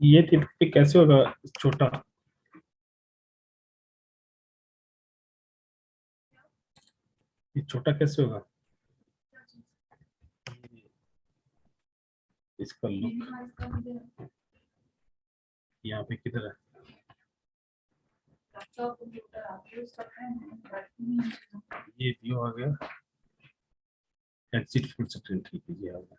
ये तीन पे कैसे होगा छोटा? ये छोटा कैसे होगा? इसका लुक यहाँ पे किधर है? ये व्यू आ गया। एग्जिट फुल स्क्रीन, ठीक है, ये आ गया।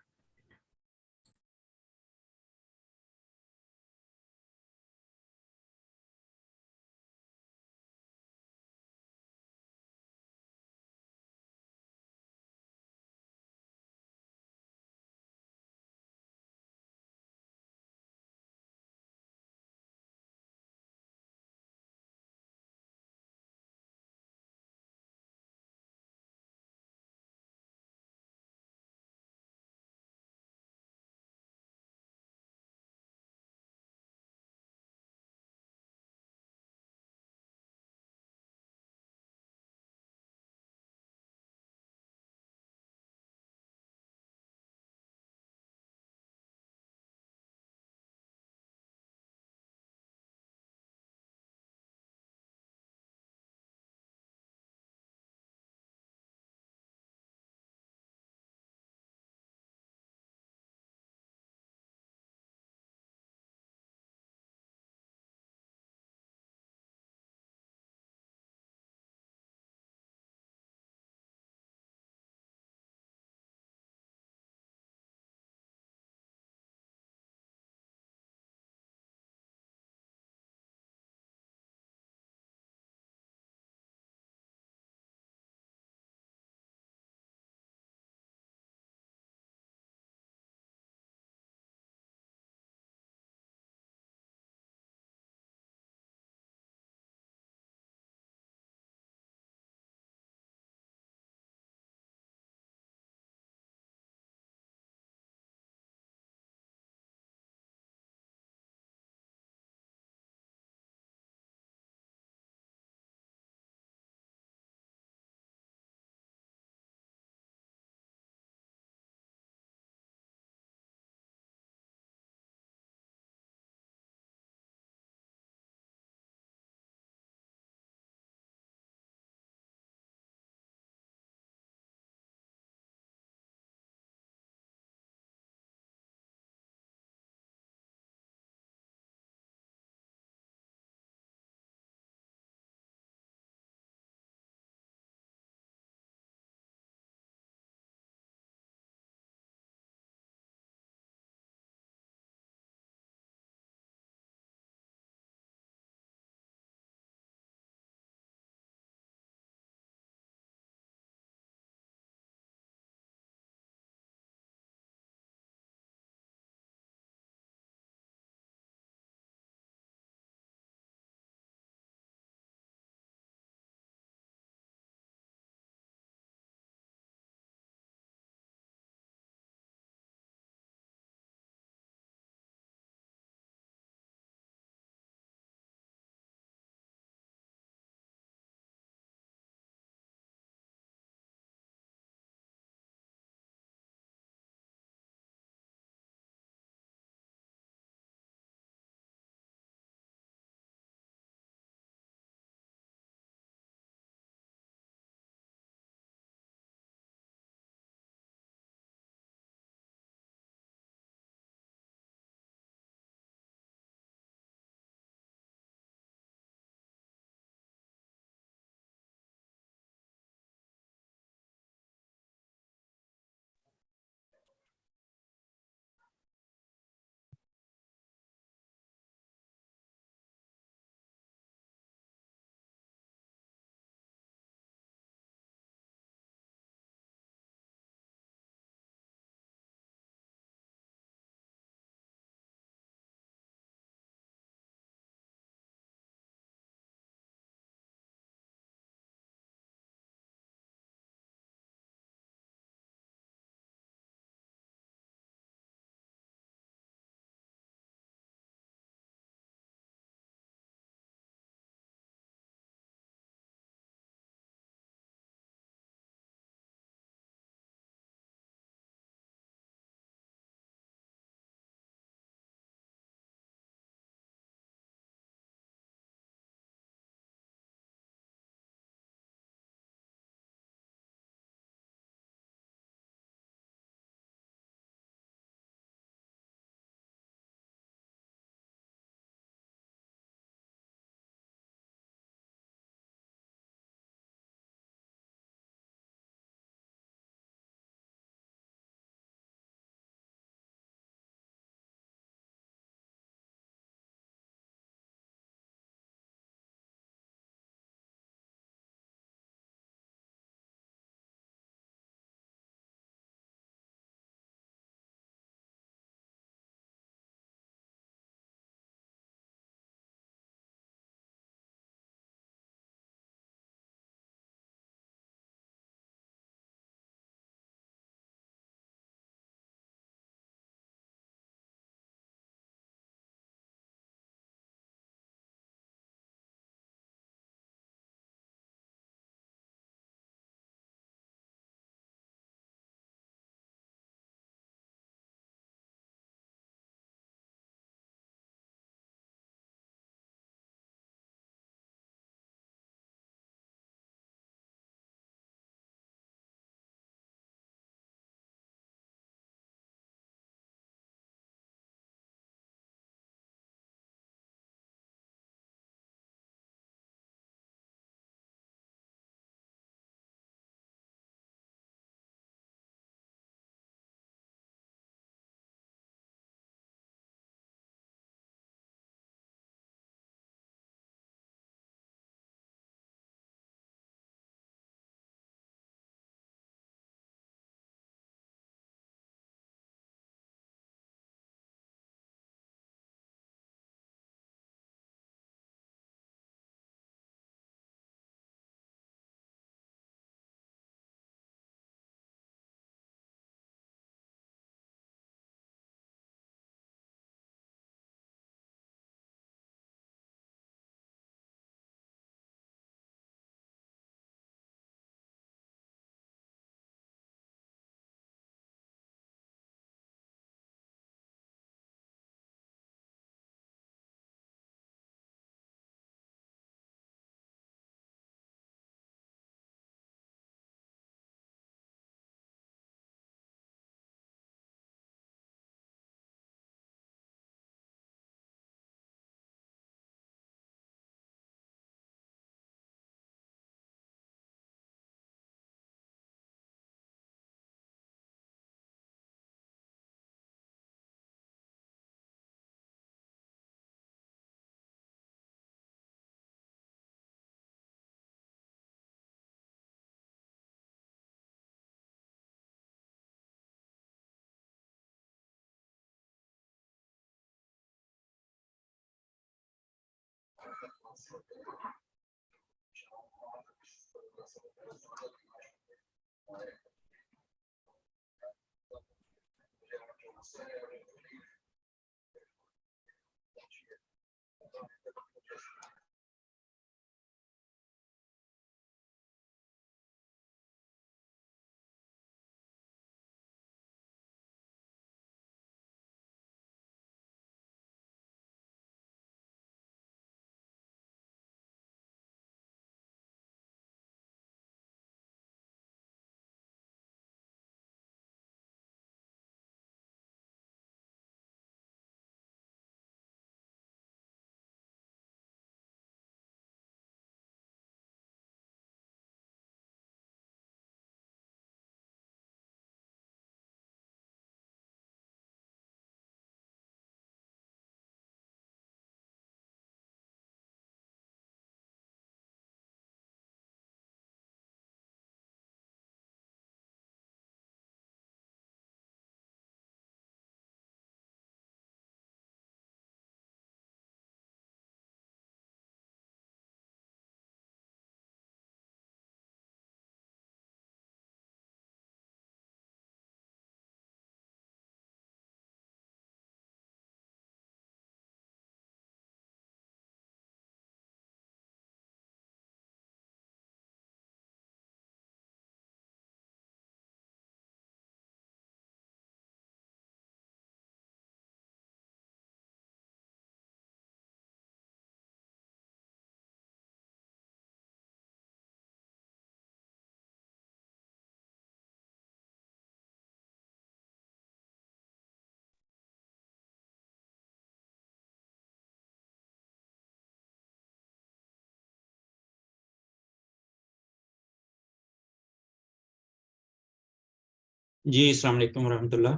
जी अस्सलाम वालेकुम रहमतुल्लाह।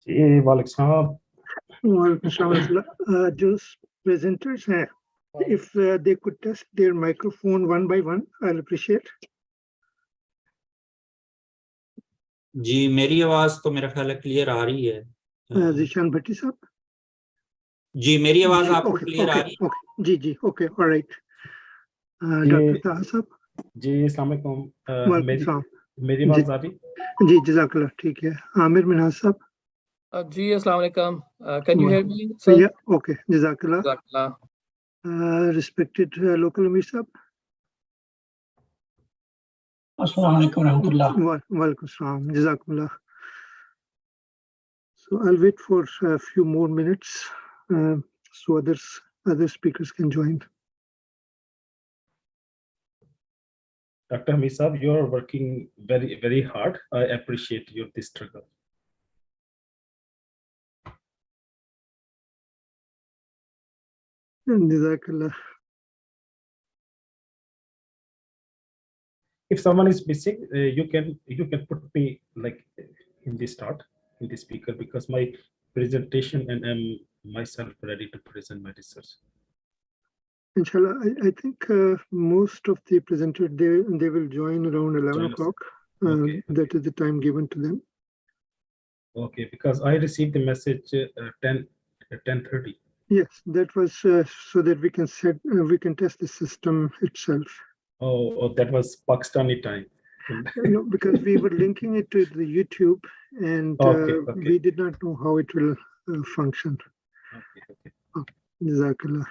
जी वालेकुम सलाम। जो presenters हैं, if they could test their microphone one by one, I'll appreciate. जी मेरी आवाज तो मेरा ख्याल है क्लियर आ रही है। Zishan Bhatti साहब, जी मेरी आवाज जी, आपको okay, क्लियर आ okay, रही है? okay, जी, okay, all right. जी Dr. Taha साहब, जी अस्सलाम वालेकुम। वालेकुम मेरी सलाम। मेरी जी, आवाज आ रही? जी, जज़ाकल्लाह, ठीक है। आमिर मिनहाज साहब, Ji, Assalamu alaikum. Can you hear me, sir? yeah, okay, जज़ाकल्लाह। Jazakallah. Respected local Amir साहब, अस्सलाम वालेकुम रहमतुल्लाह। वालेकुम सलाम, जज़ाकल्लाह. So I'll wait for a few more minutes so other speakers can join. Dr. Hamid Saab, you are working very, very hard. I appreciate your this struggle. Jazakallah. If someone is missing, you can put me like in the start in the speaker, because my presentation and I'm myself ready to present my research. Inshallah, I think most of the presenters they will join around 11 Join us. o'clock. Okay, That is the time given to them. Okay, because I received the message 10:30. Yes, that was so that we can test the system itself. Oh, that was Pakistani time. No, because we were linking it to the YouTube, and Okay. we did not know how it will function. Okay. Jazakallah.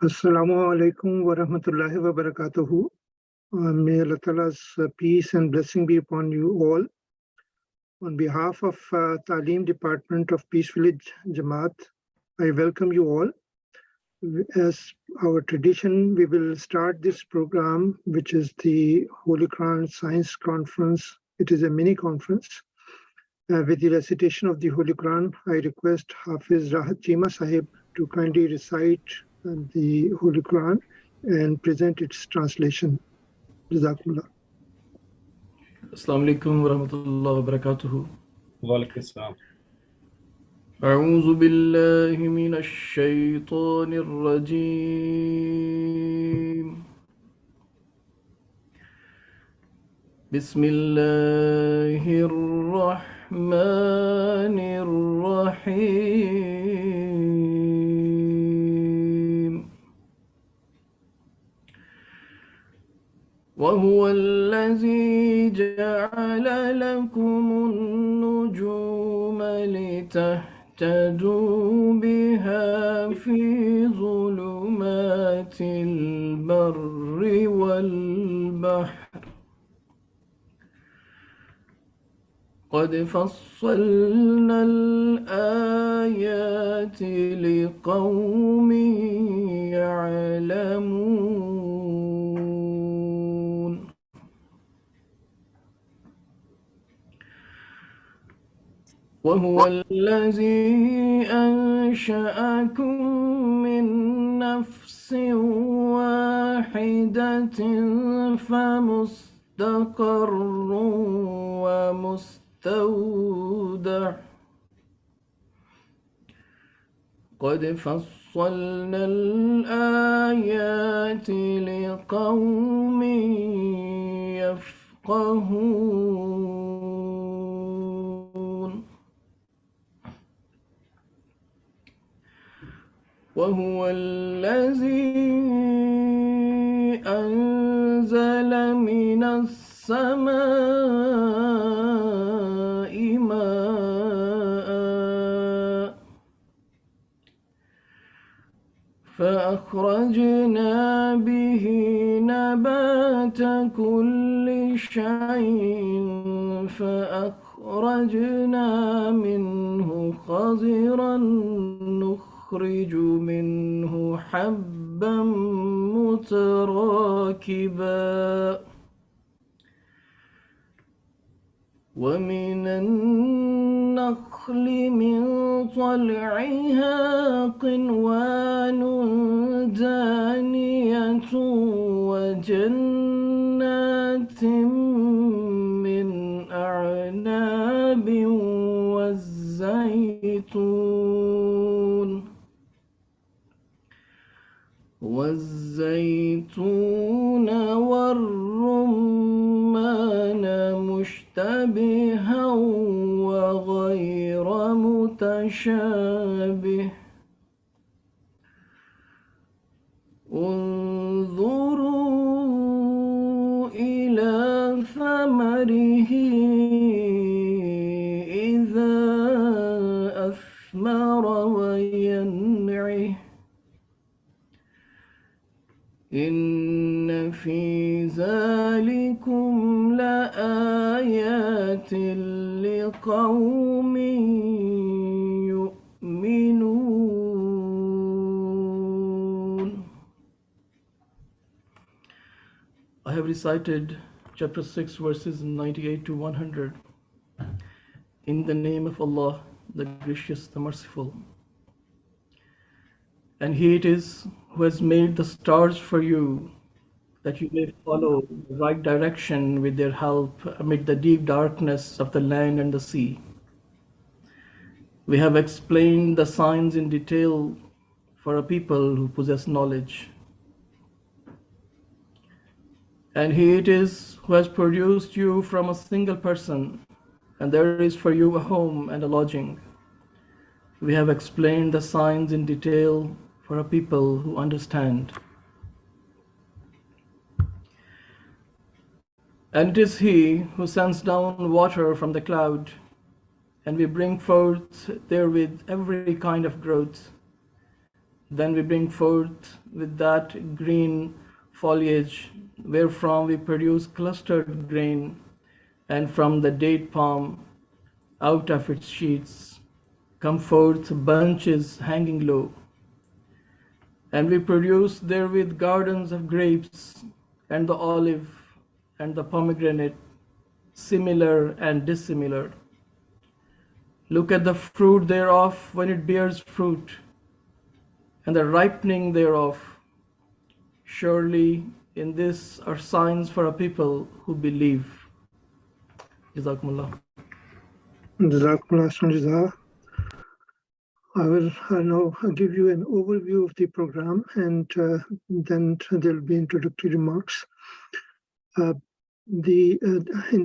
Assalamu alaikum wa rahmatullahi wa barakatuhu. May Allah Ta'ala's peace and blessing be upon you all. On behalf of Talim Department of Peace Village Jamaat, I welcome you all. As our tradition, we will start this program, which is the Holy Quran Science Conference. It is a mini conference with the recitation of the Holy Quran. I request Hafiz Rahat Chima Sahib to kindly recite the Holy Quran and present its translation. Jazakumullah. Assalamu alaikum wa rahmatullahi wa barakatuhu. Walaikum assalam. أعوذ بالله من الشيطان الرجيم. بسم الله الرحمن الرحيم. وهو الذي جعل لكم النجوم لتهتدوا بها في ظلمات البر والبحر قد فصلنا الآيات لقوم يعلمون. وهو الذي أنشأكم من نفس واحدة فمستقر ومستودع قد فصلنا الآيات لقوم يفقهون. وهو الذي أنزل من السماء ماء فأخرجنا به نبات كل شيء فأخرجنا منه خضرا نخرج منه حبا متراكبا ومن النخل من طلعها قنوان دانية وجنات من أعناب والزيتون والرمان مشتبها وغير متشابه انظروا إلى ثمره إذا أثمر وينعه إن في ذلكم لآيات لقوم يؤمنون. I have recited chapter 6 verses 98 to 100. In the name of Allah, the gracious, the merciful. And He it is who has made the stars for you, that you may follow the right direction with their help amid the deep darkness of the land and the sea. We have explained the signs in detail for a people who possess knowledge. And He it is who has produced you from a single person, and there is for you a home and a lodging. We have explained the signs in detail for a people who understand. And it is He who sends down water from the cloud, and we bring forth therewith every kind of growth. Then we bring forth with that green foliage, wherefrom we produce clustered grain, and from the date palm, out of its sheets, come forth bunches hanging low. And we produce therewith gardens of grapes, and the olive, and the pomegranate, similar and dissimilar. Look at the fruit thereof when it bears fruit, and the ripening thereof. Surely in this are signs for a people who believe. Jazakumullah. Jazakumullah khairan jazaa. I will now give you an overview of the program, and then there will be introductory remarks. In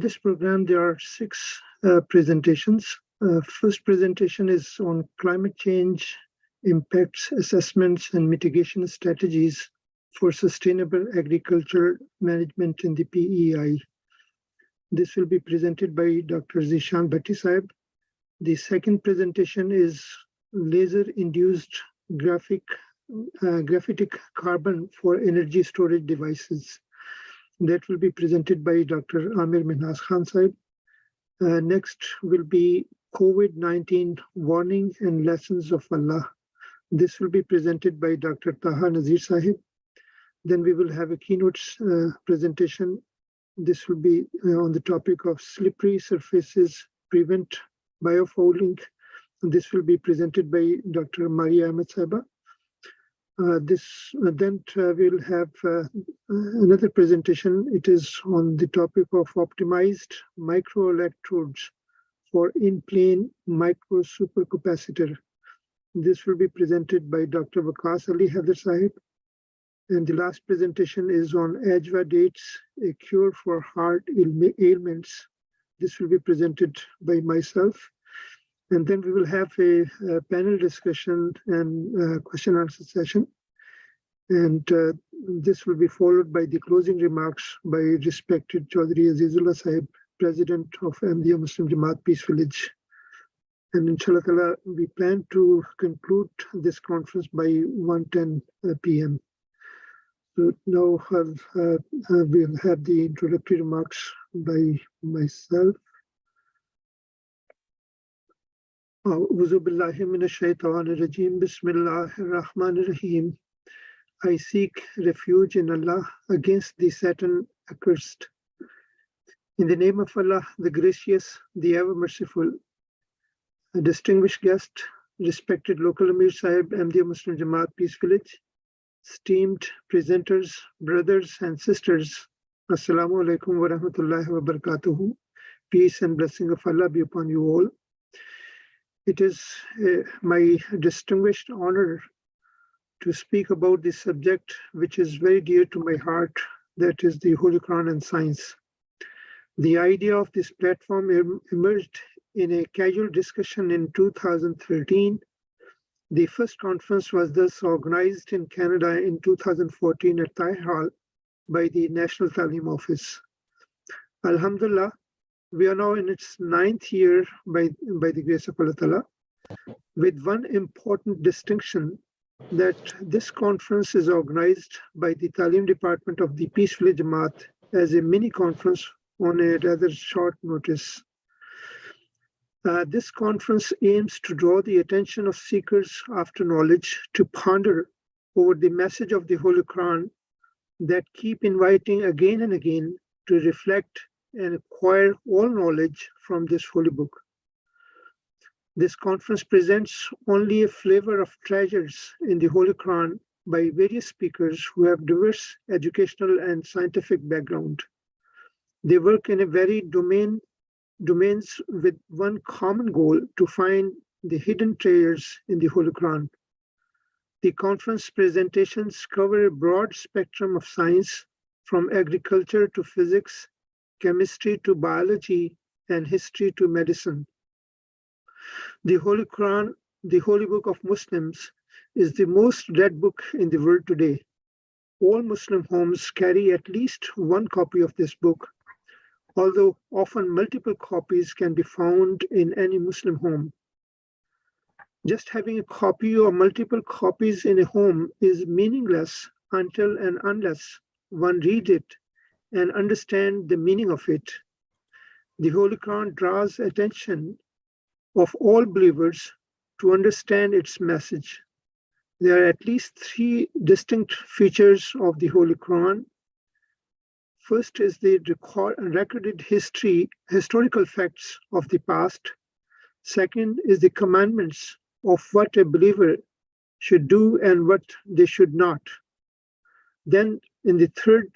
this program, there are 6 presentations. First presentation is on climate change impacts, assessments, and mitigation strategies for sustainable agriculture management in the PEI. This will be presented by Dr. Zishan Bhatti Sahib. The second presentation is laser-induced graphitic carbon for energy storage devices. That will be presented by Dr. Amir Minhas Khan Sahib. Next will be COVID-19 warning and lessons of Allah. This will be presented by Dr. Taha Nazir Sahib. Then we will have a keynote presentation. This will be on the topic of slippery surfaces prevent biofouling. This will be presented by Dr. Maria Ahmed Saiba. Then we'll have another presentation. It is on the topic of optimized microelectrodes for in-plane micro supercapacitor. This will be presented by Dr. Waqas Ali Haider Sahib. And the last presentation is on Ajwa dates, a cure for heart ailments. This will be presented by myself. And then we will have a panel discussion and question and answer session. And this will be followed by the closing remarks by respected Chaudhry Azizullah Sahib, President of Ahmadiyya Muslim Jamaat Peace Village. And inshallah ta'ala, we plan to conclude this conference by 1:10 p.m. So now we'll have the introductory remarks by myself. A'udhu billahi minash shaitanir rajim. Bismillahir rahmanir rahim. I seek refuge in Allah against the Satan accursed. In the name of Allah, the gracious, the ever merciful. A distinguished guest, respected local Amir Sahib, Ahmadiyya Muslim Jamaat Peace Village, esteemed presenters, brothers and sisters, Assalamu alaikum wa rahmatullahi wa barakatuhu. Peace and blessing of Allah be upon you all. It is my distinguished honor to speak about this subject, which is very dear to my heart, that is the Holy Quran and science. The idea of this platform emerged in a casual discussion in 2013. The first conference was thus organized in Canada in 2014 at Thai Hall by the National Talim Office. Alhamdulillah, we are now in its 9th year by the grace of Allah Ta'ala, with one important distinction, that this conference is organized by the Talim Department of the Peace Village Jamaat as a mini conference on a rather short notice. This conference aims to draw the attention of seekers after knowledge to ponder over the message of the Holy Quran that keep inviting again and again to reflect and acquire all knowledge from this holy book. This conference presents only a flavor of treasures in the Holy Quran by various speakers who have diverse educational and scientific background. They work in a very domains with one common goal: to find the hidden treasures in the Holy Quran. The conference presentations cover a broad spectrum of science, from agriculture to physics, chemistry to biology, and history to medicine. The Holy Quran, the Holy Book of Muslims, is the most read book in the world today. All Muslim homes carry at least one copy of this book, although often multiple copies can be found in any Muslim home. Just having a copy or multiple copies in a home is meaningless until and unless one reads it and understands the meaning of it. The Holy Quran draws attention of all believers to understand its message. There are at least three distinct features of the Holy Quran. First is the recorded historical facts of the past. Second is the commandments of what a believer should do and what they should not. Then in the third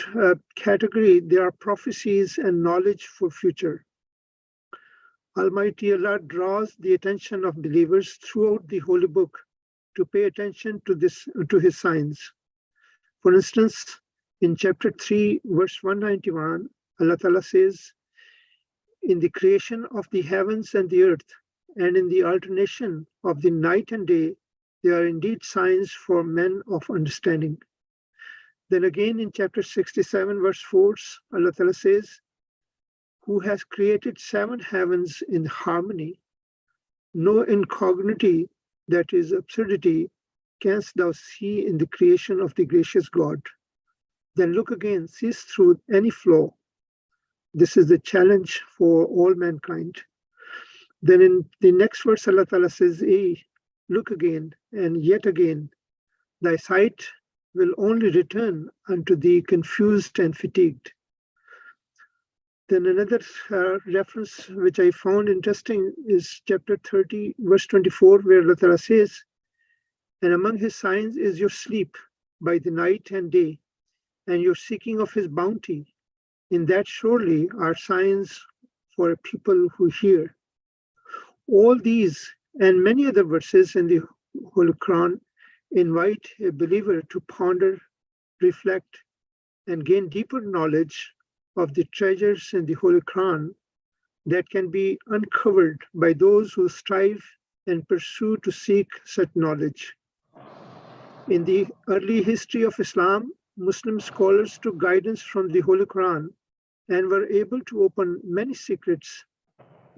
category, there are prophecies and knowledge for future. Almighty Allah draws the attention of believers throughout the Holy Book to pay attention to His signs. For instance, in chapter 3, verse 191, Allah Ta'ala says, "In the creation of the heavens and the earth, and in the alternation of the night and day, there are indeed signs for men of understanding." Then again in chapter 67, verse 4, Allah Ta'ala says, "Who has created 7 heavens in harmony? No incognity, that is absurdity, canst thou see in the creation of the gracious God. Then look again, seest through any flaw." This is the challenge for all mankind. Then in the next verse, Allah Ta'ala says, "Look again and yet again, thy sight will only return unto thee confused and fatigued." Then another reference which I found interesting is chapter 30, verse 24, where Allah Ta'ala says, "And among his signs is your sleep by the night and day, and your seeking of his bounty. In that surely are signs for a people who hear." All these and many other verses in the Holy Quran invite a believer to ponder, reflect, and gain deeper knowledge of the treasures in the Holy Quran that can be uncovered by those who strive and pursue to seek such knowledge. In the early history of Islam, Muslim scholars took guidance from the Holy Quran and were able to open many secrets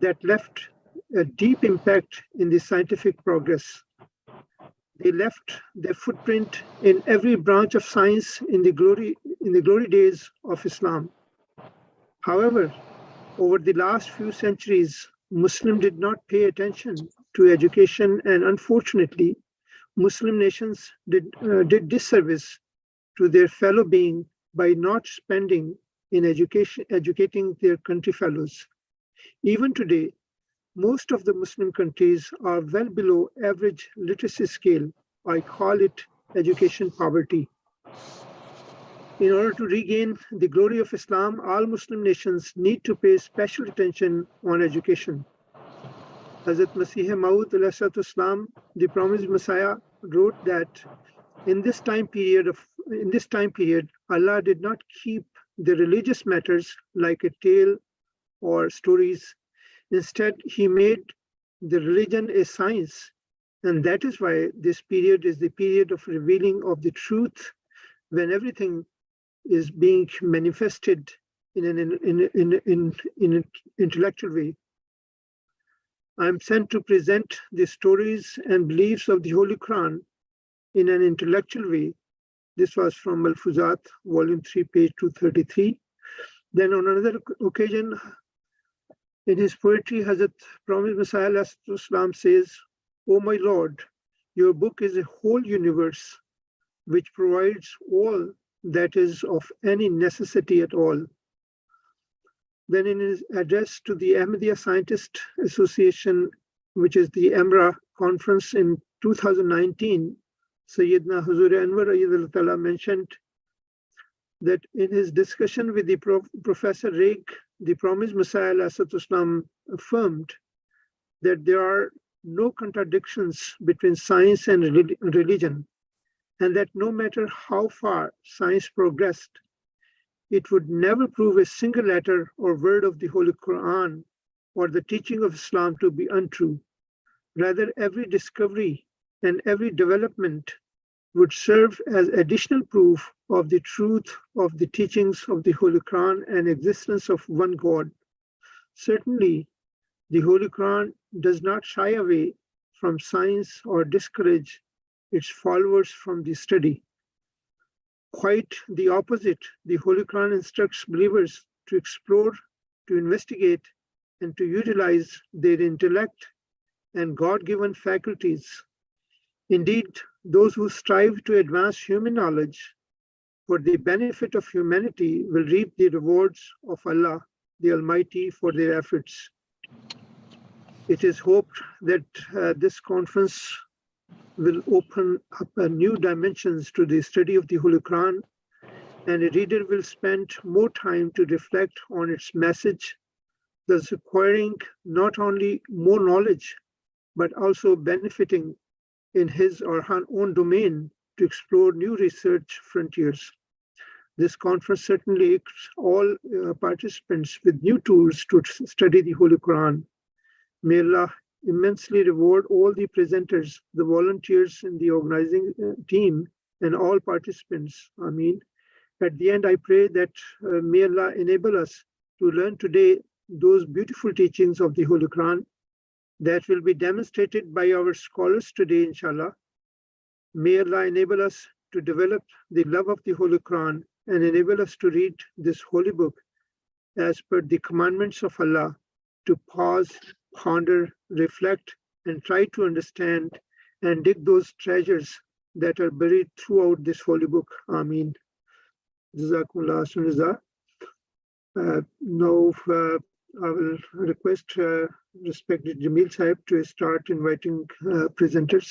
that left a deep impact in the scientific progress. They left their footprint in every branch of science in the glory days of Islam. However, over the last few centuries, Muslims did not pay attention to education, and unfortunately, Muslim nations did disservice to their fellow being by not spending in educating their country fellows. Even today, most of the Muslim countries are well below average literacy scale. I call it education poverty. In order to regain the glory of Islam, all Muslim nations need to pay special attention on education. Hazrat Masih Maud Islam, the promised Messiah, wrote that in this time period, Allah did not keep the religious matters like a tale or stories. Instead, He made the religion a science, and that is why this period is the period of revealing of the truth, when everything is being manifested in an intellectual way. I am sent to present the stories and beliefs of the Holy Quran in an intellectual way. This was from Malfuzat, volume 3, page 233. Then on another occasion, in his poetry, Hazrat Promised Messiah Islam says, "O my Lord, your book is a whole universe which provides all that is of any necessity at all." Then in his address to the Ahmadiyya Scientist Association, which is the EMRA conference in 2019, Sayyidina Huzur Anwar Ayyadullah mentioned that in his discussion with the Professor Raik, the promised Messiah Islam affirmed that there are no contradictions between science and religion, and that no matter how far science progressed, it would never prove a single letter or word of the Holy Quran or the teaching of Islam to be untrue. Rather, every discovery and every development would serve as additional proof of the truth of the teachings of the Holy Quran and existence of one God. Certainly, the Holy Quran does not shy away from science or discourage its followers from the study. Quite the opposite, the Holy Quran instructs believers to explore, to investigate, and to utilize their intellect and God-given faculties. Indeed, those who strive to advance human knowledge for the benefit of humanity will reap the rewards of Allah, the Almighty, for their efforts. It is hoped that this conference will open up new dimensions to the study of the Holy Quran, and a reader will spend more time to reflect on its message, thus acquiring not only more knowledge, but also benefiting in his or her own domain to explore new research frontiers. This conference certainly equips all participants with new tools to study the Holy Quran. May Allah immensely reward all the presenters, the volunteers in the organizing team, and all participants. Ameen. At the end, I pray that may Allah enable us to learn today those beautiful teachings of the Holy Quran that will be demonstrated by our scholars today, inshallah. May Allah enable us to develop the love of the Holy Quran and enable us to read this holy book as per the commandments of Allah, to pause, ponder, reflect, and try to understand and dig those treasures that are buried throughout this holy book. Ameen. Jazakumullah Sunniza. Now I will request respected Jamil Sahib to start inviting presenters.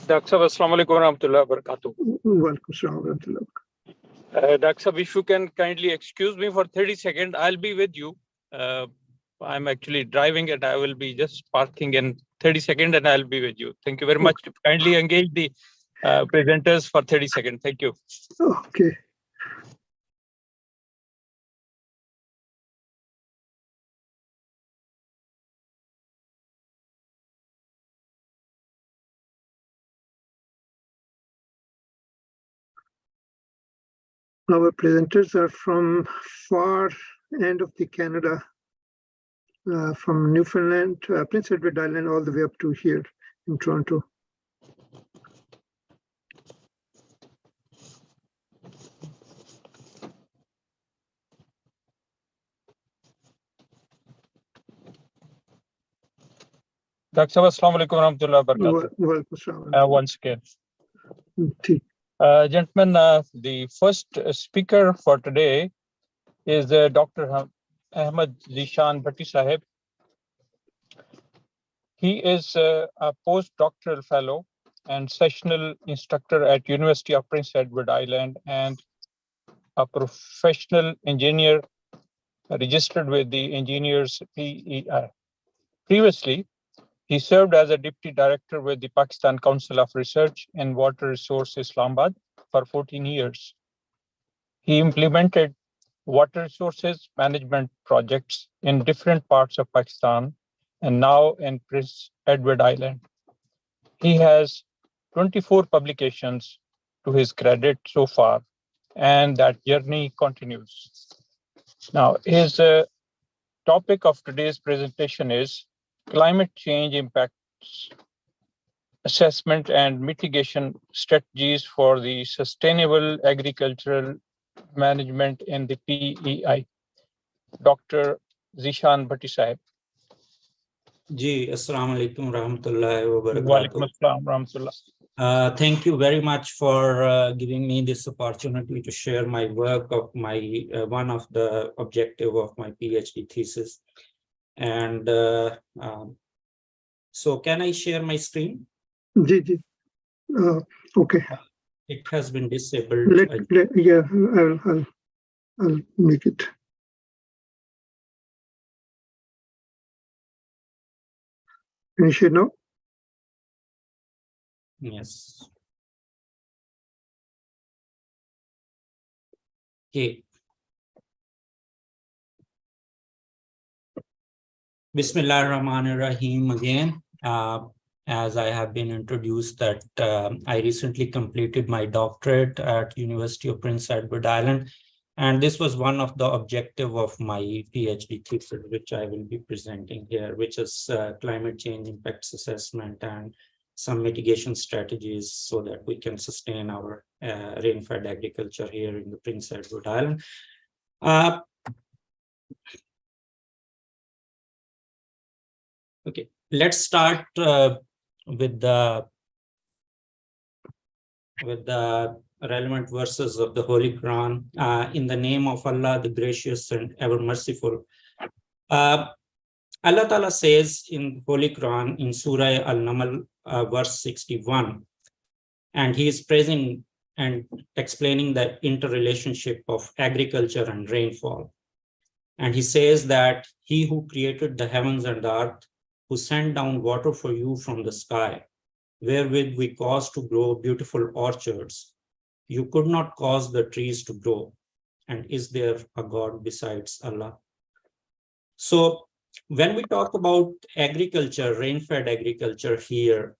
Dr. Sahib, Assalamu alaikum wa rahmatullahi wa barakatuh. Welcome, Assalamu alaikum. Dr. Sahib, if you can kindly excuse me for 30 seconds, I'll be with you. I'm actually driving and I will be just parking in 30 seconds and I'll be with you. Thank you very much. Kindly engage the presenters for 30 seconds. Thank you. Okay. Our presenters are from far end of the Canada, from Newfoundland, Prince Edward Island, all the way up to here in Toronto. Dr. Sahib, Assalamu alaikum wa rahmatullahi wa barakatuh. Welcome, Assalamu Once again. alaikum. Gentlemen, the first speaker for today is Dr. Ahmed Zishan Bhatti Sahib. He is a postdoctoral fellow and sessional instructor at University of Prince Edward Island and a professional engineer registered with the Engineers PEI. Previously, he served as a deputy director with the Pakistan Council of Research in Water Resource Islamabad for 14 years. He implemented water resources management projects in different parts of Pakistan and now in Prince Edward Island. He has 24 publications to his credit so far, and that journey continues. Now, his topic of today's presentation is Climate Change Impacts Assessment and Mitigation Strategies for the Sustainable Agricultural Management in the PEI. Dr. Zishan Bhatti Sahib. Ji, Assalamu alaikum rahmatullahi wa Walaikum barakatuh. assalam rahmatullah. Thank you very much for giving me this opportunity to share my work of my one of the objective of my PhD thesis. And so can I share my screen? Okay. It has been disabled. Yeah, I'll make it. Can you share now? Yes. Okay. Bismillah ar-Rahman ar-Rahim again. As I have been introduced that I recently completed my doctorate at University of Prince Edward Island, And this was one of the objective of my PhD thesis, which I will be presenting here, which is climate change impacts assessment and some mitigation strategies so that we can sustain our rain-fed agriculture here in the Prince Edward Island. Okay, let's start with the relevant verses of the Holy Quran. In the name of Allah, the gracious and ever merciful. Allah Ta'ala says in Holy Quran in Surah Al-Naml, verse 61, and he is praising and explaining the interrelationship of agriculture and rainfall. And he says that he who created the heavens and the earth, who sent down water for you from the sky, wherewith we caused to grow beautiful orchards. You could not cause the trees to grow. And is there a God besides Allah? So when we talk about agriculture, rain-fed agriculture here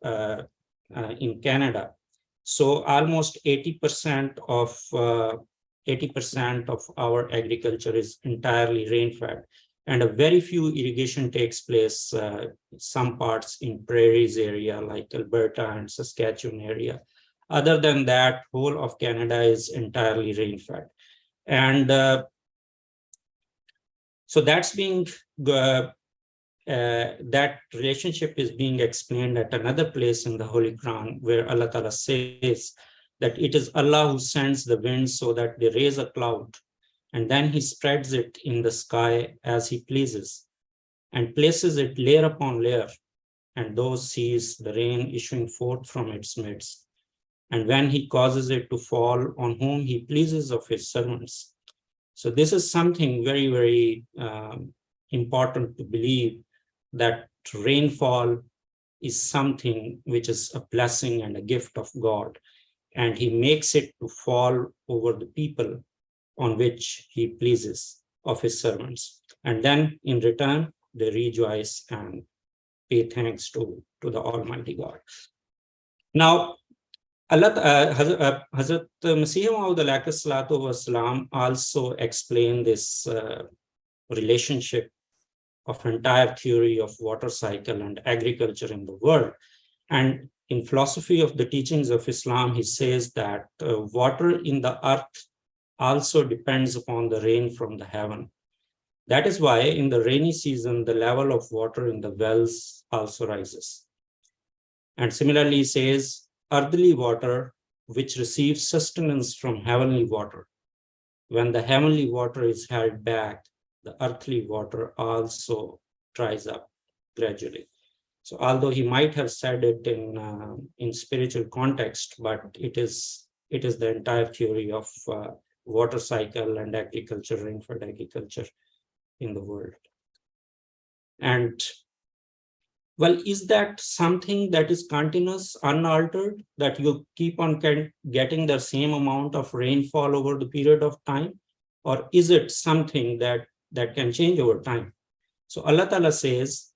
in Canada, so almost 80% of our agriculture is entirely rain-fed, and a very few irrigation takes place, some parts in prairies area like Alberta and Saskatchewan area. Other than that, whole of Canada is entirely rain-fed. And so that's being, that relationship is being explained at another place in the Holy Quran, where Allah Ta'ala says that it is Allah who sends the wind so that they raise a cloud, and then he spreads it in the sky as he pleases, and places it layer upon layer, and those sees the rain issuing forth from its midst. And when he causes it to fall on whom he pleases of his servants. So this is something very, very important to believe, that rainfall is something which is a blessing and a gift of God. And he makes it to fall over the people on which he pleases of his servants. And then in return, they rejoice and pay thanks to the Almighty God. Now, Hazrat Masih Maud Wasalam also explained this relationship of entire theory of water cycle and agriculture in the world. And in philosophy of the teachings of Islam, he says that water in the earth also depends upon the rain from the heaven. That is why in the rainy season, the level of water in the wells also rises. And similarly, he says, earthly water, which receives sustenance from heavenly water. When the heavenly water is held back, the earthly water also dries up gradually. So although he might have said it in spiritual context, but it is the entire theory of water cycle and agriculture, rain-fed agriculture in the world. And well, is that something that is continuous, unaltered, that you keep on getting the same amount of rainfall over the period of time? Or is it something that can change over time? So Allah Ta'ala says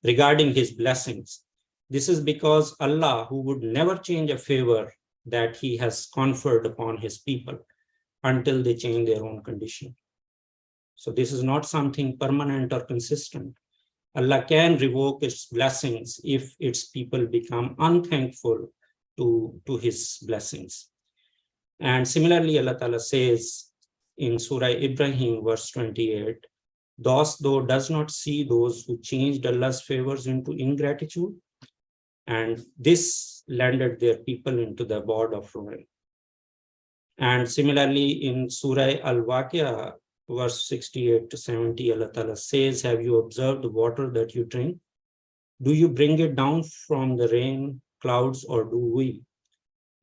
regarding his blessings, this is because Allah, who would never change a favor that he has conferred upon his people until they change their own condition. So this is not something permanent or consistent. Allah can revoke its blessings if its people become unthankful to his blessings. And similarly, Allah Ta'ala says in Surah Ibrahim, verse 28, thou does not see those who changed Allah's favors into ingratitude, and this landed their people into the abode of ruin. And similarly, in Surah Al-Waqi'ah, verse 68 to 70, Allah Ta'ala says, have you observed the water that you drink? Do you bring it down from the rain clouds, or do we?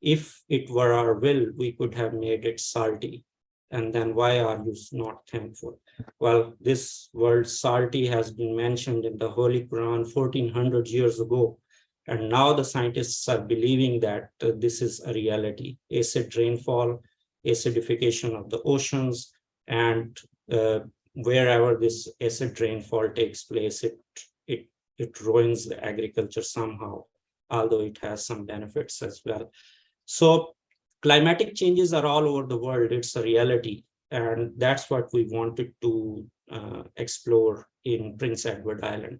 If it were our will, we could have made it salty. And then why are you not thankful? Well, this word salty has been mentioned in the Holy Quran 1400 years ago. And now the scientists are believing that this is a reality. Acid rainfall, acidification of the oceans, and wherever this acid rainfall takes place, it ruins the agriculture somehow, although it has some benefits as well. So climatic changes are all over the world. It's a reality. And that's what we wanted to explore in Prince Edward Island.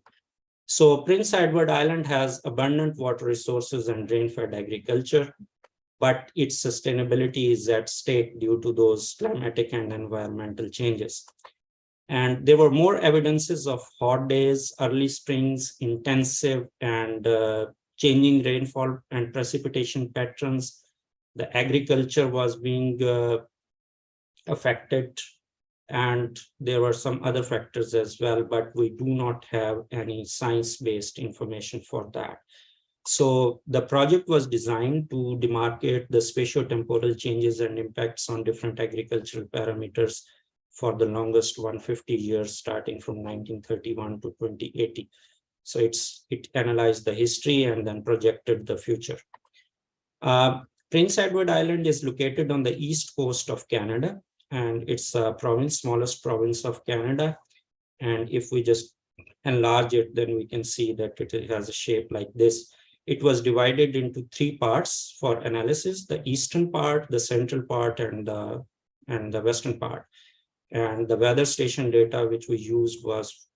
So Prince Edward Island has abundant water resources and rain-fed agriculture, but its sustainability is at stake due to those climatic and environmental changes. And there were more evidences of hot days, early springs, intensive and changing rainfall and precipitation patterns. The agriculture was being affected, and there were some other factors as well, but we do not have any science-based information for that. So the project was designed to demarcate the spatio-temporal changes and impacts on different agricultural parameters for the longest 150 years, starting from 1931 to 2080. So it analyzed the history and then projected the future. Prince Edward Island is located on the east coast of Canada, and it's a province, smallest province of Canada. And if we just enlarge it, then we can see that it has a shape like this. It was divided into 3 parts for analysis: the eastern part, the central part, and the western part. And the weather station data which we used was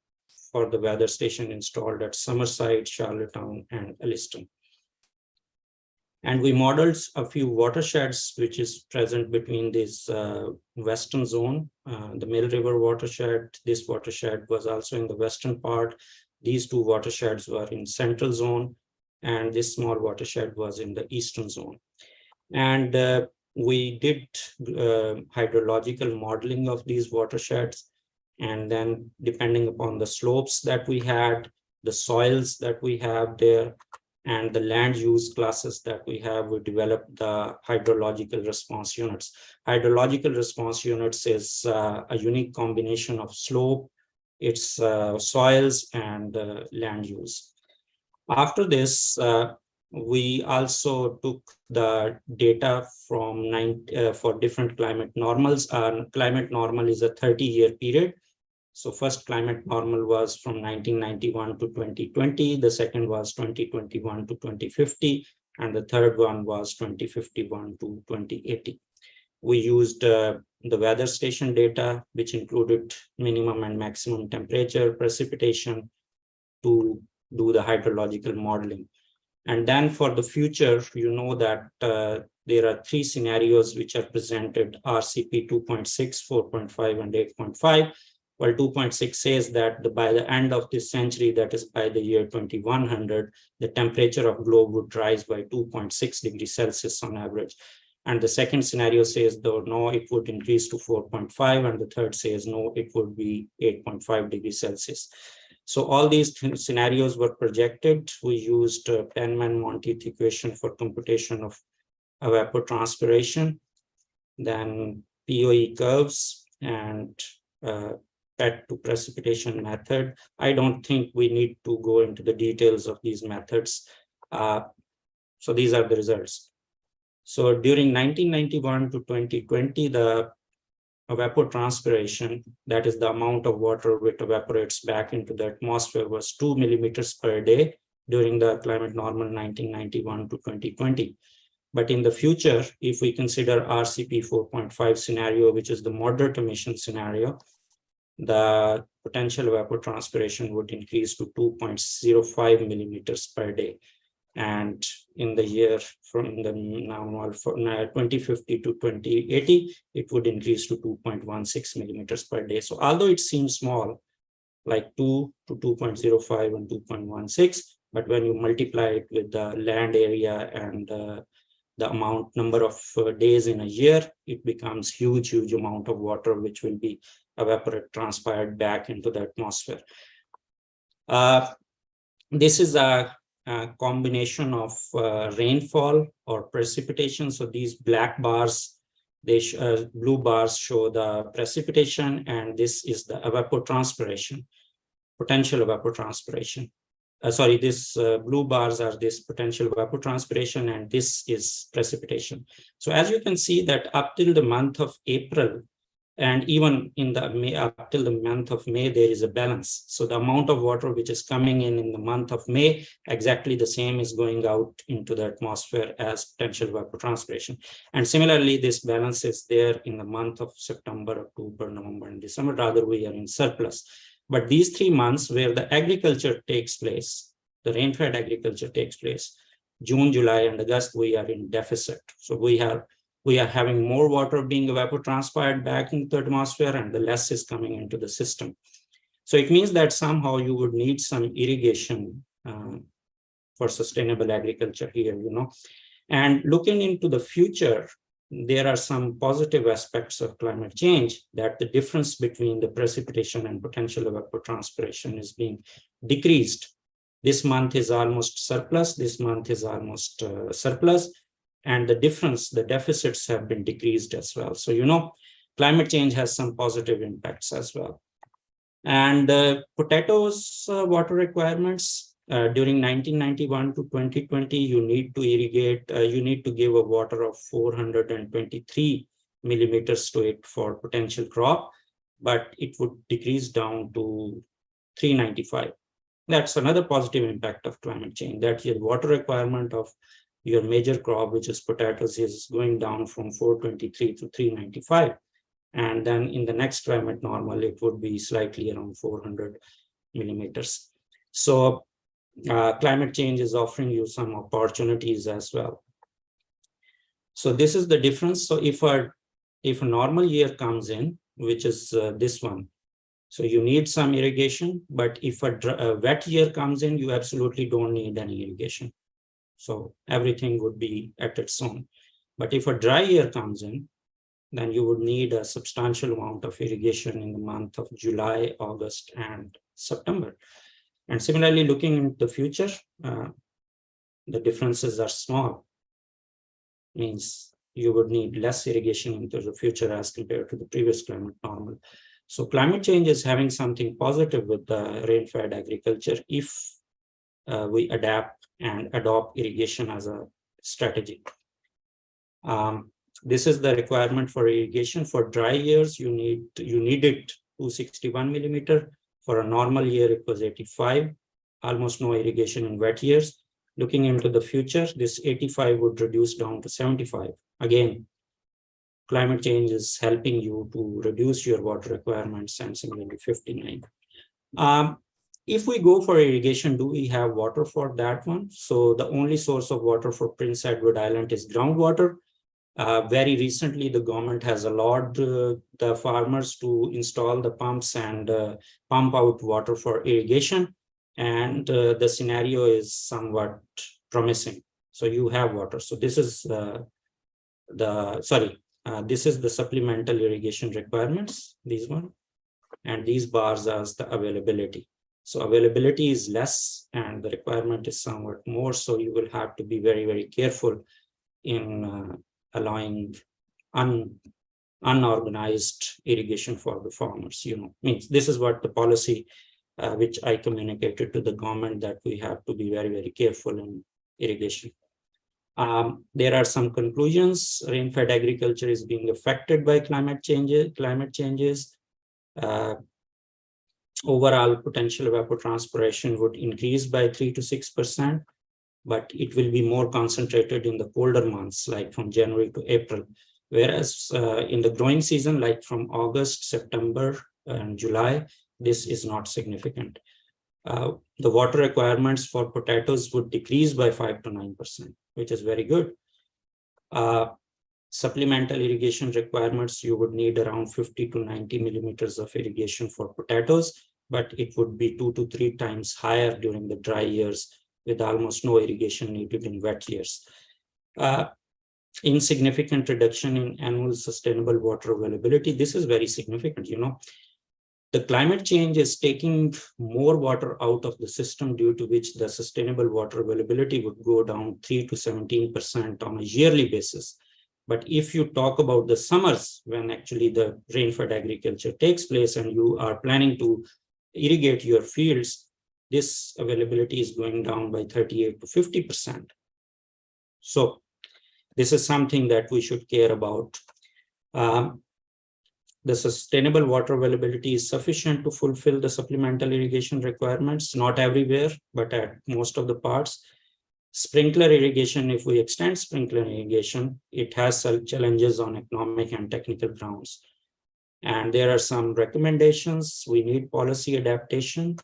for the weather station installed at Summerside, Charlottetown, and Elliston. And we modeled a few watersheds which is present between this western zone, the Mill River watershed. This watershed was also in the western part. These 2 watersheds were in central zone, and this small watershed was in the eastern zone. And we did hydrological modeling of these watersheds. And then depending upon the slopes that we had, the soils that we have there, and the land use classes that we have, we developed the hydrological response units. Hydrological response units is a unique combination of slope, its soils, and land use. After this, we also took the data from for different climate normals. Climate normal is a 30-year period. So first climate normal was from 1991 to 2020. The second was 2021 to 2050. And the third one was 2051 to 2080. We used the weather station data, which included minimum and maximum temperature, precipitation, to do the hydrological modeling. And then for the future, you know that there are 3 scenarios which are presented: RCP 2.6, 4.5, and 8.5. Well, 2.6 says that by the end of this century, that is by the year 2100, the temperature of globe would rise by 2.6 degrees Celsius on average. And the second scenario says, though, no, it would increase to 4.5. And the third says, no, it would be 8.5 degrees Celsius. So all these scenarios were projected. We used Penman-Monteith equation for computation of evapotranspiration, then POE curves, and PET to precipitation method. I don't think we need to go into the details of these methods. So these are the results. So during 1991 to 2020, the evapotranspiration, that is the amount of water which evaporates back into the atmosphere, was 2 millimeters per day during the climate normal 1991 to 2020. But in the future, if we consider RCP 4.5 scenario, which is the moderate emission scenario, the potential evapotranspiration would increase to 2.05 millimeters per day. And in the year from the now 2050 to 2080, it would increase to 2.16 millimeters per day. So although it seems small, like 2 to 2.05 and 2.16, but when you multiply it with the land area and the number of days in a year, it becomes huge amount of water which will be transpired back into the atmosphere. This is a combination of rainfall or precipitation. So these black bars, blue bars show the precipitation, and this is the evapotranspiration, potential evapotranspiration. These blue bars are this potential evapotranspiration, and this is precipitation. So as you can see that up till the month of April, And even in the May, up till the month of May, there is a balance. So the amount of water which is coming in the month of May, exactly the same is going out into the atmosphere as potential evapotranspiration. And similarly, this balance is there in the month of September, October, November, and December. Rather, we are in surplus. But these 3 months where the agriculture takes place, the rain-fed agriculture takes place, June, July, and August, we are in deficit. So we are having more water being evapotranspired back into the atmosphere, and the less is coming into the system. So it means that somehow you would need some irrigation for sustainable agriculture here, And looking into the future, there are some positive aspects of climate change, that the difference between the precipitation and potential evapotranspiration is being decreased. This month is almost surplus, this month is almost surplus, and the difference, the deficits have been decreased as well. So, climate change has some positive impacts as well. And potatoes water requirements, during 1991 to 2020, you need to irrigate, you need to give a water of 423 millimeters to it for potential crop, but it would decrease down to 395. That's another positive impact of climate change, that your water requirement of your major crop, which is potatoes, is going down from 423 to 395. And then in the next climate normal, it would be slightly around 400 millimeters. So climate change is offering you some opportunities as well. So this is the difference. So if a normal year comes in, which is this one, so you need some irrigation, but if a wet year comes in, you absolutely don't need any irrigation. So everything would be at its own. But if a dry year comes in, then you would need a substantial amount of irrigation in the month of July, August, and September. And similarly, looking into the future, the differences are small. Means you would need less irrigation into the future as compared to the previous climate normal. So climate change is having something positive with the rain-fed agriculture if we adapt and adopt irrigation as a strategy. This is the requirement for irrigation. For dry years, you needed 261 millimeter. For a normal year, it was 85. Almost no irrigation in wet years. Looking into the future, this 85 would reduce down to 75. Again, climate change is helping you to reduce your water requirements, and similarly 59. If we go for irrigation, do we have water for that one? So the only source of water for Prince Edward Island is groundwater. Very recently, the government has allowed the farmers to install the pumps and pump out water for irrigation. And the scenario is somewhat promising. So you have water. So this is this is the supplemental irrigation requirements, these one. And these bars are the availability. So availability is less and the requirement is somewhat more. So you will have to be very, very careful in allowing unorganized irrigation for the farmers. Means this is what the policy which I communicated to the government, that we have to be very, very careful in irrigation. There are some conclusions. Rain-fed agriculture is being affected by climate changes. Overall potential evapotranspiration would increase by 3 to 6%, but it will be more concentrated in the colder months, like from January to April. Whereas in the growing season, like from August, September, and July, this is not significant. The water requirements for potatoes would decrease by 5 to 9%, which is very good. Supplemental irrigation requirements, you would need around 50 to 90 millimeters of irrigation for potatoes, but it would be 2 to 3 times higher during the dry years, with almost no irrigation needed in wet years. Insignificant reduction in annual sustainable water availability. This is very significant. The climate change is taking more water out of the system, due to which the sustainable water availability would go down 3 to 17% on a yearly basis. But if you talk about the summers, when actually the rain-fed agriculture takes place and you are planning to irrigate your fields, this availability is going down by 38 to 50%. So this is something that we should care about. The sustainable water availability is sufficient to fulfill the supplemental irrigation requirements, not everywhere, but at most of the parts. Sprinkler irrigation, if we extend sprinkler irrigation, it has some challenges on economic and technical grounds. And there are some recommendations. We need policy adaptation,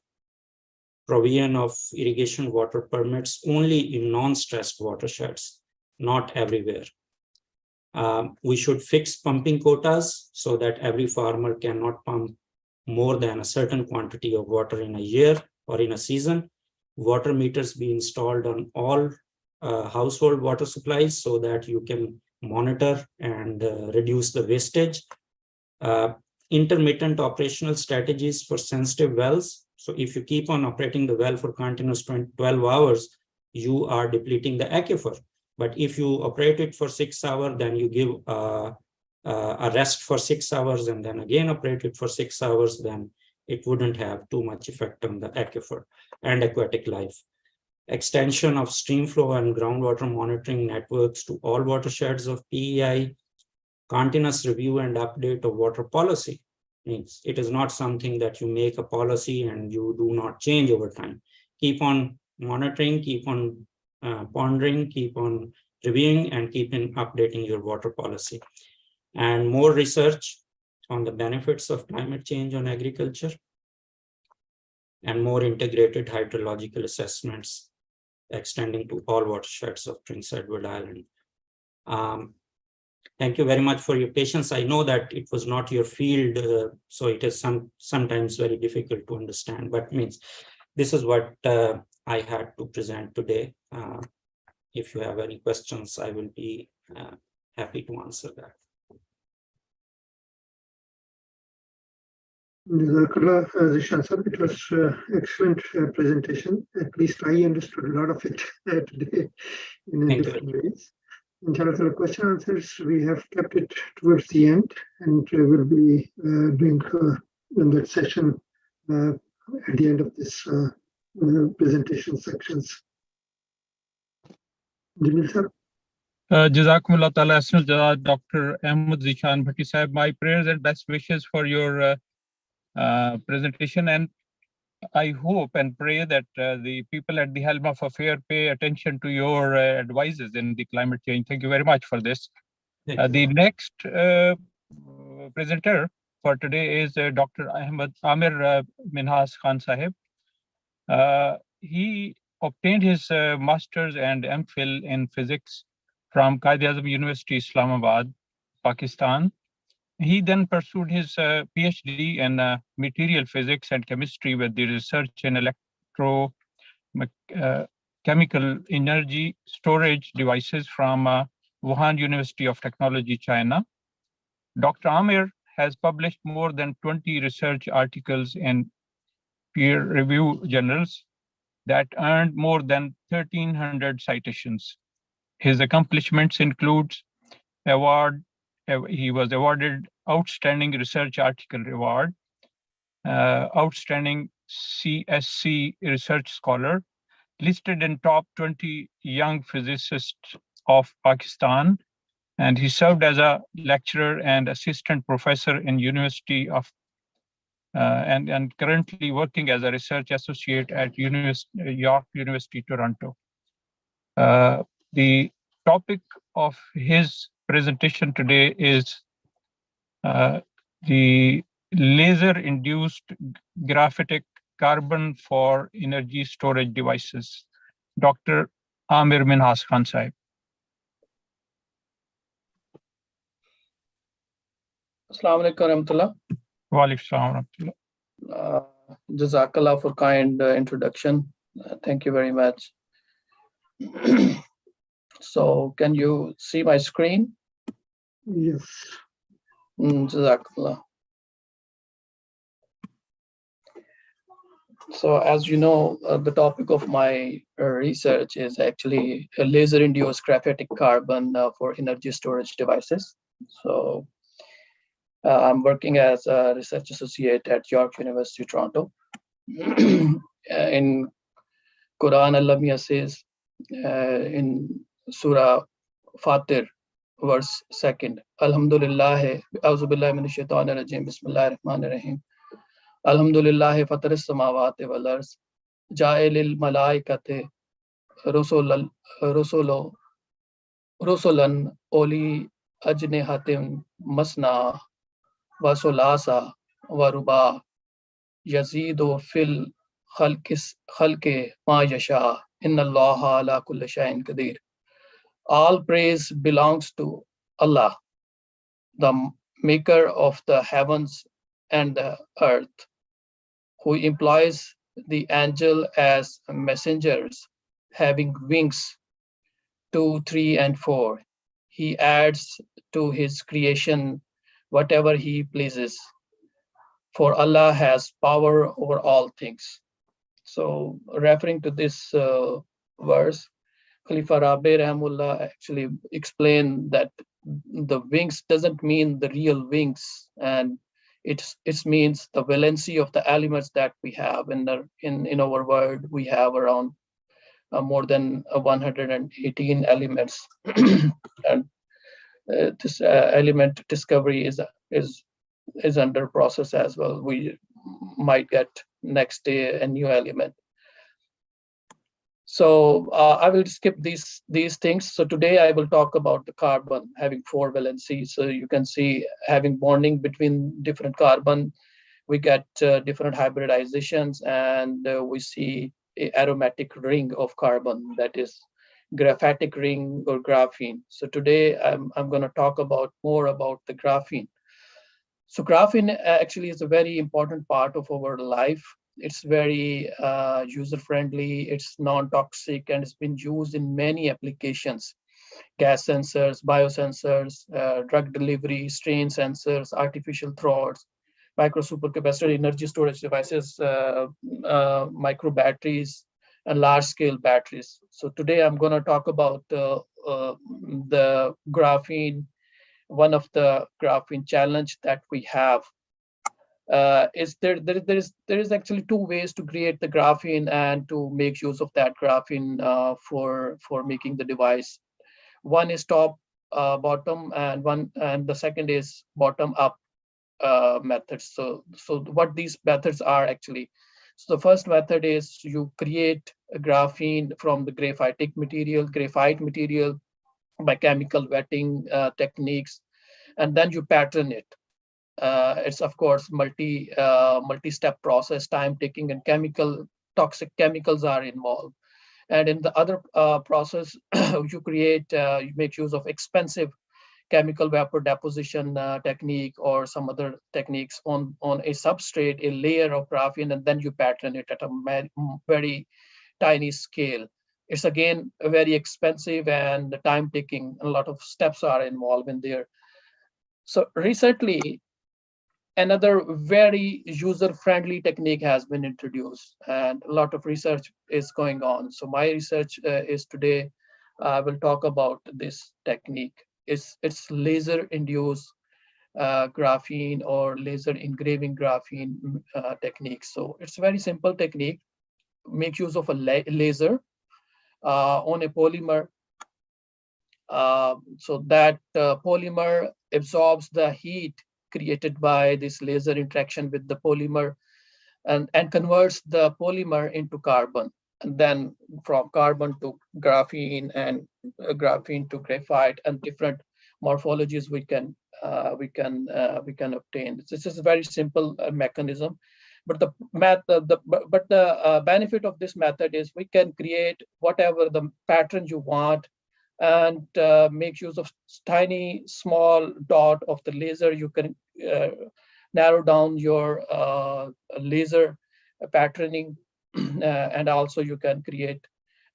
provision of irrigation water permits only in non-stressed watersheds, not everywhere. We should fix pumping quotas so that every farmer cannot pump more than a certain quantity of water in a year or in a season. Water meters be installed on all household water supplies so that you can monitor and reduce the wastage. Intermittent operational strategies for sensitive wells. So if you keep on operating the well for continuous 12 hours, you are depleting the aquifer. But if you operate it for 6 hours, then you give a rest for 6 hours and then again operate it for 6 hours, then it wouldn't have too much effect on the aquifer and aquatic life. Extension of stream flow and groundwater monitoring networks to all watersheds of PEI. Continuous review and update of water policy. Means it is not something that you make a policy and you do not change over time. Keep on monitoring, keep on pondering, keep on reviewing, and keep on updating your water policy. And more research on the benefits of climate change on agriculture, and more integrated hydrological assessments extending to all watersheds of Prince Edward Island. Thank you very much for your patience. I know that it was not your field, so it is sometimes very difficult to understand, but means this is what I had to present today. If you have any questions, I will be happy to answer that. Jazakallah, Zishan sir. It was excellent presentation. At least I understood a lot of it today in different ways. Inshallah, the question answers, we have kept it towards the end, and we will be doing in that session at the end of this presentation sections. Jamil sir. Jazakumullah ta'ala asnul Dr. Ahmed Zishan Bhatti Sahib. My prayers and best wishes for your presentation, and I hope and pray that the people at the helm of affair pay attention to your advices in the climate change. Thank you very much for this. The next presenter for today is Dr. Amir Minhas Khan Sahib. He obtained his master's and MPhil in physics from Quaid-e-Azam University, Islamabad, Pakistan. He then pursued his PhD in material physics and chemistry with the research in electrochemical energy storage devices from Wuhan University of Technology, China. Dr. Amir has published more than 20 research articles in peer-reviewed journals that earned more than 1,300 citations. His accomplishments include he was awarded Outstanding Research Article Award, Outstanding CSC Research Scholar, listed in top 20 young physicists of Pakistan, and he served as a lecturer and assistant professor in University of and currently working as a research associate at York University, Toronto. The topic of his presentation today is the laser-induced graphitic carbon for energy storage devices. Dr. Amir Minhas Khan Sahib. Assalamu alaikum warahmatullah. Wa alaikum assalam warahmatullah. Jazakallah for kind introduction. Thank you very much. So can you see my screen? Yes. Jazakallah. So as you know, the topic of my research is actually a laser-induced graphitic carbon for energy storage devices. So I'm working as a research associate at York University, Toronto. In Qur'an, Allah says in Surah Fatir, verse 2. Alhamdulillah, A'udhu billahi minash shaitanir rajim, Bismillahir Rahmanir Rahim. Alhamdulillah, Fataris samawati wal arz, Ja'ilil malaikati rusulan oli ajnihatin masna wa sulasa wa ruba yazidu fil khalqi ma yasha. Inna Allaha ala kulli shay'in qadir. All praise belongs to Allah, the maker of the heavens and the earth, who employs the angel as messengers, having wings 2, 3, and 4. He adds to his creation whatever he pleases, for Allah has power over all things. So, referring to this verse, Khalifa Rabi Rahimullah actually explained that the wings doesn't mean the real wings, and it means the valency of the elements that we have in our world. We have around more than 118 elements, and this element discovery is under process as well. We might get next day a new element. So I will skip these things. So today I will talk about the carbon having 4 valencies. So you can see having bonding between different carbon, we get different hybridizations, and we see a aromatic ring of carbon, that is graphatic ring or graphene. So today I'm going to talk more about the graphene. So graphene actually is a very important part of our life. It's very user-friendly, it's non-toxic, and it's been used in many applications: gas sensors, biosensors, drug delivery, strain sensors, artificial throats, micro supercapacitor energy storage devices, micro batteries, and large-scale batteries. So today I'm going to talk about the graphene. One of the graphene challenge that we have is there is actually 2 ways to create the graphene and to make use of that graphene for making the device. One is top bottom, and the second is bottom up methods. So what these methods are actually. So the first method is you create a graphene from the graphite material by chemical wetting techniques, and then you pattern it. It's of course multi-step process, time taking, and toxic chemicals are involved. And in the other process, you make use of expensive chemical vapor deposition technique or some other techniques on a substrate, a layer of graphene, and then you pattern it at a very tiny scale. It's again very expensive and time taking. A lot of steps are involved in there. So recently, another very user-friendly technique has been introduced, and a lot of research is going on. So my research is today, I will talk about this technique. It's laser-induced graphene or laser engraving graphene technique. So it's a very simple technique. Make use of a laser on a polymer. So that polymer absorbs the heat created by this laser interaction with the polymer and converts the polymer into carbon, and then from carbon to graphene, and graphene to graphite, and different morphologies we can obtain. This is a very simple mechanism, but the benefit of this method is we can create whatever the pattern you want, and make use of tiny small dot of the laser. You can narrow down your laser patterning, and also you can create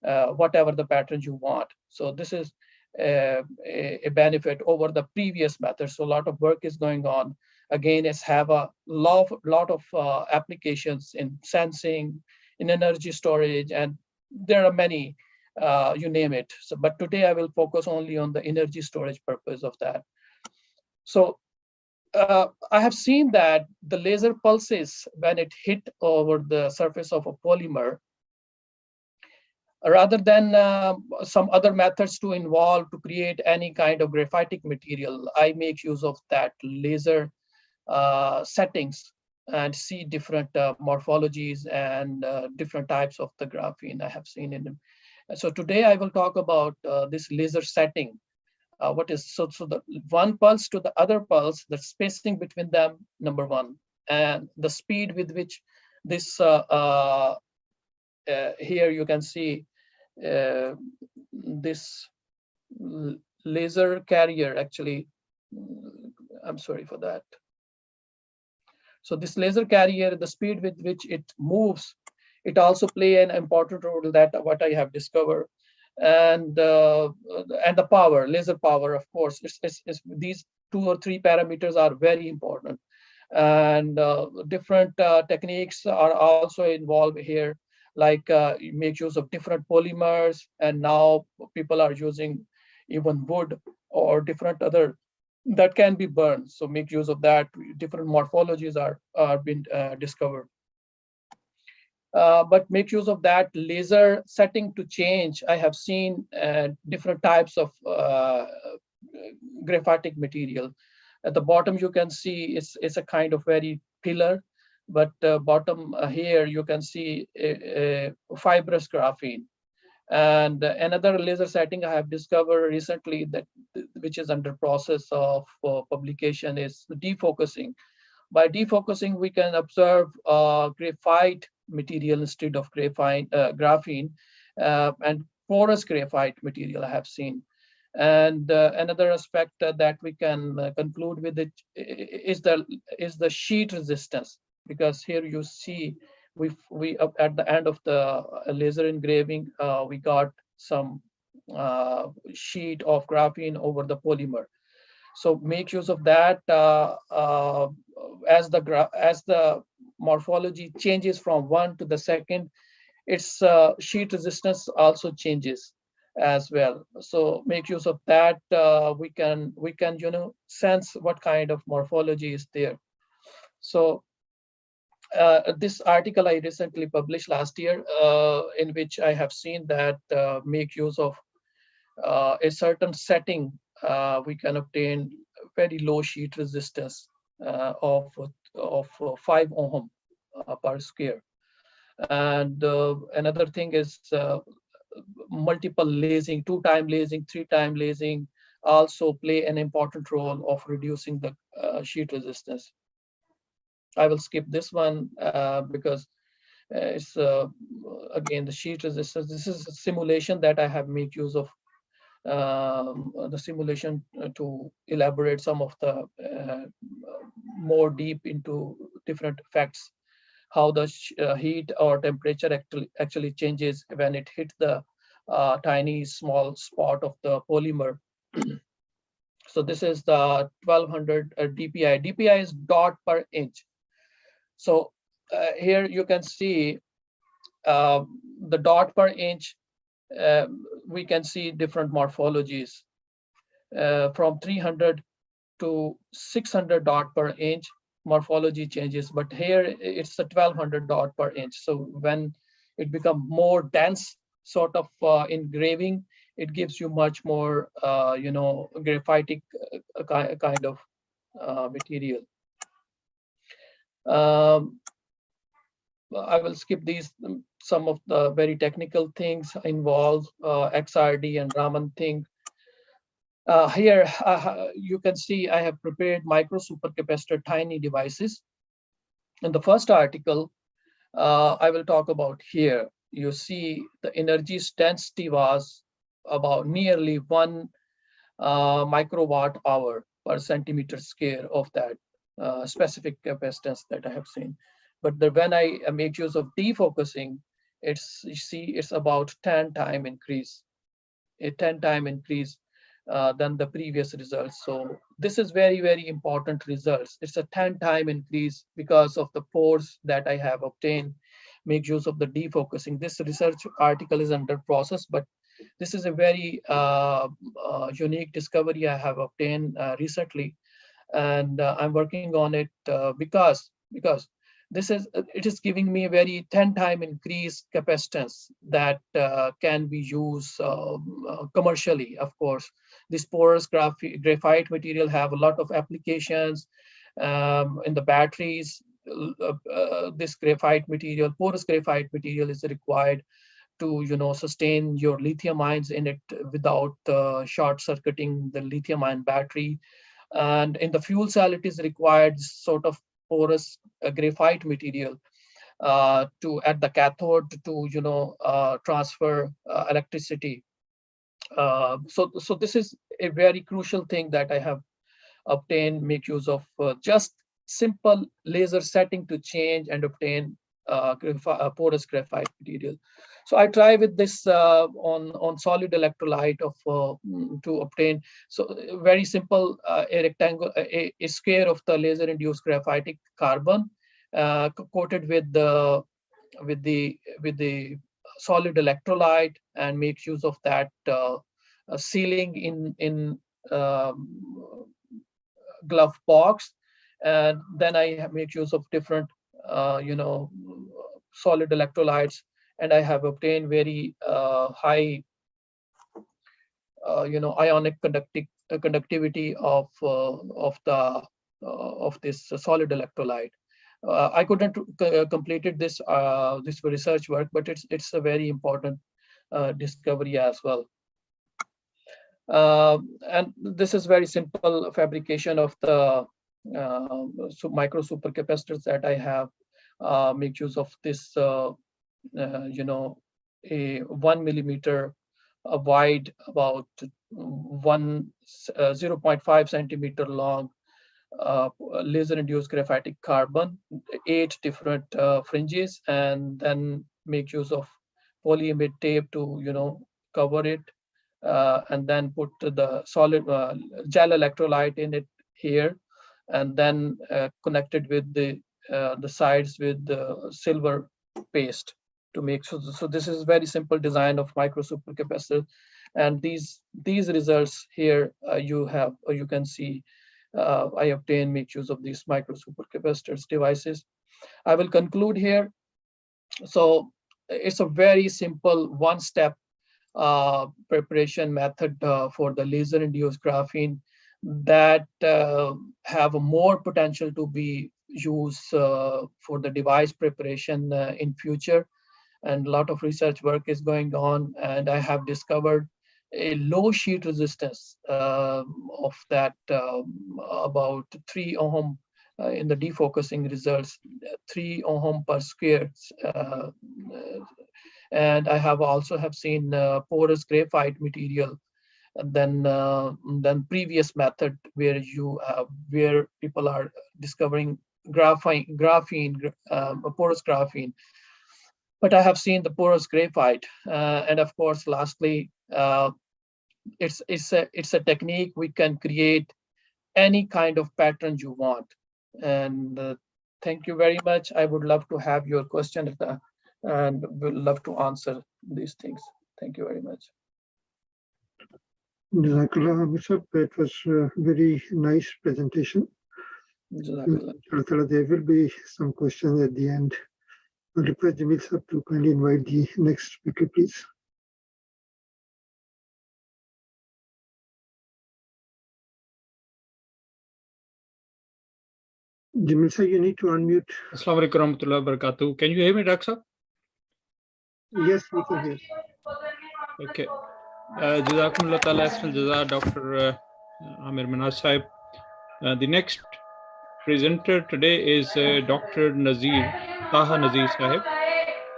whatever the patterns you want. So this is a benefit over the previous method. So a lot of work is going on. Again, it's have a lot of applications in sensing, in energy storage, and there are many, you name it. So, but today I will focus only on the energy storage purpose of that. So I have seen that the laser pulses, when it hit over the surface of a polymer, rather than some other methods to involve to create any kind of graphitic material, I make use of that laser settings and see different morphologies and different types of the graphene I have seen in them. So today I will talk about this laser setting. What is so the one pulse to the other pulse, the spacing between them, number one, and the speed with which this here you can see this laser carrier actually. I'm sorry for that. So this laser carrier, the speed with which it moves, it also play an important role, that what I have discovered. And the power, laser power, of course, these 2 or 3 parameters are very important. And different techniques are also involved here, like make use of different polymers, and now people are using even wood or different other that can be burned. So make use of that. Different morphologies are being discovered. But make use of that laser setting to change. I have seen different types of graphitic material. At the bottom, you can see it's a kind of very pillar, but bottom here you can see a fibrous graphene. And another laser setting I have discovered recently, that which is under process of publication, is defocusing. By defocusing, we can observe graphite material instead of graphene, and porous graphite material I have seen. And another aspect that we can conclude with it is the sheet resistance, because here you see we at the end of the laser engraving, we got some sheet of graphene over the polymer. So make use of that as the morphology changes from one to the second, its sheet resistance also changes as well. So make use of that. We can sense what kind of morphology is there. So this article I recently published last year, in which I have seen that make use of a certain setting, we can obtain very low sheet resistance of 5 ohm per square. And another thing is multiple lasing, 2-time lasing, 3-time lasing also play an important role of reducing the sheet resistance. I will skip this one because it's again the sheet resistance. This is a simulation that I have made use of the simulation to elaborate some of the more deep into different effects, how the heat or temperature actually changes when it hits the tiny small spot of the polymer. So this is the 1200 dpi. Dpi is dot per inch. So here you can see the dot per inch. We can see different morphologies from 300 to 600 dot per inch. Morphology changes, but here it's a 1200 dot per inch. So when it becomes more dense sort of engraving, it gives you much more graphitic kind of material. I will skip these, some of the very technical things involved, XRD and Raman thing. Here you can see I have prepared micro supercapacitor tiny devices. In the first article, I will talk about here. You see the energy density was about nearly 1 microwatt hour per centimeter square of that specific capacitance that I have seen. But when I make use of defocusing, you see it's about 10-time increase, a 10-time increase than the previous results. So this is very, very important results. It's a 10-time increase because of the pores that I have obtained. Make use of the defocusing. This research article is under process, but this is a very unique discovery I have obtained recently, and I'm working on it because it is giving me a very 10-time increased capacitance that can be used commercially. Of course, this porous graphite material have a lot of applications in the batteries. This graphite material, porous graphite material, is required to sustain your lithium ions in it without short circuiting the lithium ion battery. And in the fuel cell, it is required sort of porous graphite material to at the cathode to transfer electricity. So this is a very crucial thing that I have obtained, make use of just simple laser setting to change and obtain porous graphite material. So I try with this on solid electrolyte of to obtain very simple a rectangle, a square of the laser induced graphitic carbon coated with the solid electrolyte, and make use of that sealing in glove box. And then I make use of different solid electrolytes, and I have obtained very high ionic conductivity of this solid electrolyte. I couldn't completed this this research work, but it's a very important discovery as well. And this is very simple fabrication of the micro supercapacitors that I have. Make use of this a 1 millimeter wide, about 0.5 centimeter long laser induced graphitic carbon, 8 different fringes, and then make use of polyimide tape to cover it, and then put the solid gel electrolyte in it here, and then connected with the sides with the silver paste to make so this is very simple design of micro supercapacitor. And these results here you can see I obtain make use of these micro supercapacitors devices. I will conclude here. So it's a very simple one-step preparation method for the laser induced graphene that have more potential to be used for the device preparation in future. And a lot of research work is going on, and I have discovered a low sheet resistance of that about 3 ohm in the defocusing results, 3 ohm per square. And I have also seen porous graphite material, and then previous method where where people are discovering graphene, porous graphene. But I have seen the porous graphite, and of course, lastly, it's a technique we can create any kind of pattern you want. And thank you very much. I would love to have your question and would love to answer these things. Thank you very much. Jazakallah, that was a very nice presentation. Jazakallah. There will be some questions at the end. I'll request Jamil sir to kindly invite the next speaker, please. Jamil sir, you need to unmute. Assalamu alaikum warahmatullahi wabarakatuh. Can you hear me, Dr. Sahab? Yes, we can hear. Okay. Jazakumullah ta'ala ahsan jaza, Dr. Amir Manaz Sahib. The next presenter today is Dr. Taha Nazir Sahib,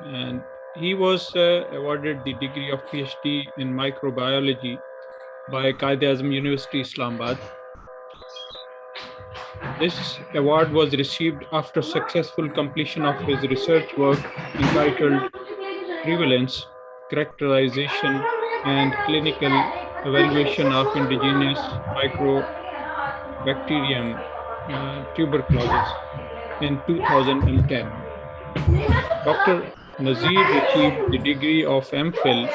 and he was awarded the degree of PhD in microbiology by Quaid-e-Azam University, Islamabad. This award was received after successful completion of his research work entitled Prevalence, Characterization, and Clinical Evaluation of Indigenous Microbacterium tuberculosis in 2010. Dr. Nazir received the degree of MPhil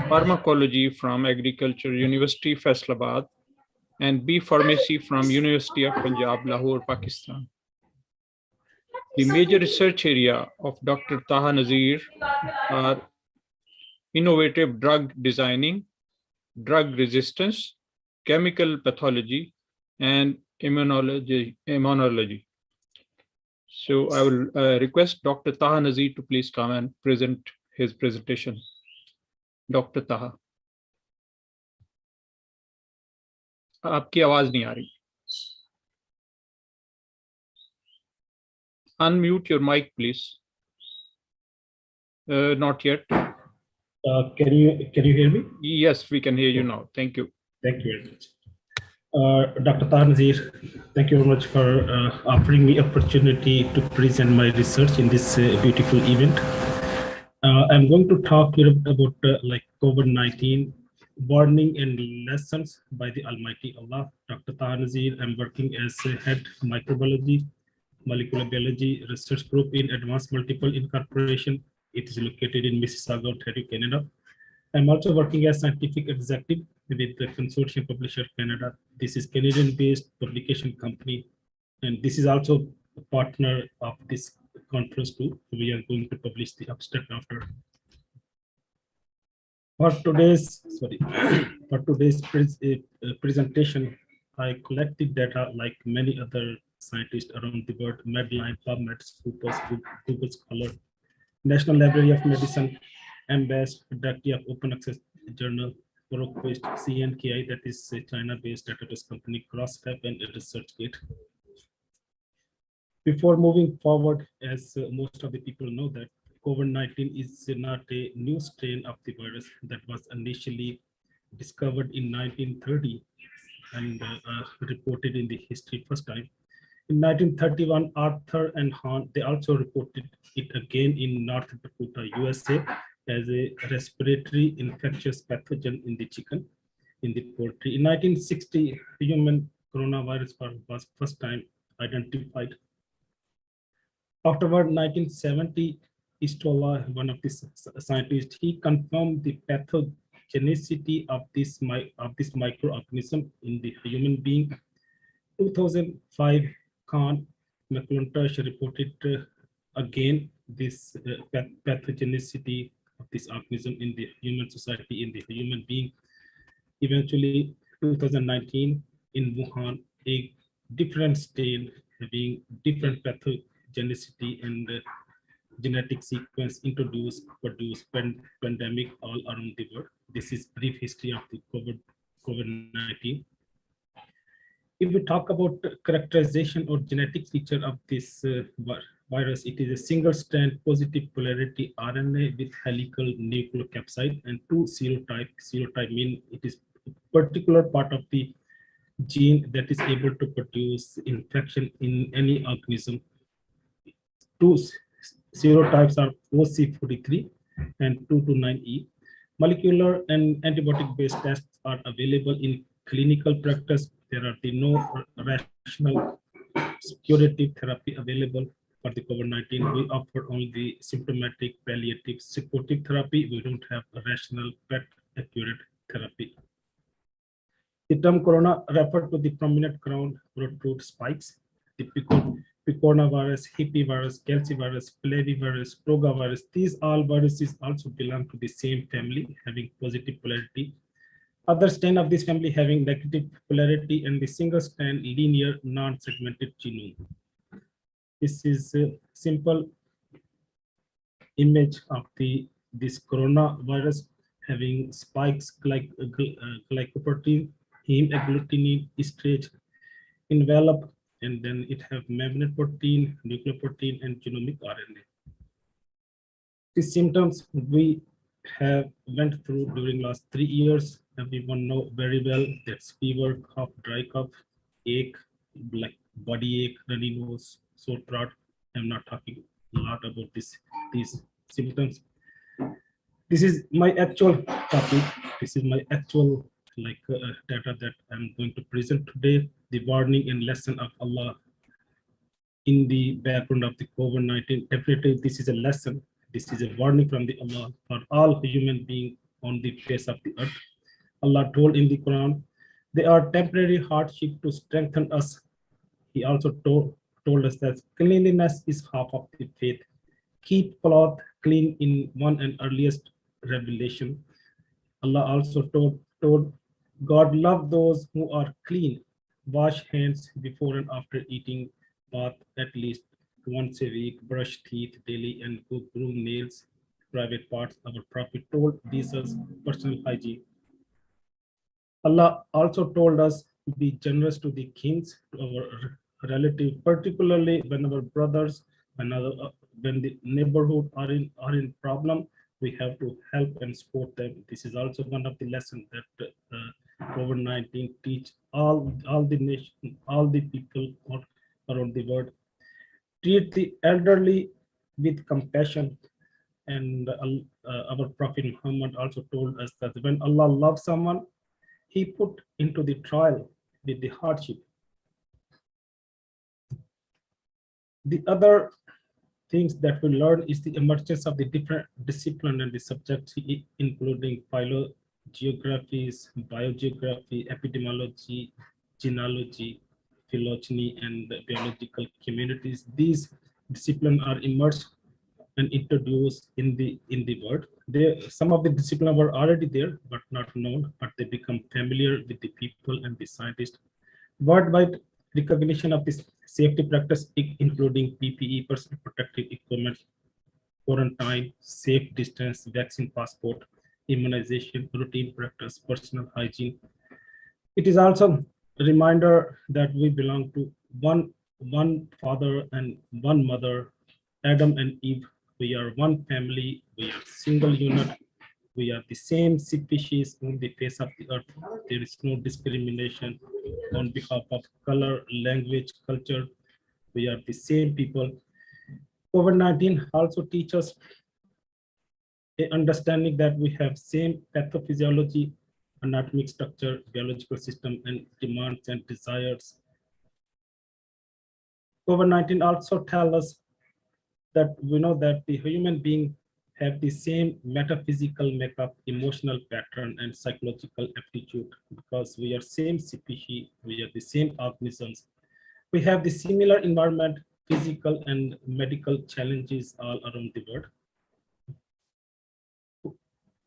Pharmacology from Agriculture University, Faisalabad, and B Pharmacy from University of Punjab, Lahore, Pakistan. The major research area of Dr. Taha Nazir are innovative drug designing, drug resistance, chemical pathology, and immunology. So I will request Dr. Taha Nazir to please come and present his presentation. Dr. Taha. आपकी आवाज नहीं आ रही. Unmute your mic, please. Not yet. Can you hear me? Yes, we can hear you now. Thank you. Thank you very much. Dr. Taha Nazir, thank you very much for offering me opportunity to present my research in this beautiful event. I'm going to talk a little bit about like COVID-19, warning and lessons by the Almighty Allah. Dr. Taha Nazir, I'm working as a head microbiology, molecular biology research group in Advanced Multiple Incorporation. It is located in Mississauga, Ontario, Canada. I'm also working as scientific executive with the Consortium Publisher Canada. This is Canadian-based publication company, and this is also a partner of this conference too. We are going to publish the abstract after. For today's presentation, I collected data like many other scientists around the world: Medline, PubMed, Scopus, Google Scholar, National Library of Medicine, MBAS, Directory of Open Access Journal, ProQuest, CNKI, that is a China-based database company, CrossTab, and ResearchGate. Before moving forward, as most of the people know that COVID-19 is not a new strain of the virus that was initially discovered in 1930 and reported in the history first time. In 1931, Arthur and Hahn, they also reported it again in North Dakota, USA, as a respiratory infectious pathogen in the chicken, in the poultry. In 1960, human coronavirus was first time identified. Afterward, 1970, Istola, one of the scientists, he confirmed the pathogenicity of this microorganism in the human being. 2005, Khan McClintosh reported again this pathogenicity of this organism in the human society, in the human being. Eventually, 2019, in Wuhan, a different strain having different pathogenicity and genetic sequence produced pandemic all around the world. This is brief history of the COVID-19. If we talk about characterization or genetic feature of this virus, it is a single-strand positive polarity RNA with helical nucleocapsid and two serotype. Serotype mean it is a particular part of the gene that is able to produce infection in any organism. Two serotypes are OC43 and 229E. Molecular and antibiotic-based tests are available in clinical practice. There are no rational curative therapy available for the COVID-19. We offer only the symptomatic palliative supportive therapy. We don't have a rational pet accurate therapy. The term corona referred to the prominent crown root spikes, the picornavirus, herpesvirus, calicivirus, flavivirus, rogavirus. These all viruses also belong to the same family, having positive polarity. Other strain of this family having negative polarity and the single strand linear non-segmented genome. This is a simple image of this coronavirus having spikes like glycoprotein, heme agglutinin, estrase, envelope, and then it have membrane protein, nucleoprotein, and genomic RNA. The symptoms we have went through during last 3 years, everyone know very well. That's fever, cough, dry cough, ache, like body ache, runny nose, sore throat. I'm not talking a lot about these symptoms. This is my actual topic. This is my actual data that I'm going to present today. The warning and lesson of Allah in the background of the COVID-19. Definitely, this is a lesson. This is a warning from the Allah for all human beings on the face of the earth. Allah told in the Quran, they are temporary hardship to strengthen us. He also told us that cleanliness is half of the faith. Keep cloth clean in one and earliest revelation. Allah also told God love those who are clean. Wash hands before and after eating, bath at least once a week, brush teeth daily, and groom nails, private parts. Our Prophet told these as personal hygiene. Allah also told us to be generous to the kings, to our relative, particularly when our brothers, when the neighborhood are in problem, we have to help and support them. This is also one of the lessons that COVID-19 teach all the nation, all the people around the world. Treat the elderly with compassion. And our Prophet Muhammad also told us that when Allah loves someone, He put into the trial with the hardship. The other things that we learn is the emergence of the different discipline and the subjects, including phylogeographies, biogeography, epidemiology, genealogy, phylogeny, and the biological communities. These disciplines are emerged and introduced in the world. Some of the disciplines were already there but not known, but they become familiar with the people and the scientists. Worldwide recognition of this safety practice, including PPE, personal protective equipment, quarantine, safe distance, vaccine passport, immunization, routine practice, personal hygiene. It is also a reminder that we belong to one father and one mother, Adam and Eve. We are one family, we are single unit, we are the same species on the face of the earth. There is no discrimination on behalf of color, language, culture. We are the same people. COVID-19 also teaches a understanding that we have same pathophysiology, anatomic structure, biological system, and demands and desires. COVID-19 also tells us that we know that the human being have the same metaphysical makeup, emotional pattern, and psychological aptitude, because we are same species, we are the same organisms. We have the similar environment, physical and medical challenges all around the world.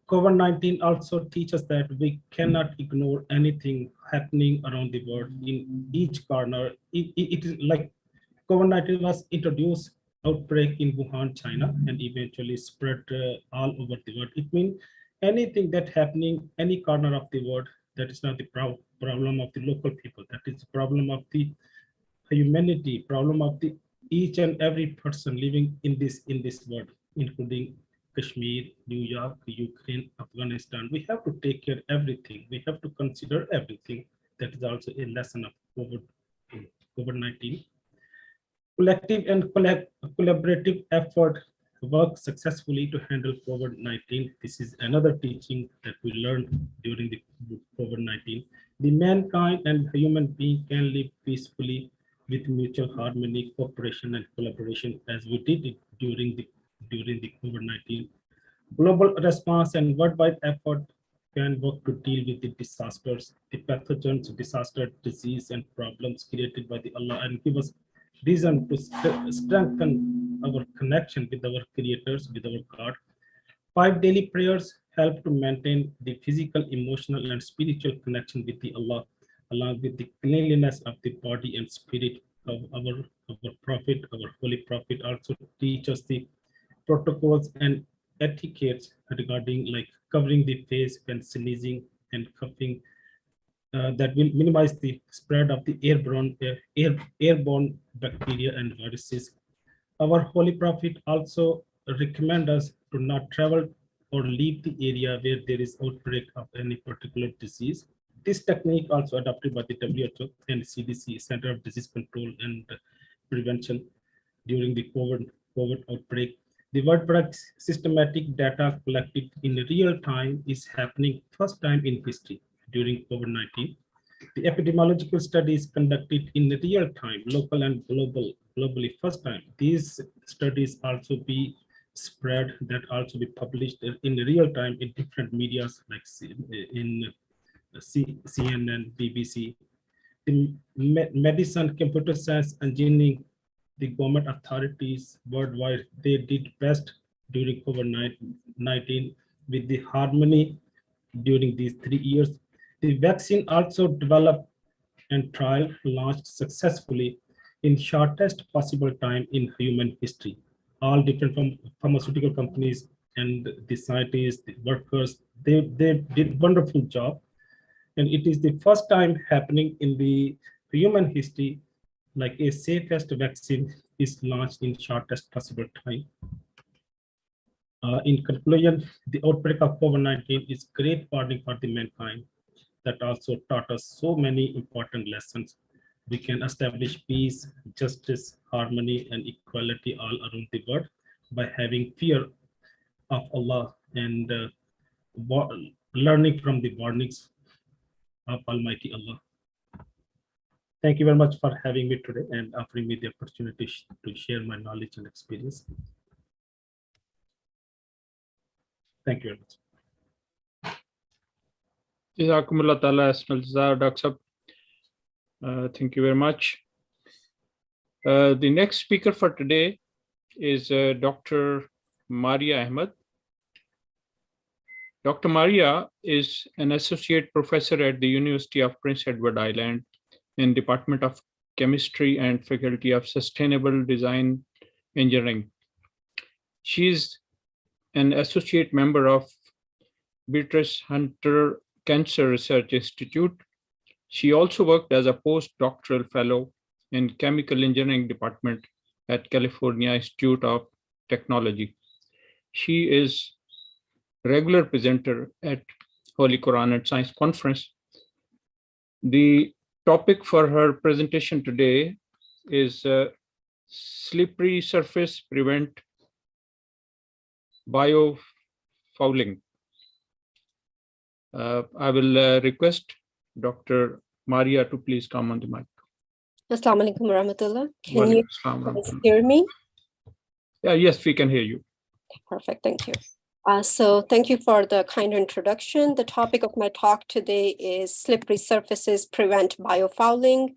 COVID-19 also teaches that we cannot ignore anything happening around the world in each corner. It is like COVID-19 was introduced outbreak in Wuhan, China, and eventually spread all over the world. It means anything that happening any corner of the world, that is not the problem of the local people. That is the problem of the humanity, problem of the each and every person living in this world, including Kashmir, New York, Ukraine, Afghanistan. We have to take care of everything. We have to consider everything. That is also a lesson of COVID-19. Collective and collaborative effort work successfully to handle COVID-19. This is another teaching that we learned during the COVID-19. The mankind and human being can live peacefully with mutual harmony, cooperation, and collaboration, as we did it during the COVID-19. Global response and worldwide effort can work to deal with the disasters, the pathogens, disaster, disease, and problems created by the Allah, and give us reason to strengthen our connection with our creators, with our God. 5 daily prayers help to maintain the physical, emotional, and spiritual connection with the Allah, along with the cleanliness of the body and spirit. Of our Prophet, our Holy Prophet also teach us the protocols and etiquettes regarding like covering the face when sneezing and coughing, that will minimize the spread of the airborne bacteria and viruses. Our Holy Prophet also recommend us to not travel or leave the area where there is outbreak of any particular disease. This technique also adopted by the WHO and CDC, Center of Disease Control and Prevention, during the COVID outbreak. The widespread systematic data collected in real time is happening first time in history during COVID-19. The epidemiological studies conducted in real time, local and globally first time. These studies also be spread, that also be published in real time in different medias like in CNN, BBC. The medicine, computer science, engineering, the government authorities worldwide, they did best during COVID-19 with the harmony during these 3 years. The vaccine also developed and trial launched successfully in shortest possible time in human history. All different from pharmaceutical companies and the scientists, the workers, they did wonderful job. And it is the first time happening in the human history, like a safest vaccine is launched in shortest possible time. In conclusion, the outbreak of COVID-19 is great warning for the mankind that also taught us so many important lessons. We can establish peace, justice, harmony, and equality all around the world by having fear of Allah and learning from the warnings of Almighty Allah. Thank you very much for having me today and offering me the opportunity to share my knowledge and experience. Thank you very much. Jazakumullah ta'ala asnal jaza, Dr. Sahab. Thank you very much. The next speaker for today is Dr. Maria Ahmed. Dr. Maria is an associate professor at the University of Prince Edward Island in Department of Chemistry and Faculty of Sustainable Design Engineering. She is an associate member of Beatrice Hunter Cancer Research Institute. She also worked as a postdoctoral fellow in Chemical Engineering Department at California Institute of Technology. She is regular presenter at Holy Qur'an and Science Conference. The topic for her presentation today is slippery surface prevent biofouling. I will request Dr. Maria to please come on the mic. Assalamu alaikum warahmatullah. Can you guys hear me? Yeah, yes, we can hear you. Perfect, thank you. So thank you for the kind introduction. The topic of my talk today is slippery surfaces prevent biofouling.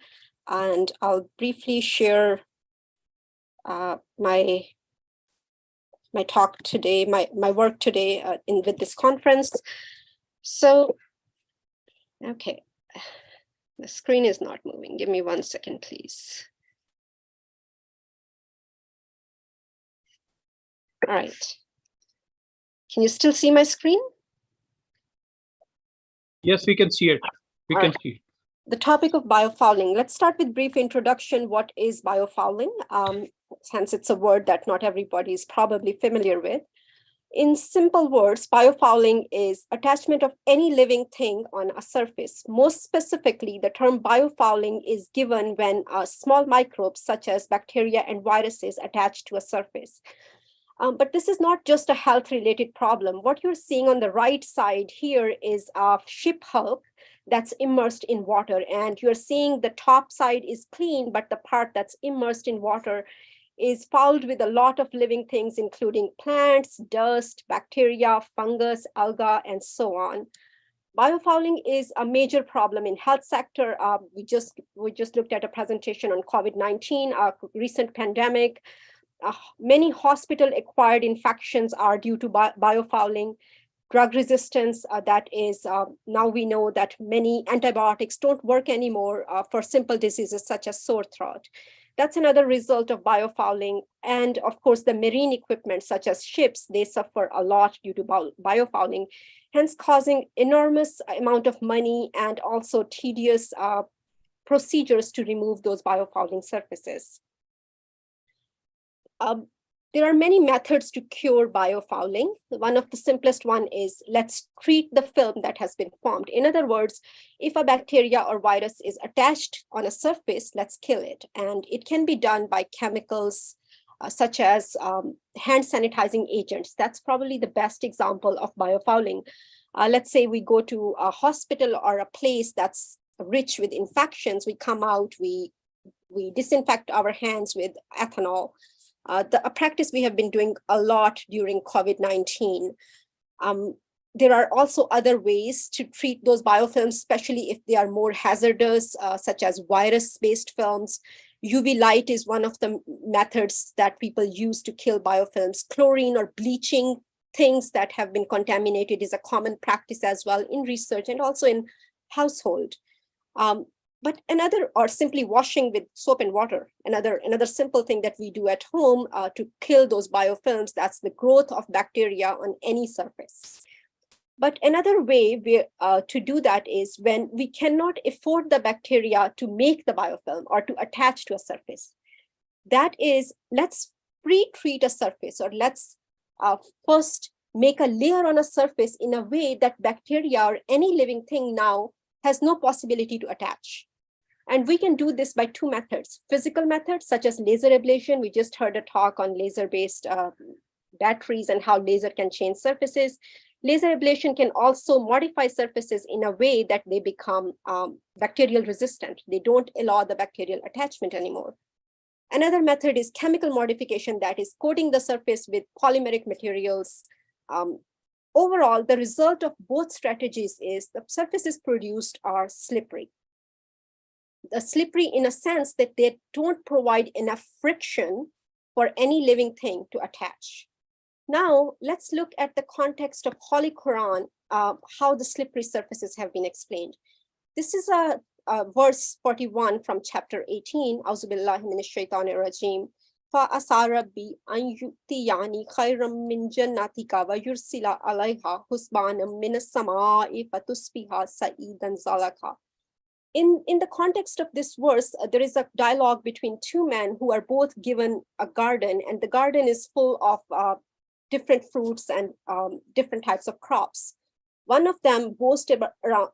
And I'll briefly share my talk today, my work today with this conference. So, okay, the screen is not moving. Give me 1 second, please. All right. Can you still see my screen? Yes, we can see it. We can see it. The topic of biofouling. Let's start with brief introduction. What is biofouling? Since it's a word that not everybody is probably familiar with. In simple words, biofouling is attachment of any living thing on a surface. Most specifically, the term biofouling is given when small microbes such as bacteria and viruses attach to a surface. But this is not just a health-related problem. What you're seeing on the right side here is a ship hull that's immersed in water. And you're seeing the top side is clean, but the part that's immersed in water is fouled with a lot of living things, including plants, dust, bacteria, fungus, algae, and so on. Biofouling is a major problem in health sector. We just looked at a presentation on COVID-19, a recent pandemic. Many hospital-acquired infections are due to biofouling. Drug resistance, that is, now we know that many antibiotics don't work anymore for simple diseases such as sore throat. That's another result of biofouling. And of course, the marine equipment such as ships, they suffer a lot due to biofouling, hence causing enormous amount of money and also tedious procedures to remove those biofouling surfaces. There are many methods to cure biofouling. One of the simplest one is let's treat the film that has been formed. In other words, if a bacteria or virus is attached on a surface, let's kill it. And it can be done by chemicals such as hand sanitizing agents. That's probably the best example of biofouling. Let's say we go to a hospital or a place that's rich with infections. We come out, we disinfect our hands with ethanol. A practice we have been doing a lot during COVID-19. There are also other ways to treat those biofilms, especially if they are more hazardous, such as virus-based films. UV light is one of the methods that people use to kill biofilms. Chlorine or bleaching things that have been contaminated is a common practice as well in research and also in household. But or simply washing with soap and water, another simple thing that we do at home to kill those biofilms, that's the growth of bacteria on any surface. But another way to do that is when we cannot afford the bacteria to make the biofilm or to attach to a surface. That is, let's pre-treat a surface, or let's first make a layer on a surface in a way that bacteria or any living thing now has no possibility to attach. And we can do this by two methods: physical methods such as laser ablation. We just heard a talk on laser-based batteries and how laser can change surfaces. Laser ablation can also modify surfaces in a way that they become bacterial resistant. They don't allow the bacterial attachment anymore. Another method is chemical modification, that is coating the surface with polymeric materials. Overall, the result of both strategies is the surfaces produced are slippery. The slippery in a sense that they don't provide enough friction for any living thing to attach. Now, let's look at the context of Holy Quran, how the slippery surfaces have been explained. This is a verse 41 from chapter 18, Auzu billahi minash shaitanir rajim. فَأَسَى رَبِّي أَنْ يُؤْتِيَنِي خَيْرًا مِنْ جَنَّتِكَ وَيُرْسِلَ عَلَيْهَا حُسْبَانًا مِنَ السَّمَاءِ فَتُصْبِحَ سَعِيدًا زَلَقًا. In the context of this verse, there is a dialogue between two men who are both given a garden, and the garden is full of different fruits and different types of crops. One of them boasts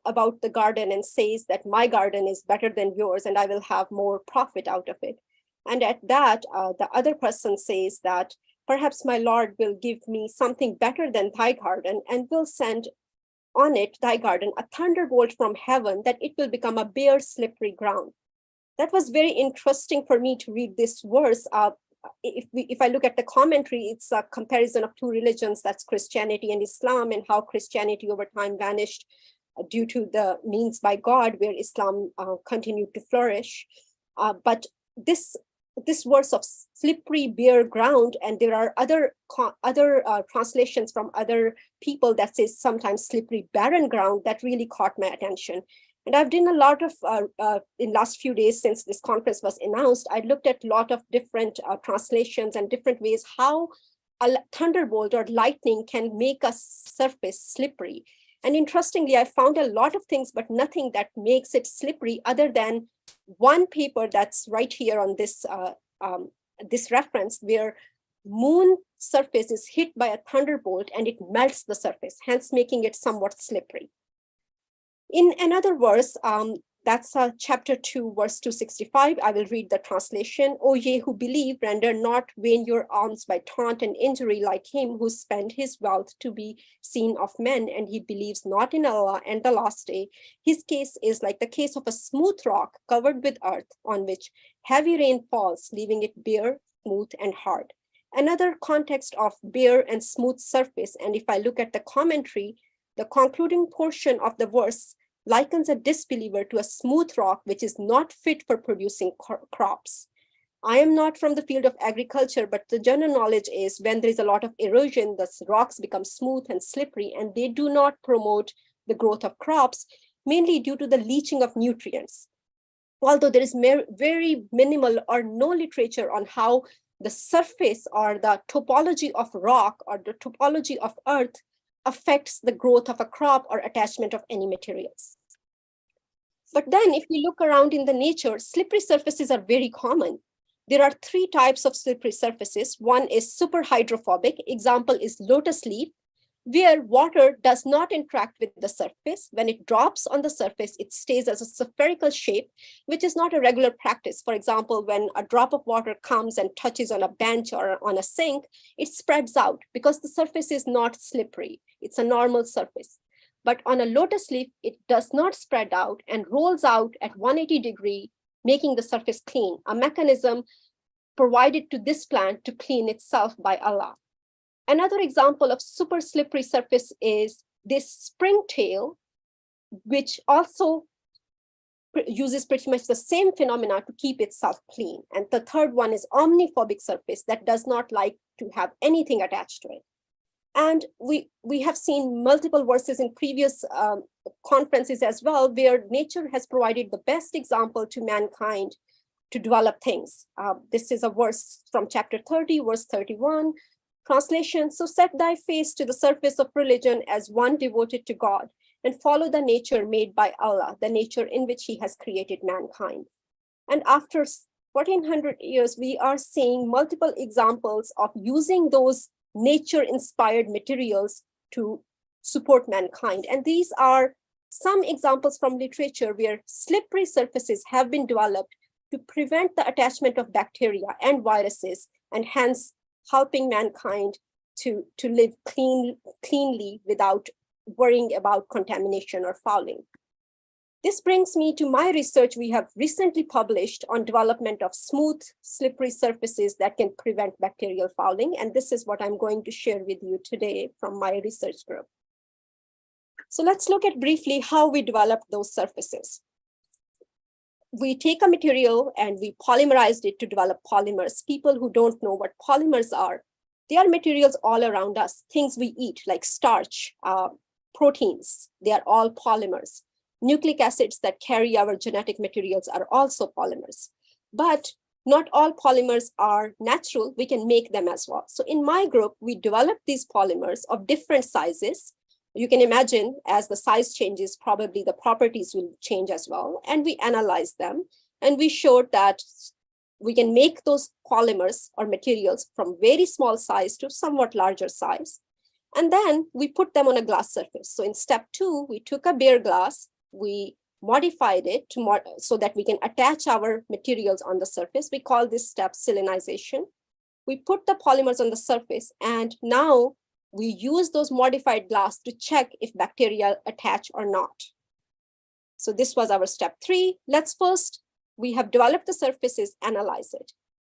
about the garden and says that my garden is better than yours and I will have more profit out of it. And at that, the other person says that perhaps my Lord will give me something better than thy garden and will send on it, thy garden, a thunderbolt from heaven that it will become a bare, slippery ground. That was very interesting for me to read this verse. If I look at the commentary, it's a comparison of two religions, that's Christianity and Islam, and how Christianity over time vanished due to the means by God, where Islam continued to flourish. But this verse of slippery, bare ground, and there are other translations from other people that says sometimes slippery, barren ground, that really caught my attention. And I've done a lot of, in last few days since this conference was announced, I looked at a lot of different translations and different ways how a thunderbolt or lightning can make a surface slippery. And interestingly, I found a lot of things, but nothing that makes it slippery other than one paper that's right here on this, this reference, where moon surface is hit by a thunderbolt and it melts the surface, hence making it somewhat slippery. In another verse, that's chapter 2, verse 265, I will read the translation. O ye who believe, render not vain your alms by taunt and injury, like him who spent his wealth to be seen of men, and he believes not in Allah and the last day. His case is like the case of a smooth rock covered with earth, on which heavy rain falls, leaving it bare, smooth, and hard. Another context of bare and smooth surface, and if I look at the commentary, the concluding portion of the verse likens a disbeliever to a smooth rock which is not fit for producing crops. I am not from the field of agriculture, but the general knowledge is when there is a lot of erosion, the rocks become smooth and slippery, and they do not promote the growth of crops, mainly due to the leaching of nutrients. Although there is very minimal or no literature on how the surface or the topology of rock or the topology of earth affects the growth of a crop or attachment of any materials. But then if we look around in the nature, slippery surfaces are very common. There are 3 types of slippery surfaces. One is super hydrophobic. Example is lotus leaf, where water does not interact with the surface. When it drops on the surface, it stays as a spherical shape, which is not a regular practice. For example, when a drop of water comes and touches on a bench or on a sink, it spreads out because the surface is not slippery. It's a normal surface. But on a lotus leaf, it does not spread out and rolls out at 180 degrees, making the surface clean, a mechanism provided to this plant to clean itself by Allah. Another example of super slippery surface is this springtail, which also uses pretty much the same phenomena to keep itself clean. And the third one is omniphobic surface that does not like to have anything attached to it. And we have seen multiple verses in previous conferences as well, where nature has provided the best example to mankind to develop things. This is a verse from chapter 30, verse 31. Translation, so set thy face to the surface of religion as one devoted to God, and follow the nature made by Allah, the nature in which he has created mankind. And after 1400 years, we are seeing multiple examples of using those nature-inspired materials to support mankind. And these are some examples from literature where slippery surfaces have been developed to prevent the attachment of bacteria and viruses, and hence helping mankind to live cleanly without worrying about contamination or fouling. This brings me to my research we have recently published on development of smooth, slippery surfaces that can prevent bacterial fouling. And this is what I'm going to share with you today from my research group. So let's look at briefly how we developed those surfaces. We take a material and we polymerized it to develop polymers. People who don't know what polymers are, they are materials all around us, things we eat like starch, proteins, they are all polymers. Nucleic acids that carry our genetic materials are also polymers. But not all polymers are natural. We can make them as well. So in my group, we developed these polymers of different sizes. You can imagine as the size changes, probably the properties will change as well. And we analyzed them. And we showed that we can make those polymers or materials from very small size to somewhat larger size. And then we put them on a glass surface. So in step 2, we took a bare glass, we modified it so that we can attach our materials on the surface. We call this step selenization. We put the polymers on the surface, and now we use those modified glass to check if bacteria attach or not. So this was our step 3. Let's first, we have developed the surfaces, analyze it.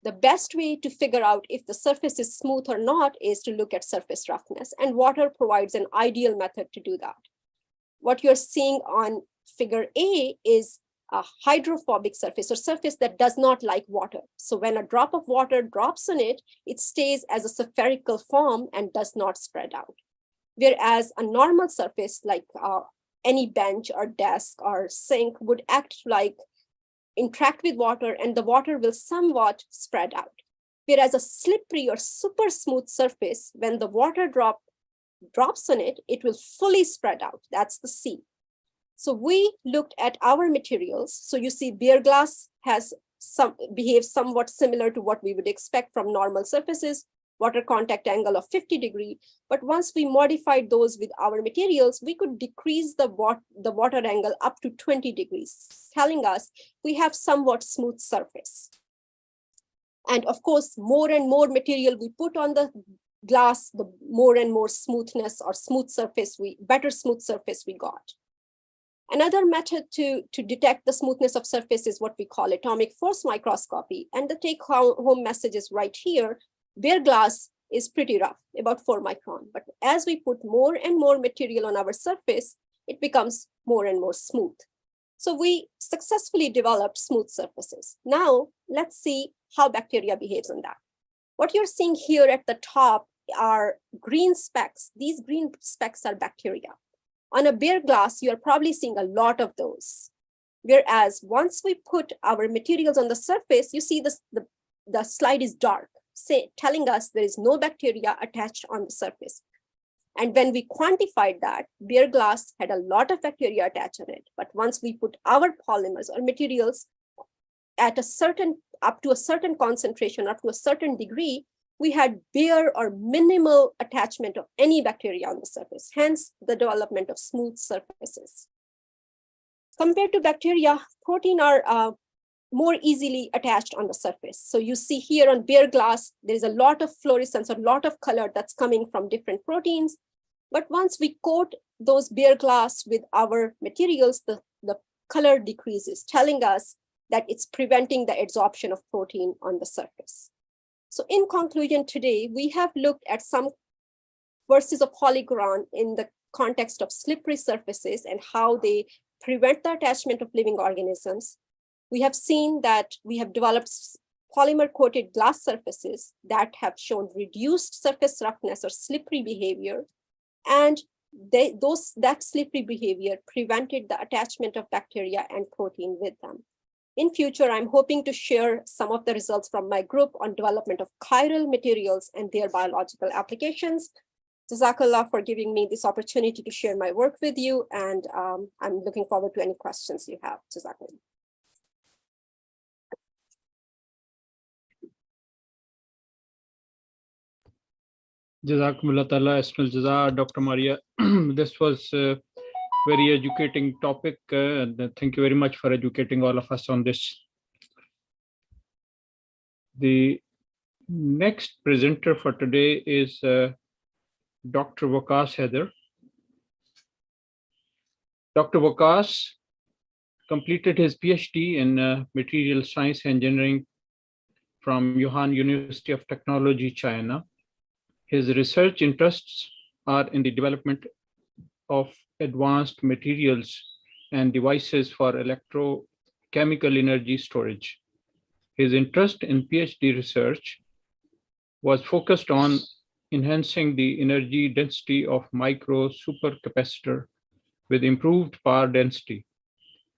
The best way to figure out if the surface is smooth or not is to look at surface roughness, and water provides an ideal method to do that. What you're seeing on figure A is a hydrophobic surface, or surface that does not like water. So when a drop of water drops on it, it stays as a spherical form and does not spread out. Whereas a normal surface like any bench or desk or sink would interact with water, and the water will somewhat spread out. Whereas a slippery or super smooth surface, when the water drops on it, it will fully spread out. That's the C. So we looked at our materials. So you see bare glass behaves somewhat similar to what we would expect from normal surfaces, water contact angle of 50 degrees. But once we modified those with our materials, we could decrease the water angle up to 20 degrees, telling us we have somewhat smooth surface. And of course, more and more material we put on the glass, the more and more smoothness or better smooth surface we got. Another method to detect the smoothness of surface is what we call atomic force microscopy. And the take-home message is right here. Bare glass is pretty rough, about 4 micron. But as we put more and more material on our surface, it becomes more and more smooth. So we successfully developed smooth surfaces. Now, let's see how bacteria behaves on that. What you're seeing here at the top are green specks. These green specks are bacteria. On a bare glass, you're probably seeing a lot of those. Whereas once we put our materials on the surface, you see the slide is dark, telling us there is no bacteria attached on the surface. And when we quantified that, bare glass had a lot of bacteria attached on it. But once we put our polymers or materials up to a certain concentration, up to a certain degree, we had bare or minimal attachment of any bacteria on the surface, hence the development of smooth surfaces. Compared to bacteria, protein are more easily attached on the surface. So you see here on bare glass, there's a lot of fluorescence, a lot of color that's coming from different proteins. But once we coat those bare glass with our materials, the color decreases, telling us that it's preventing the adsorption of protein on the surface. So in conclusion today, we have looked at some verses of Holy Quran in the context of slippery surfaces and how they prevent the attachment of living organisms. We have seen that we have developed polymer-coated glass surfaces that have shown reduced surface roughness or slippery behavior, and that slippery behavior prevented the attachment of bacteria and protein with them. In future, I'm hoping to share some of the results from my group on development of chiral materials and their biological applications. Jazakallah for giving me this opportunity to share my work with you, and I'm looking forward to any questions you have. Jazakallah. Jazakumullah ta'ala asmal jaza, Dr. Maria. This was a very educating topic, and thank you very much for educating all of us on this. The next presenter for today is Dr. Waqas Haider. Dr. Waqas completed his PhD in Material Science Engineering from Yuhan University of Technology, China. His research interests are in the development of advanced materials and devices for electrochemical energy storage. His interest in PhD research was focused on enhancing the energy density of micro supercapacitor with improved power density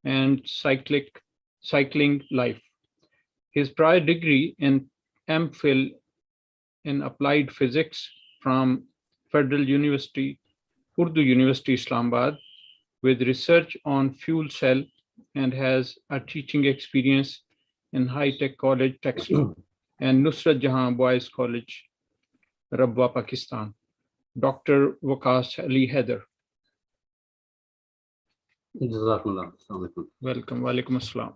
and cycling life. His prior degree in MPhil in applied physics from Federal University, Urdu University, Islamabad, with research on fuel cell, and has a teaching experience in High Tech College, Texas, and Nusrat Jahan Boys College, Rabwa, Pakistan. Dr. Waqas Ali Haider. Jazakumullah. Assalamu alaikum. Welcome. Walaikum assalam.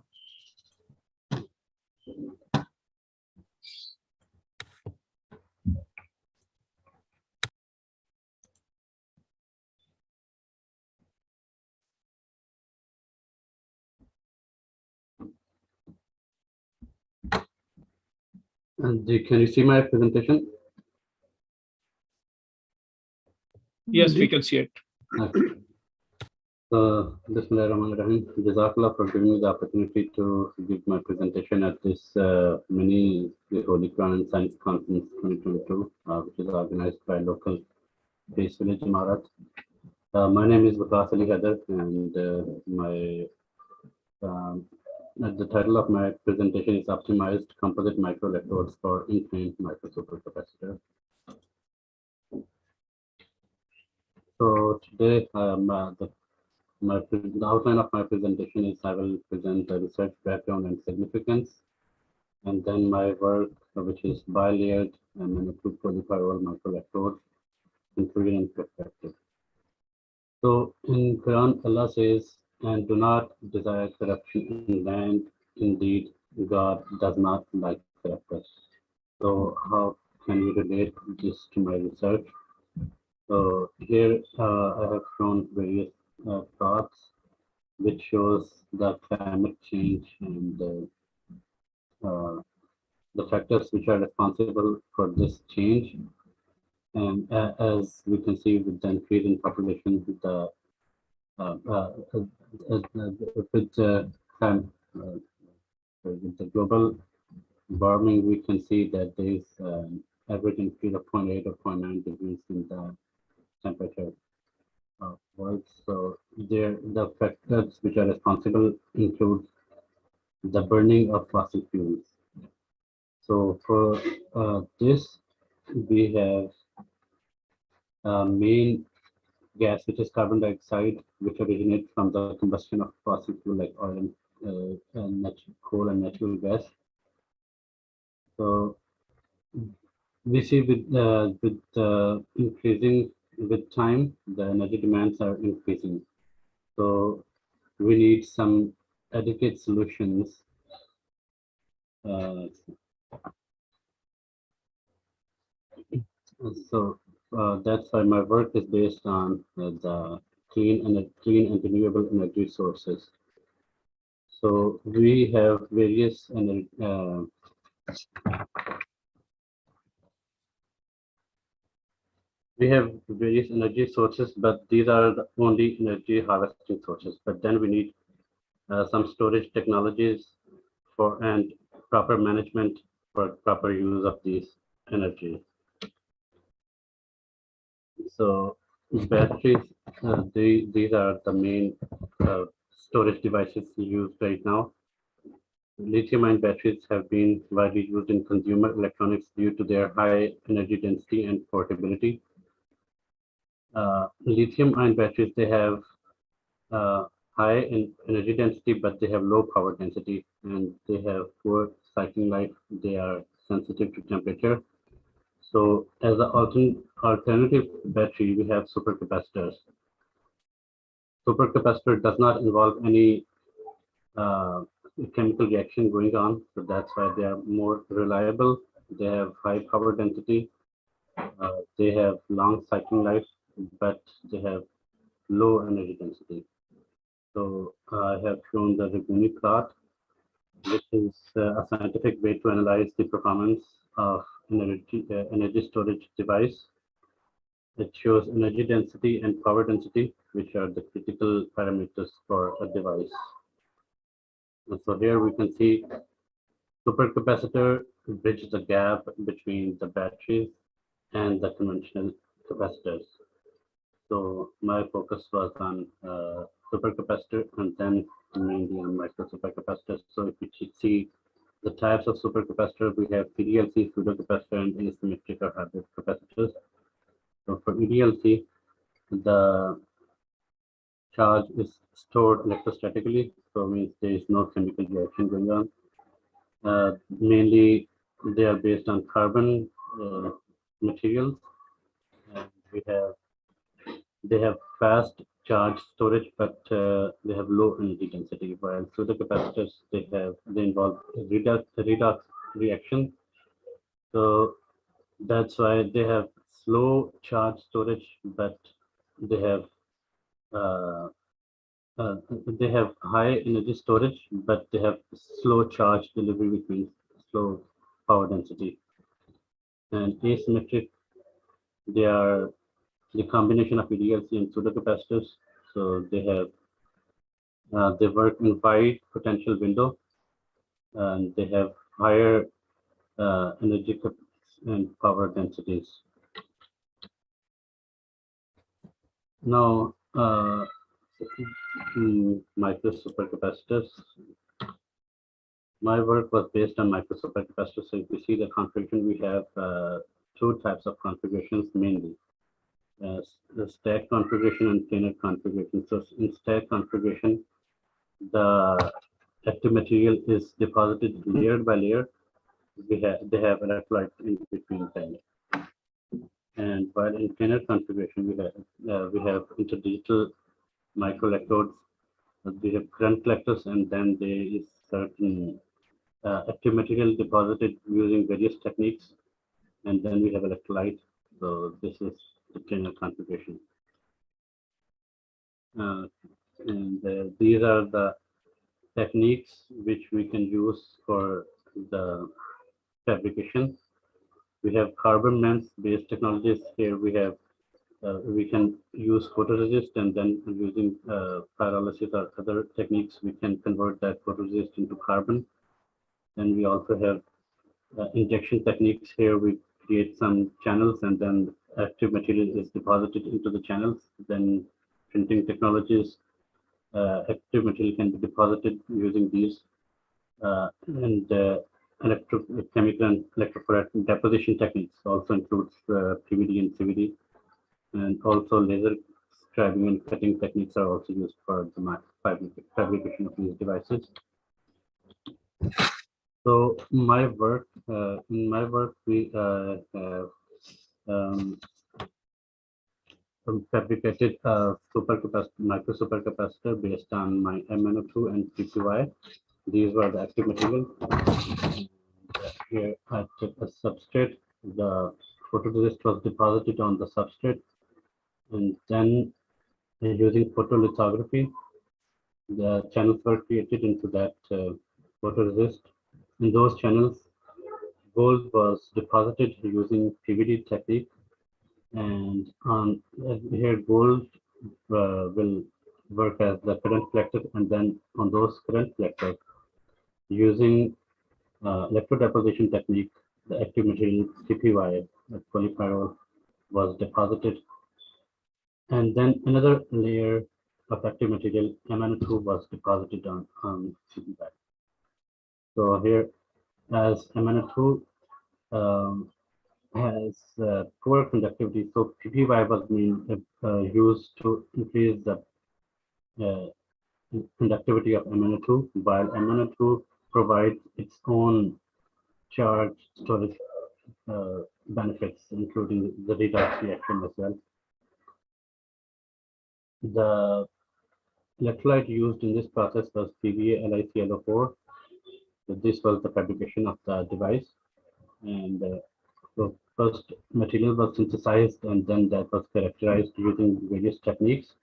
And can you see my presentation? Yes, we can see it. Okay. So, Bismillahirrahmanirrahim. Jazakallah for giving me the opportunity to give my presentation at this mini Holy Quran and Science Conference 2022, which is organized by local Peace Village Imarat. My name is Waqas Ali Haider, and the title of my presentation is Optimized Composite Microelectrodes for Inclined Micro Supercapacitor. So today, the outline of my presentation is I will present the research background and significance, and then my work, which is bilayered and nanotube polyfiber microelectrodes, including and perspective. So in Quran, Allah says, "And do not desire corruption in land. Indeed, God does not like corruption." So how can we relate this to my research? So here I have shown various plots which shows the climate change and the factors which are responsible for this change. And as we can see, with the increase in population, with the global warming, we can see that there is average increase of 0.8 or 0.9 degrees in the temperature of world. So the factors which are responsible include the burning of fossil fuels. So for this, we have main gas, which is carbon dioxide, which originates from the combustion of fossil fuel like oil and coal and natural gas. So we see with increasing with time, the energy demands are increasing. So we need some adequate solutions. So that's why my work is based on the clean and renewable energy sources. So we have various We have various energy sources, but these are the only energy harvesting sources. But then we need some storage technologies for and proper management for proper use of these energies. So batteries, these are the main storage devices used right now. Lithium-ion batteries have been widely used in consumer electronics due to their high energy density and portability. Lithium-ion batteries, they have high in energy density, but they have low power density, and they have poor cycling life. They are sensitive to temperature. So as an alternative battery, we have supercapacitors. Supercapacitor does not involve any chemical reaction going on, so that's why they are more reliable. They have high power density. They have long cycling life, but they have low energy density. So I have shown the Rigoni plot, which is a scientific way to analyze the performance of an energy storage device. It shows energy density and power density, which are the critical parameters for a device. And so here we can see supercapacitor bridge the gap between the batteries and the conventional capacitors. So my focus was on supercapacitor and then mainly on micro supercapacitors. So if you see the types of supercapacitor, we have PDLC, pseudocapacitor, and asymmetric or hybrid capacitors. So for EDLC, the charge is stored electrostatically, so means there is no chemical reaction going on. Mainly, they are based on carbon materials, and they have fast charge storage, but they have low energy density. While pseudocapacitors, they involve redox reaction, so that's why they have slow charge storage, but they have uh, they have high energy storage, but they have slow charge delivery, which means slow power density. And asymmetric, they are the combination of EDLC and pseudocapacitors. So they work in wide potential window, and they have higher energy and power densities. Now, micro supercapacitors. My work was based on micro supercapacitors. So if you see the configuration, we have two types of configurations mainly. The stack configuration and planar configuration. So in stack configuration, the active material is deposited layer by layer. They have electrolytes in between them. And while in planar configuration, we have interdigital microelectrodes. We have current collectors, and then there is certain active material deposited using various techniques, and then we have electrolyte. So this is the planar configuration. And these are the techniques which we can use for the fabrication. We have carbon MEMS based technologies. Here we can use photoresist, and then using pyrolysis or other techniques, we can convert that photoresist into carbon. And we also have injection techniques. Here we create some channels, and then active material is deposited into the channels. Then printing technologies, active material can be deposited using these, and electrochemical and electrophoretic deposition techniques also includes PVD and CVD, and also laser scribing and cutting techniques are also used for the fabrication of these devices. So my work, in my work, we have fabricated a micro supercapacitor based on my MnO2 and PQI. These were the active material. Here I took a substrate. The photoresist was deposited on the substrate, and then using photolithography, the channels were created into that photoresist. In those channels, gold was deposited using PVD technique, And on here, gold will work as the current collector, and then on those current collectors, using electrodeposition technique, the active material CPY, polypyrrole, was deposited, and then another layer of active material MnO2 was deposited on CPY. So here, as MnO2 has poor conductivity, so PPY was used to increase the conductivity of MnO2, while MnO2 provides its own charge storage benefits, including the redox reaction as well. The electrolyte used in this process was PBA LiClO4. So this was the fabrication of the device, and so first material was synthesized, and then that was characterized using various techniques.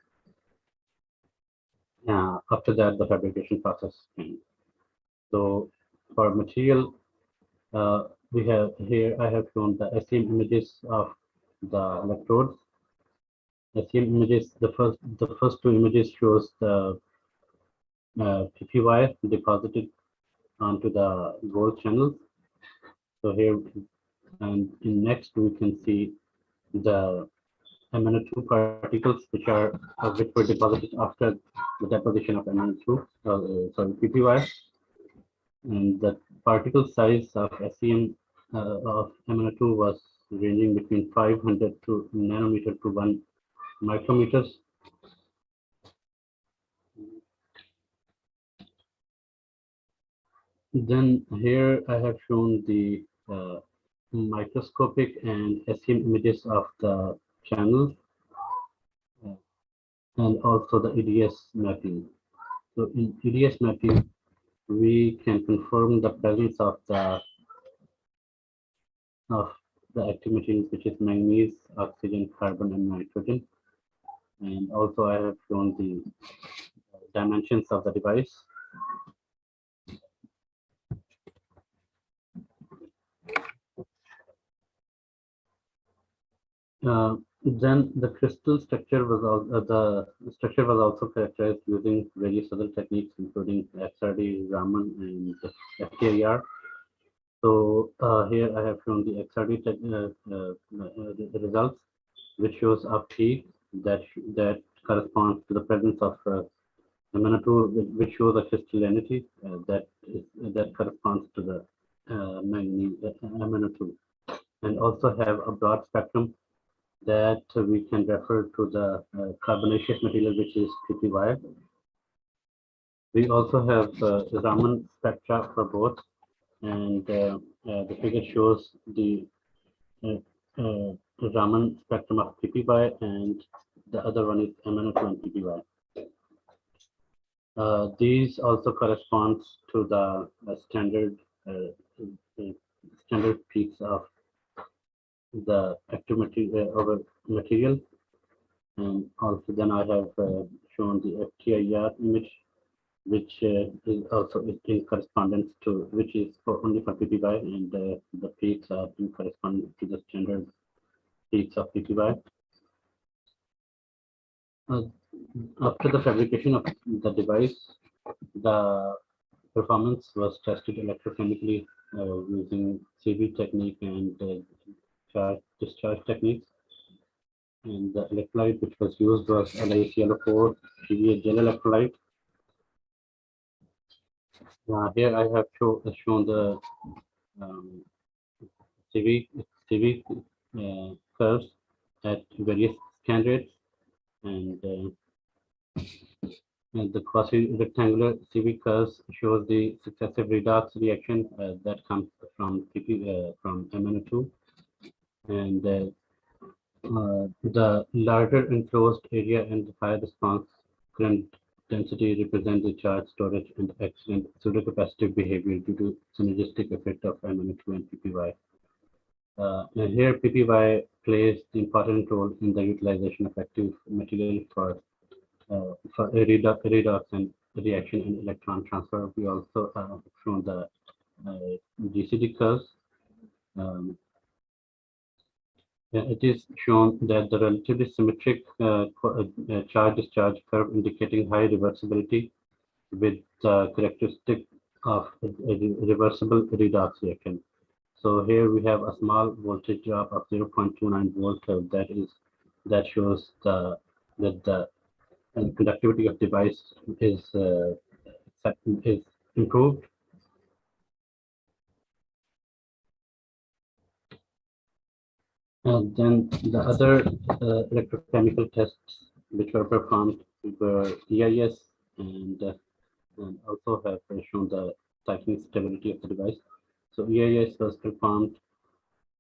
After that, the fabrication process came. So for material, we have here, I have shown the SEM images of the electrodes. SEM images, the first two images shows the PPY deposited onto the gold channels. So here, and in next we can see the MnO2 particles, which were deposited after the deposition of MnO2, PPY, and the particle size of SEM of MnO2 was ranging between 500 to nanometer to 1 micrometers. Then here I have shown the microscopic and SEM images of the channels and also the EDS mapping. So in EDS mapping, we can confirm the presence of the active materials, which is manganese, oxygen, carbon, and nitrogen. And also I have shown the dimensions of the device. Then the crystal structure was also characterized using various other techniques, including XRD, Raman, and FTIR. So here I have shown the XRD results, which shows a peak that corresponds to the presence of MnO2, which shows a crystallinity that corresponds to the manganese MnO2, and also have a broad spectrum that we can refer to the carbonaceous material, which is PPY. We also have Raman spectra for both, and the figure shows the Raman spectrum of PPY, and the other one is MnO2 and PPY. These also corresponds to the standard peaks of the active material, and also then I have shown the FTIR image, which is also in correspondence to, which is only for PPY, and the peaks are in correspondence to the standard peaks of PPY. After the fabrication of the device, the performance was tested electrochemically using CV technique and discharge techniques. And the electrolyte which was used was LiClO4 PVA gel electrolyte. Here I have shown the CV curves at various scan rates, and the quasi-rectangular CV curves shows the successive redox reaction that comes from MnO2, and the larger enclosed area and the higher response current density represent the charge storage and excellent pseudocapacitive behavior due to synergistic effect of MnO2 and PPY. And here PPY plays the important role in the utilization of active material for redox and reaction and electron transfer. We also have shown the GCD curves. it is shown that the relatively symmetric charge-discharge curve indicating high reversibility with the characteristic of a reversible redox reaction. So here we have a small voltage drop of 0.29 volt that shows that the conductivity of device is improved. And then the other electrochemical tests which were performed were EIS and also have shown the cycling stability of the device. So EIS was performed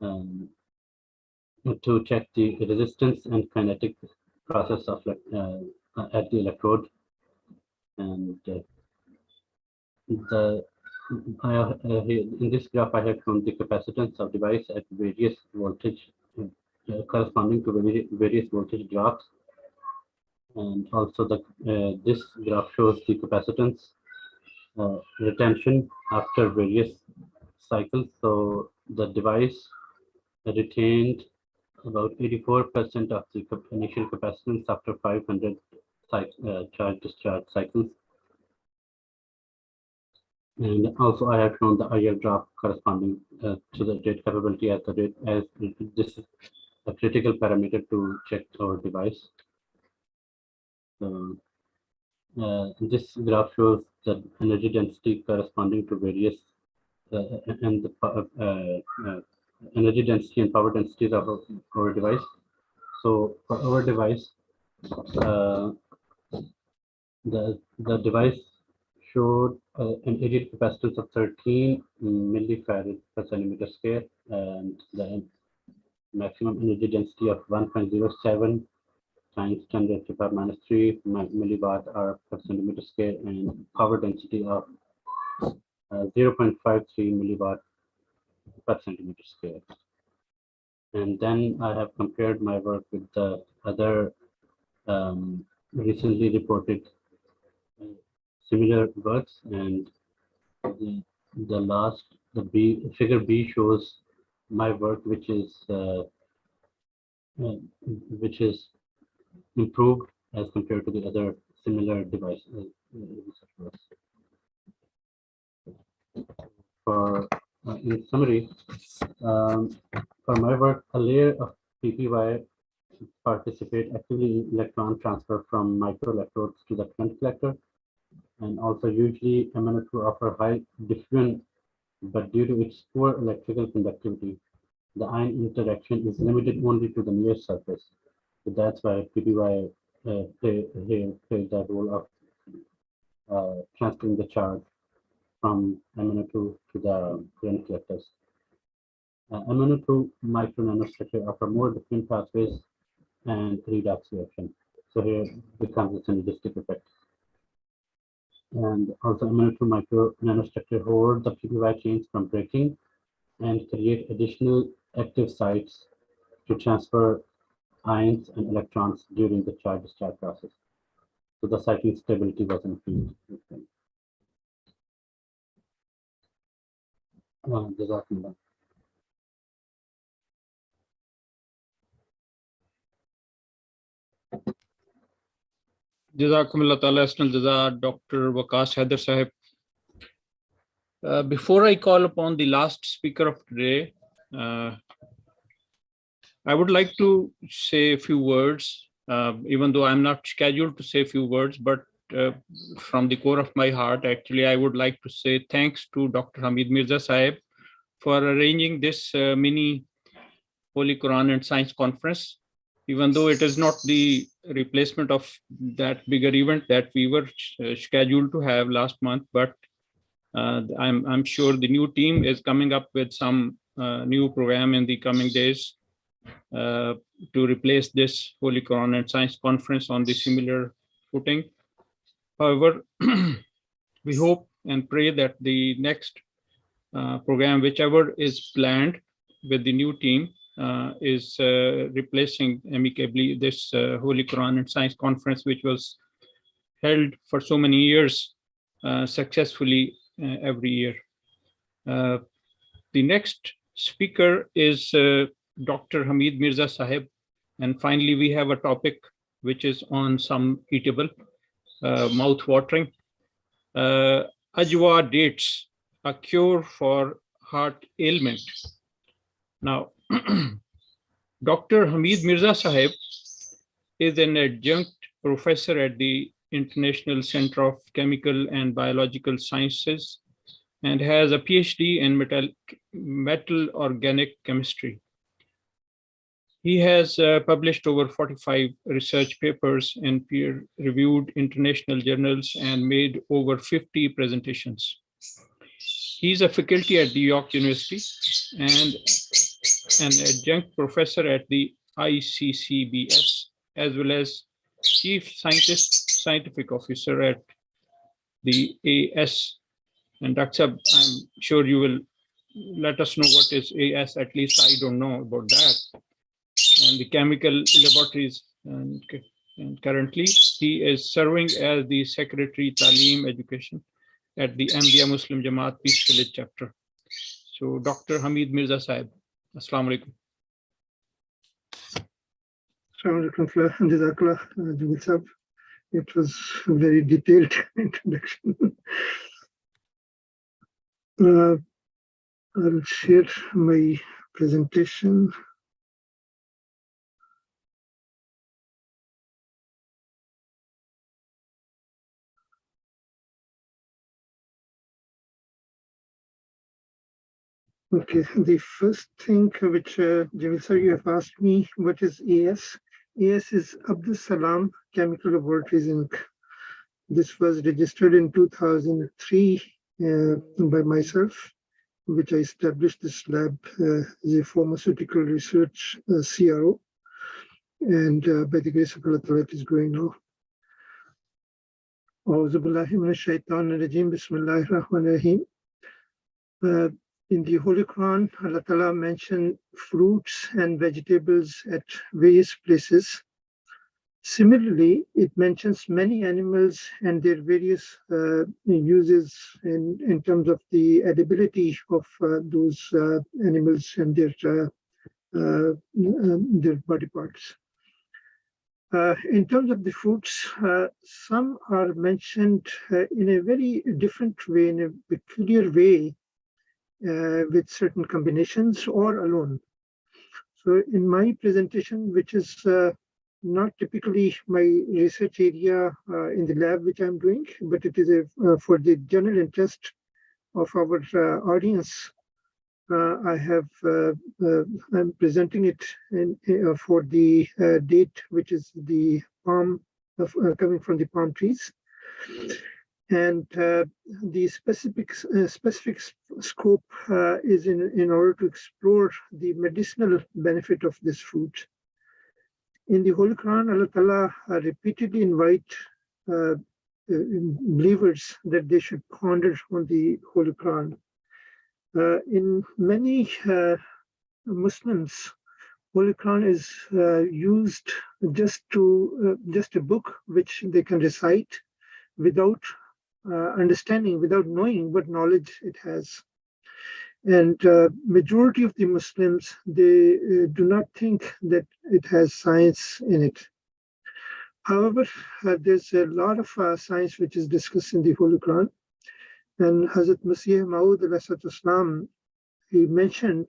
to check the resistance and kinetic process of at the electrode, and in this graph I have shown the capacitance of device at various voltage corresponding to various voltage drops, and also this graph shows the capacitance retention after various cycles. So the device retained about 84% of the initial capacitance after 500 charge-discharge cycles. And also I have shown the IR drop corresponding to the rate capability as the rate, as this is a critical parameter to check our device. So, this graph shows the energy density corresponding to various and the energy density and power densities of our device. So for our device, the device showed an immediate capacitance of 13 millifarad per centimeter square, and the maximum energy density of 1.07 times 10 raised to the power minus 3 milliwatt hour per centimeter square, and power density of 0.53 milliwatt per centimeter square. And then I have compared my work with the other recently reported similar works, and the figure B shows my work, which is improved as compared to the other similar devices. In summary, for my work, a layer of PPY participate actively in electron transfer from microelectrodes to the current collector, and also usually MnO2 offer high diffusion, but due to its poor electrical conductivity, the ion interaction is limited only to the near surface. So that's why PPY plays that role of transferring the charge from MnO2 to the current collectors. MnO2 micro nanostructure offer more different pathways and redox reaction. So here becomes a synergistic effect. And also MnO2 micro nanostructure hold the PPY chains from breaking and create additional active sites to transfer ions and electrons during the charge-discharge process. So the cycling stability was increased. Jazakumullah ta'ala asnal jaza, Dr. Waqas Haider Sahib. Before I call upon the last speaker of today, I would like to say a few words, even though I'm not scheduled to say a few words, but from the core of my heart, actually, I would like to say thanks to Dr. Hamid Mirza Sahib for arranging this mini Holy Quran and Science Conference, even though it is not the replacement of that bigger event that we were scheduled to have last month, but I'm sure the new team is coming up with some new program in the coming days to replace this Holy Quran and Science Conference on the similar footing. However, we hope and pray that the next program, whichever is planned with the new team, is replacing amicably this Holy Quran and Science Conference, which was held for so many years successfully every year. The next speaker is Dr. Hamid Mirza Sahib. And finally, we have a topic which is on some eatable, mouth-watering. Ajwa dates, a cure for heart ailment. Now, Dr. Hamid Mirza Sahib is an adjunct professor at the International Center of Chemical and Biological Sciences and has a PhD in metal organic chemistry. He has published over 45 research papers in peer-reviewed international journals and made over 50 presentations. He's a faculty at New York University and an adjunct professor at the ICCBS, as well as chief scientific officer at the AS. And Dr. Sab, I'm sure you will let us know what is AS, at least I don't know about that. And the chemical laboratories. And currently, he is serving as the Secretary Talim Education at the Ahmadiyya Muslim Jamaat Peace Village chapter. So, Dr. Hamid Mirza Sahib, Assalamu alaikum. Assalamu alaikum, Jazakallah, Jamil Sahib. It was a very detailed introduction. I'll share my presentation. Okay, the first thing which Jamil sir, you have asked me, what is AS? AS is Abdus Salam Chemical Laboratories Inc. This was registered in 2003 by myself, which I established this lab as a pharmaceutical research CRO, and by the grace of Allah, it is going now. A'udhu billahi minash shaitanir rajim, bismillahir rahmanir rahim. In the Holy Quran, Allah Ta'ala mentioned fruits and vegetables at various places. Similarly, it mentions many animals and their various uses in terms of the edibility of those animals and their body parts. In terms of the fruits, some are mentioned in a very different way, in a peculiar way, with certain combinations or alone. So in my presentation, which is not typically my research area in the lab which I'm doing, but it is for the general interest of our audience, I'm presenting it for the date, which is the palm coming from the palm trees. And the specific scope is in order to explore the medicinal benefit of this fruit. In the Holy Quran, Allah Ta'ala repeatedly invite believers that they should ponder on the Holy Quran. In many Muslims, Holy Quran is used just a book which they can recite without understanding, without knowing what knowledge it has. And majority of the Muslims, they do not think that it has science in it. However, there's a lot of science which is discussed in the Holy Quran. And Hazrat Masih Maud al-Islam, he mentioned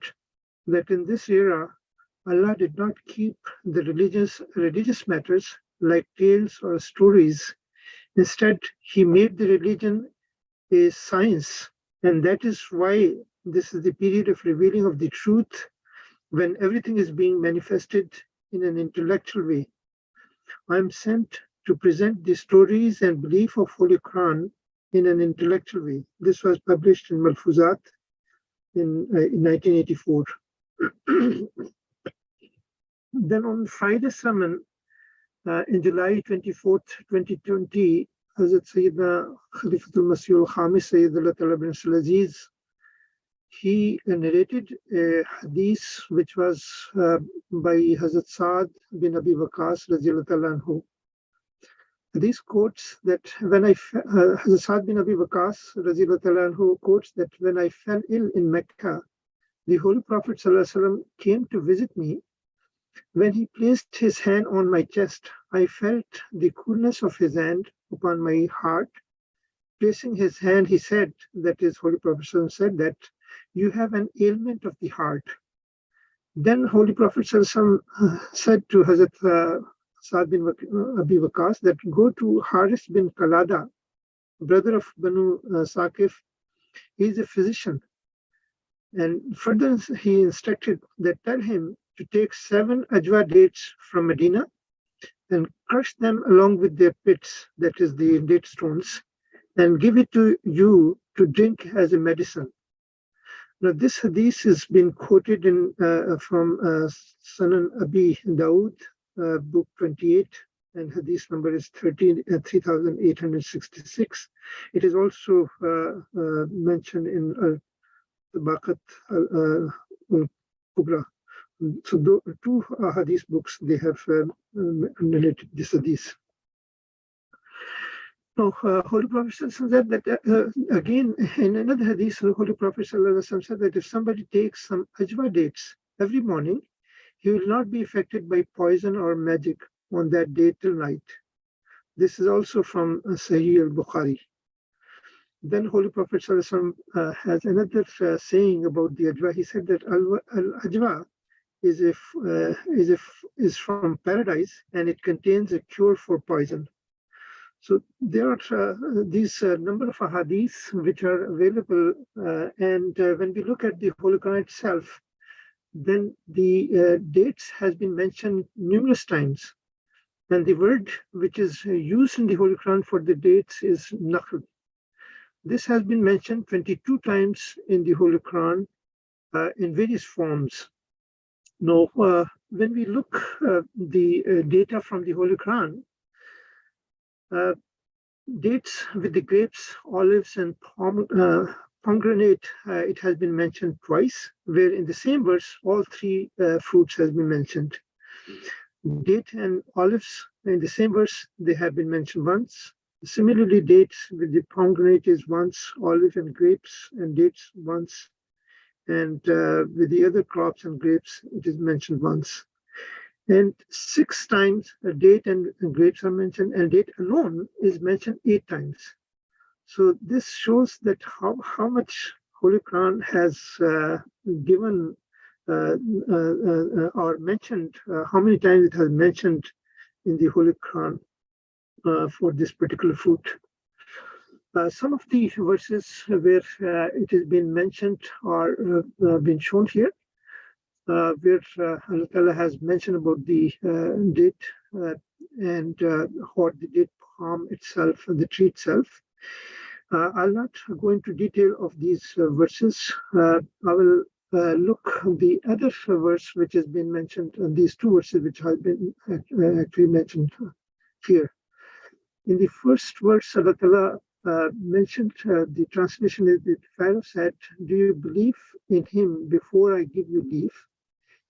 that in this era, Allah did not keep the religious matters like tales or stories. Instead, he made the religion a science, and that is why this is the period of revealing of the truth, when everything is being manifested in an intellectual way. I am sent to present the stories and belief of Holy Quran in an intellectual way. This was published in Malfuzat in 1984. Then on Friday sermon, in July 24th, 2020, Hazrat Sayyidina Khalifatul Masih al-Khamis Sayyidullah Ta'ala bin Aziz, he narrated a hadith which was by Hazrat Saad bin Abi Waqas Radhiyallahu Ta'ala anhu. These quotes that Hazrat Saad bin Abi Waqas Radhiyallahu Ta'ala anhu quotes that when I fell ill in Mecca, the Holy Prophet ﷺ came to visit me. When he placed his hand on my chest, I felt the coolness of his hand upon my heart. Placing his hand, he said, that is, Holy Prophet ﷺ said that you have an ailment of the heart. Then Holy Prophet ﷺ said to Hazrat Sa'd bin Abi Waqqas that go to Haris bin Qalada, brother of Banu Saqif. He is a physician. And further, he instructed that tell him to take 7 ajwa dates from Medina and crush them along with their pits, that is the date stones, and give it to you to drink as a medicine. Now, this hadith has been quoted in from Sunan Abi Dawood, book 28, and hadith number is 3866. It is also mentioned in Tabaqat al-Kubra. So, 2 hadith books, they have related this hadith. Now, Holy Prophet said that again in another hadith, Holy Prophet said that if somebody takes some ajwa dates every morning, he will not be affected by poison or magic on that day till night. This is also from Sahih al-Bukhari. Then Holy Prophet has another saying about the ajwa. He said that al-ajwa is from paradise and it contains a cure for poison. So there are these number of hadiths which are available, and when we look at the Holy Quran itself, then the dates has been mentioned numerous times, and the word which is used in the Holy Quran for the dates is nakhl. This has been mentioned 22 times in the Holy Quran in various forms. Now, when we look the data from the Holy Quran, dates with the grapes, olives, and pomegranate, it has been mentioned twice, where in the same verse, all 3 fruits has been mentioned. Date and olives in the same verse, they have been mentioned once. Similarly, dates with the pomegranate is once, olive and grapes and dates once, and with the other crops and grapes, it is mentioned once. And 6 times a date and grapes are mentioned, and date alone is mentioned 8 times. So this shows that how much Holy Quran has given or mentioned, how many times it has mentioned in the Holy Quran for this particular fruit. Some of the verses where it has been mentioned are been shown here. Where Allah Ta'ala has mentioned about the date and or the date palm itself, the tree itself. I'll not go into detail of these verses. I will look the other verse which has been mentioned, these 2 verses which have been actually mentioned here. In the first verse, Allah Ta'ala mentioned, the translation is that Pharaoh said, "Do you believe in him before I give you leave?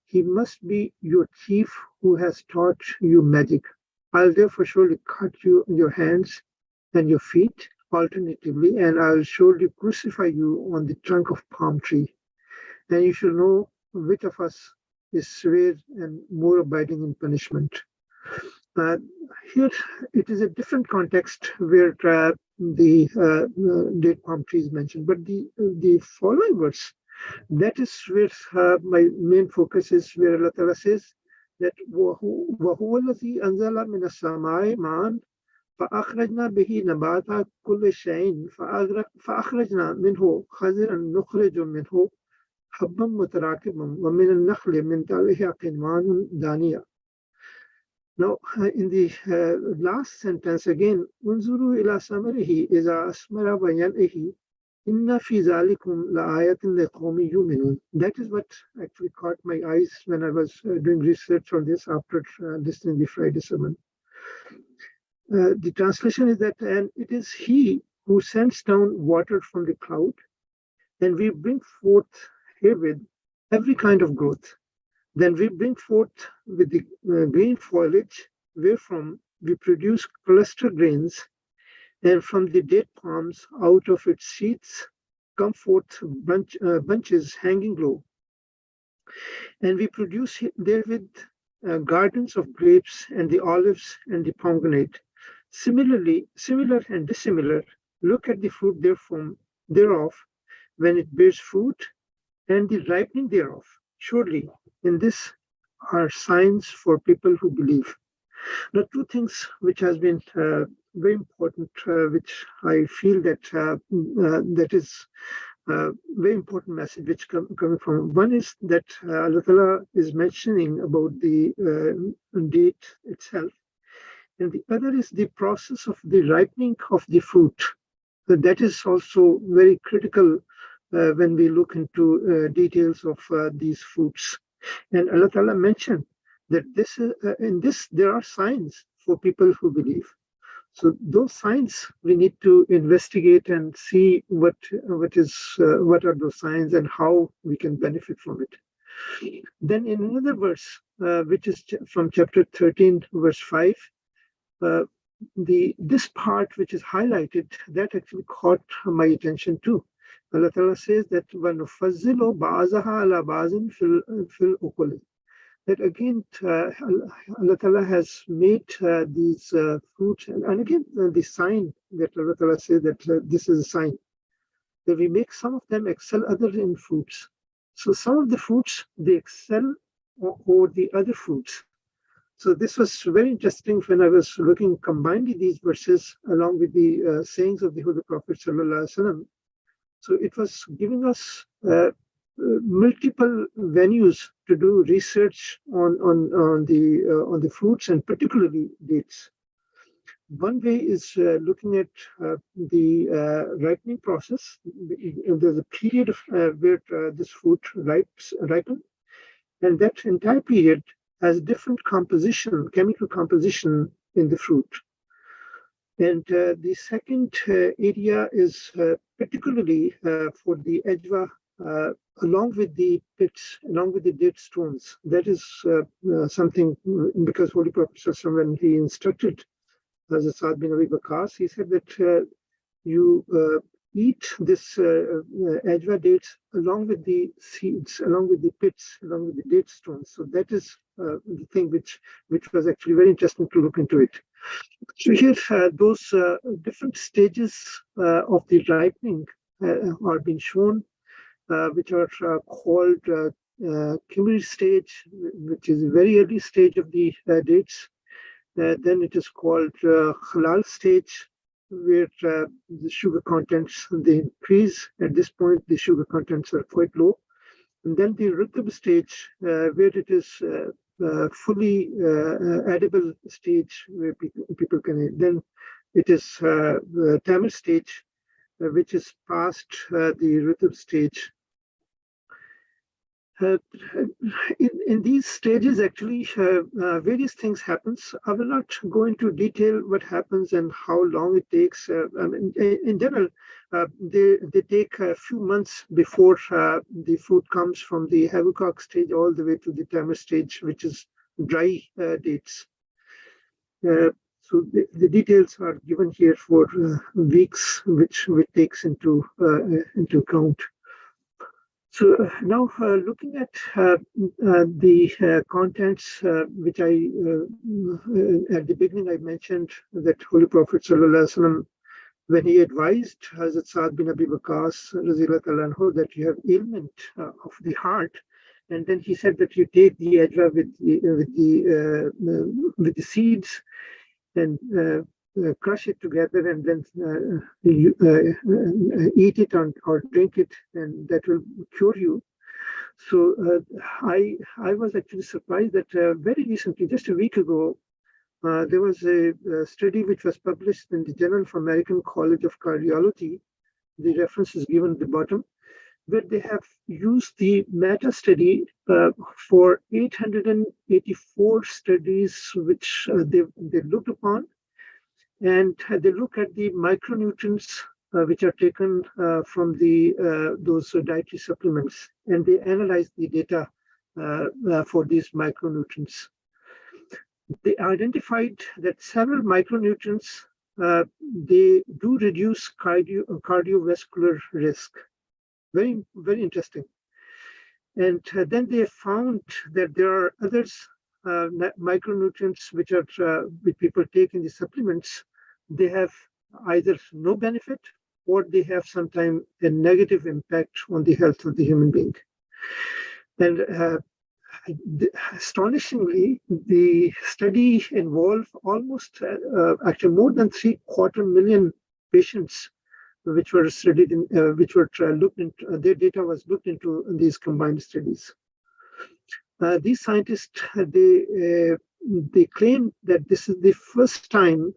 He must be your chief who has taught you magic. I'll therefore surely cut you your hands and your feet alternatively, and I'll surely crucify you on the trunk of palm tree. And you shall know which of us is severe and more abiding in punishment." Here it is a different context where the date palm tree is mentioned, but the following verse, that is where my main focus is, where Allah Ta'ala says that وَهُوَ الَّذِي أَنزَلَ مِنَ السَّمَاءِ مَاءً فَأَخْرَجْنَا بِهِ نَبَاتَ كُلِّ شَيْءٍ فَأَخْرَجْنَا مِنْهُ خَضِرًا نُخْرِجُ مِنْهُ حَبًّا مُتَرَاكِبًا وَمِنَ النَّخْلِ مِنْ طَلْعِهَا قِنْوَانٌ دَانِيَةٌ. Now, in the last sentence again, انظروا إلى ثمره إذا أثمر وينعه إن في ذلكم لآية لقوم يؤمنون. That is what actually caught my eyes when I was doing research on this after listening the Friday sermon. The translation is that, and it is he who sends down water from the cloud, and we bring forth herewith every kind of growth. Then we bring forth with the green foliage, wherefrom we produce cluster grains, and from the date palms out of its sheaths come forth bunches hanging low. And we produce therewith gardens of grapes and the olives and the pomegranate. Similarly, similar and dissimilar, look at the fruit thereof when it bears fruit and the ripening thereof. Surely in this are signs for people who believe. Now, two things which has been very important, which I feel that that is very important message which coming from. One is that Allah Ta'ala is mentioning about the date itself, and the other is the process of the ripening of the fruit. So that is also very critical when we look into details of these fruits. And Allah Ta'ala mentioned that this in this there are signs for people who believe. So those signs we need to investigate and see what are those signs and how we can benefit from it. Then in another verse, which is from chapter 13, verse 5, this part which is highlighted, that actually caught my attention too. Allah Ta'ala says that وَنُفَضِّلُ بَعْضَهَا عَلَى بَعْضٍ فِي الْأُكُلِ. That again, Allah Ta'ala has made these fruits, and again, the sign that Allah Ta'ala says that this is a sign, that we make some of them excel others in fruits. So some of the fruits, they excel over the other fruits. So this was very interesting when I was looking, combining these verses along with the sayings of the Holy Prophet Sallallahu Alaihi Wasallam. So it was giving us multiple venues to do research on the fruits and particularly dates. One way is looking at the ripening process. There's a period where this fruit ripen, and that entire period has different composition, chemical composition in the fruit. And the second area is particularly for the ajwa, along with the pits, along with the date stones. That is something, because Holy Prophet, when he instructed Hazrat Sa'd bin Abi Waqqas, he said that you eat this ajwa dates along with the seeds, along with the pits, along with the date stones. So that is the thing which was actually very interesting to look into it. So here, those different stages of the ripening are being shown, which are called Kimri stage, which is a very early stage of the dates. Then it is called Halal stage, where the sugar contents, they increase. At this point, the sugar contents are quite low. And then the Rutab stage, where it is fully edible stage, where people can eat. Then it is the Tamil stage, which is past the Rutab stage. In these stages, actually, various things happens. I will not go into detail what happens and how long it takes. In general, they take a few months before the fruit comes from the havucock stage all the way to the tamer stage, which is dry dates. So the details are given here for weeks, which takes into account. So now looking at the contents, which I, at the beginning I mentioned that Holy Prophet Sallallahu Alaihi Wasallam, when he advised Hazrat Sa'd bin Abi Waqqas that you have ailment of the heart, and then he said that you take the ajwa with the seeds and crush it together and then eat it or drink it, and that will cure you. So I was actually surprised that very recently, just a week ago, there was a study which was published in the Journal of American College of Cardiology. The reference is given at the bottom, where they have used the meta study for 884 studies which they looked upon. And they look at the micronutrients which are taken from those dietary supplements, and they analyze the data for these micronutrients. They identified that several micronutrients they do reduce cardiovascular risk. Very, very interesting. And then they found that there are others, micronutrients, which people take in the supplements. They have either no benefit or they have sometimes a negative impact on the health of the human being. And astonishingly, the study involved almost, actually more than 750,000 patients, which were studied in, which were looked into. Their data was looked into in these combined studies. These scientists, they claim that this is the first time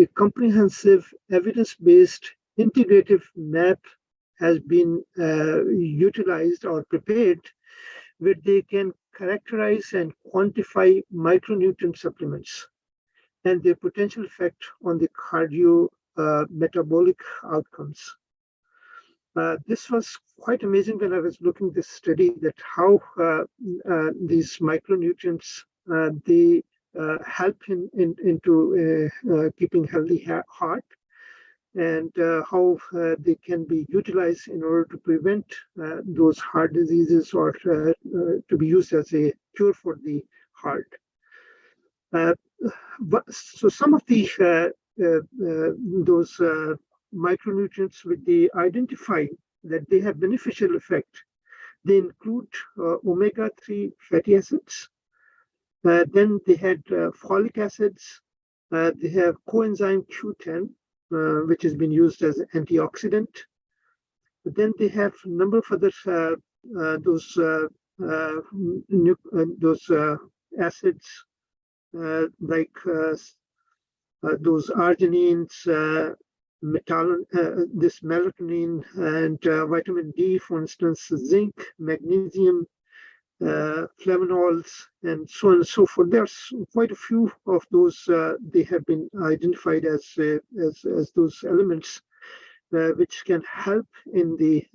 a comprehensive, evidence-based, integrative map has been utilized or prepared, where they can characterize and quantify micronutrient supplements and their potential effect on the cardio-metabolic outcomes. This was quite amazing when I was looking at this study, that how these micronutrients, they help into keeping healthy heart, and how they can be utilized in order to prevent those heart diseases, or to be used as a cure for the heart. So some of the those micronutrients which they identify that they have beneficial effect, they include omega-3 fatty acids. Then they had folic acids. They have coenzyme Q10, which has been used as an antioxidant. But then they have a number of other those acids, like those arginines, this melatonin, and vitamin D, for instance, zinc, magnesium, flavonols, and so on and so forth. There's quite a few of those. They have been identified as those elements which can help in the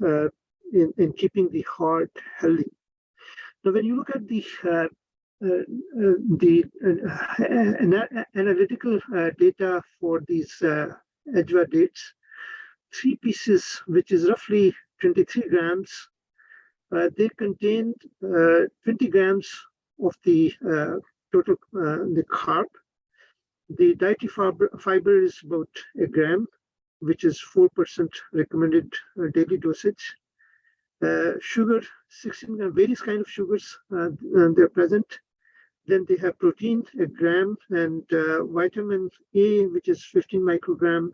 in keeping the heart healthy. Now, when you look at the analytical data for these Ajwa dates, 3 pieces, which is roughly 23 grams, they contained 20 grams of the total the carb. The dietary fiber is about 1 gram, which is 4% recommended daily dosage. Sugar, 16 grams, various kind of sugars, they're present. Then they have protein, 1 gram, and vitamin A, which is 15 microgram.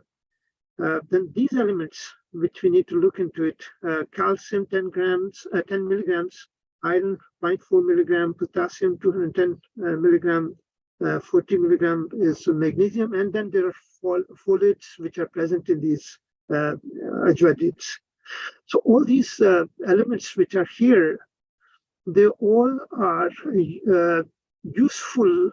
Then these elements, which we need to look into it, calcium 10 milligrams, iron 0.4 milligram, potassium 210 milligram, 40 milligram is magnesium, and then there are folates which are present in these Ajwa dates. So all these elements which are here, they all are useful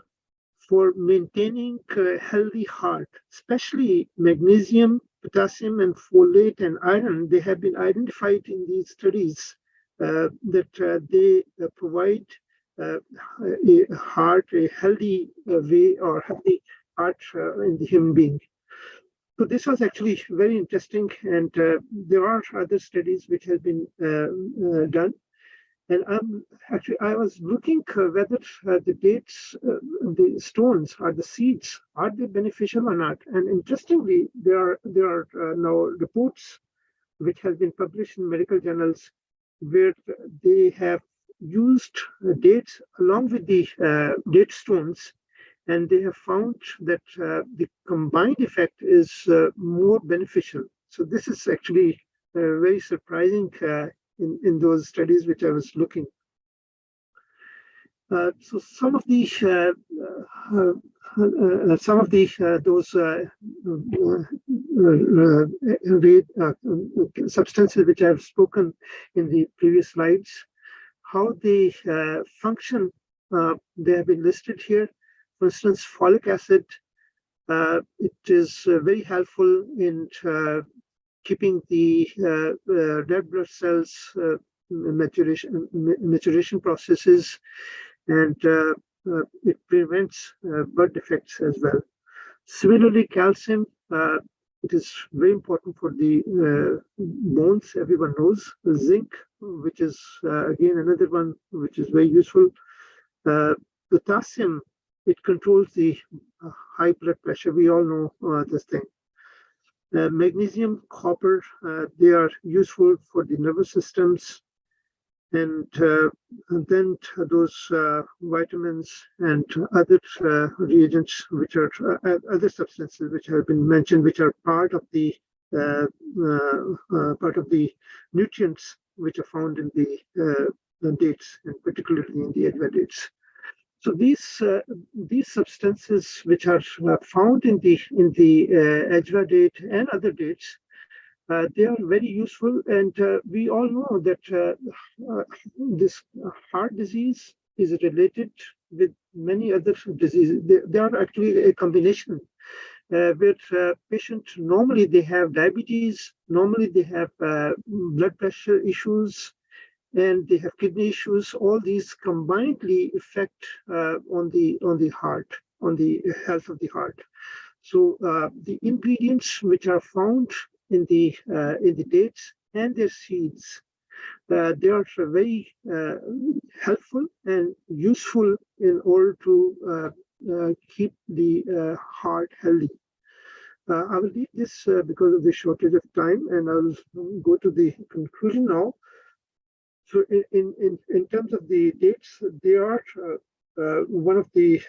for maintaining a healthy heart, especially magnesium, potassium, and folate and iron. They have been identified in these studies that they provide a heart, a healthy way, or healthy heart in the human being. So this was actually very interesting, and there are other studies which have been done. And I was looking whether the dates, the stones or the seeds, are they beneficial or not? And interestingly, there are now reports which have been published in medical journals where they have used dates along with the date stones, and they have found that the combined effect is more beneficial. So this is actually very surprising in those studies which I was looking. So some of the substances which I have spoken in the previous slides, how they function, they have been listed here. For instance, folic acid, it is very helpful in keeping the red blood cells maturation processes, and it prevents birth defects as well. Similarly, calcium, It is very important for the bones, everyone knows. Zinc, which is again another one which is very useful. Potassium, it controls the high blood pressure. We all know this thing. Magnesium, copper, they are useful for the nervous systems. And then those vitamins and other reagents, which are other substances which have been mentioned, which are part of the nutrients which are found in the dates, and particularly in the ajwa dates. So these substances which are found in the ajwa date and other dates, they are very useful, and we all know that this heart disease is related with many other diseases. They are actually a combination where patients normally they have diabetes, normally they have blood pressure issues, and they have kidney issues. All these combinedly affect on the heart, on the health of the heart. So the ingredients which are found in the dates and their seeds, they are very helpful and useful in order to keep the heart healthy. I will leave this because of the shortage of time, and I will go to the conclusion now. So in terms of the dates, they are one of the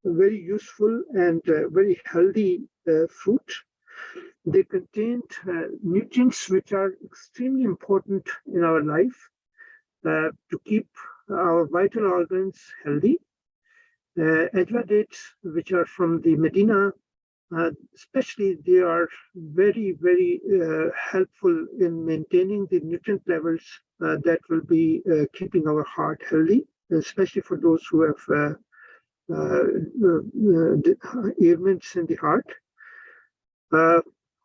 very useful and very healthy fruit. They contain nutrients which are extremely important in our life to keep our vital organs healthy. Ajwa dates, which are from the Medina, especially, they are very, very helpful in maintaining the nutrient levels that will be keeping our heart healthy, especially for those who have ailments in the heart.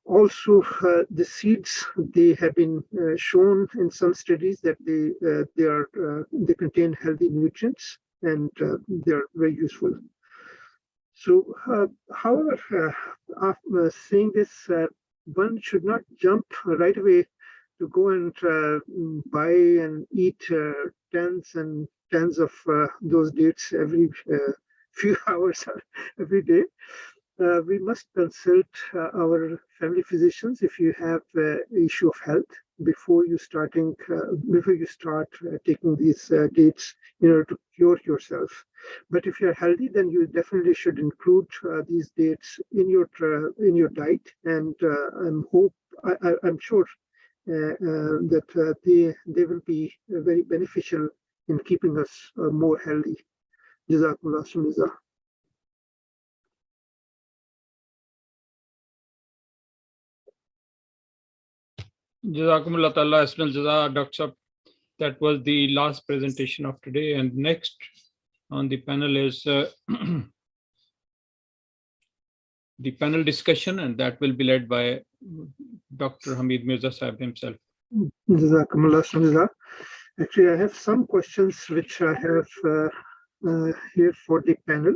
Also, the seeds, they have been shown in some studies that they contain healthy nutrients, and they are very useful. So, however, after saying this, one should not jump right away to go and buy and eat tens and tens of those dates every few hours every day. We must consult our family physicians if you have issue of health before you start taking these dates in order to cure yourself. But if you're healthy, then you definitely should include these dates in your diet, and I'm sure that they will be very beneficial in keeping us more healthy. Jazakumullah Sumiza. Jazakumullah ta'ala asnal jaza, Dr. Sahab. That was the last presentation of today, and next on the panel is the panel discussion, and that will be led by Dr. Hamid Mirza Sahib himself. Jazakumullah Sumiza. Actually, I have some questions which I have here for the panel.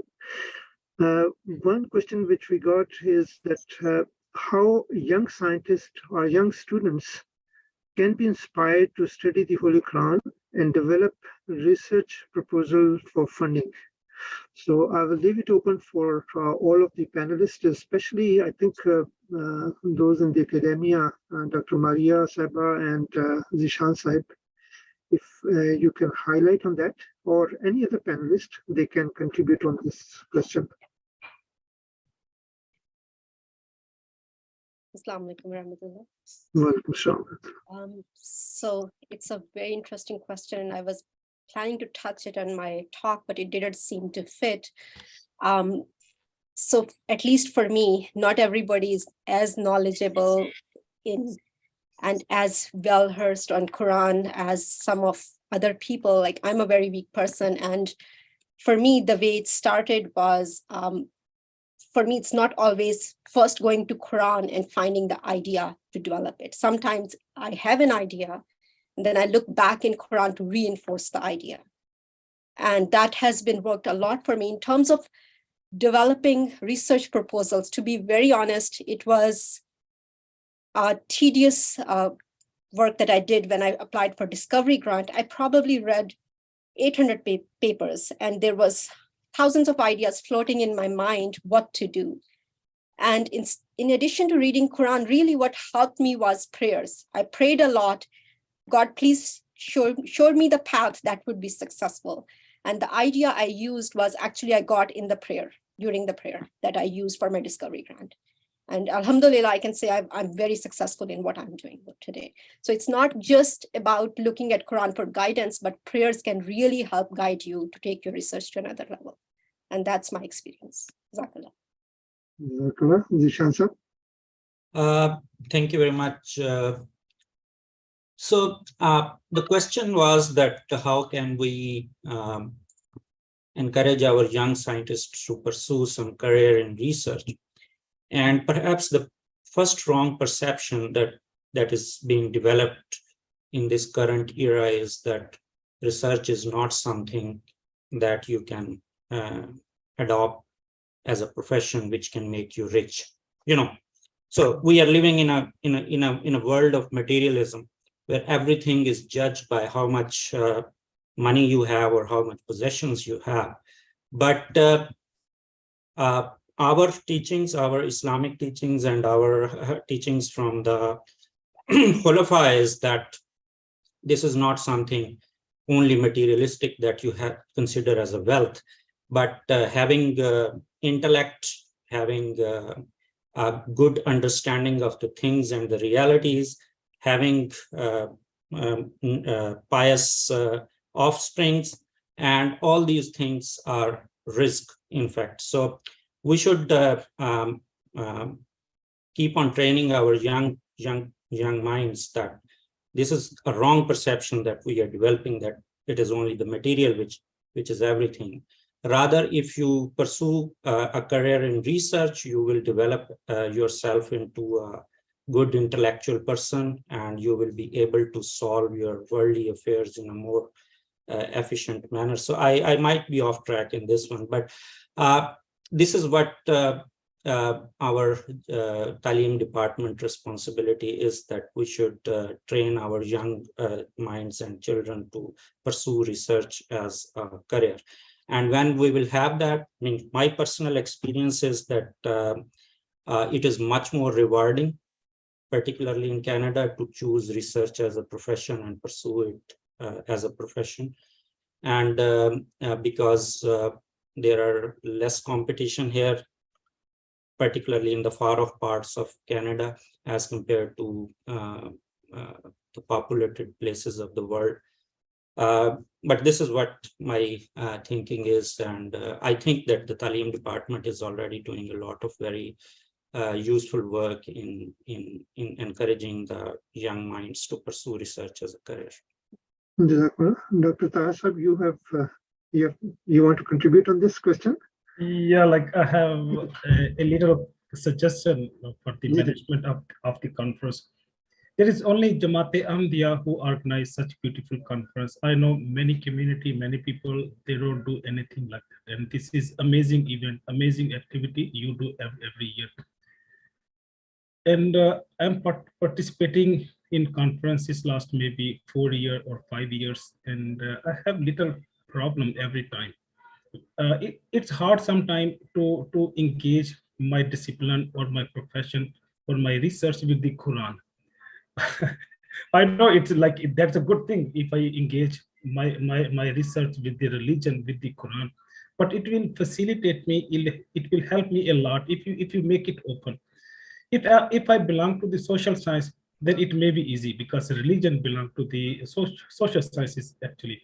One question which we got is that how young scientists or young students can be inspired to study the Holy Quran and develop research proposal for funding. So I will leave it open for all of the panelists, especially I think those in the academia, Dr. Maria Saba and Zishan Saib. If you can highlight on that, or any other panelist, they can contribute on this question. Assalamu alaikum warahmatullah. Walaikum assalam. So it's a very interesting question, and I was planning to touch it on my talk, but it didn't seem to fit. So at least for me, not everybody is as knowledgeable in and as well versed on Quran as some of other people. Like, I'm a very weak person, and for me, the way it started was, for me, it's not always first going to Quran and finding the idea to develop it. Sometimes I have an idea, and then I look back in Quran to reinforce the idea. And that has been worked a lot for me in terms of developing research proposals. To be very honest, it was tedious work that I did when I applied for Discovery Grant, I probably read 800 papers, and there was thousands of ideas floating in my mind what to do. And in addition to reading Quran, really what helped me was prayers. I prayed a lot. God, please show me the path that would be successful. And the idea I used was actually I got in the prayer, during the prayer that I used for my Discovery Grant. And alhamdulillah, I can say I'm very successful in what I'm doing today. So it's not just about looking at Quran for guidance, but prayers can really help guide you to take your research to another level. And that's my experience. Jazakallah. Zishan sir. Thank you very much. So the question was that how can we encourage our young scientists to pursue some career in research? And perhaps the first wrong perception that is being developed in this current era is that research is not something that you can adopt as a profession which can make you rich. So we are living in a world of materialism where everything is judged by how much money you have or how much possessions you have. But our teachings, our Islamic teachings, and our teachings from the Khulafa is that this is not something only materialistic that you have consider as a wealth, but having intellect, having a good understanding of the things and the realities, having pious offsprings, and all these things are risk, in fact. So we should keep on training our young minds that this is a wrong perception that we are developing, that it is only the material which is everything. Rather, if you pursue a career in research, you will develop yourself into a good intellectual person, and you will be able to solve your worldly affairs in a more efficient manner. So I might be off track in this one, but this is what our Talim department responsibility is, that we should train our young minds and children to pursue research as a career. And when we will have that, I mean, my personal experience is that it is much more rewarding, particularly in Canada, to choose research as a profession and pursue it as a profession. And because there are less competition here, particularly in the far off parts of Canada, as compared to the populated places of the world. But this is what my thinking is, and I think that the Talim department is already doing a lot of very useful work in encouraging the young minds to pursue research as a career. Dr. Tahasab, you want to contribute on this question? Yeah, like I have a little suggestion for the management of the conference. There is only Jamaat-e Ahmadiyya who organize such beautiful conference. I know many community, many people, they don't do anything like that. And this is amazing event, amazing activity you do every year. And I'm participating in conferences last maybe 4 years or 5 years, and I have little problem every time. It's hard sometimes to engage my discipline or my profession or my research with the Quran. I know it's like that's a good thing if I engage my research with the religion, with the Quran, but it will facilitate me. It will help me a lot if you make it open. If I belong to the social science, then it may be easy because religion belongs to the social sciences actually.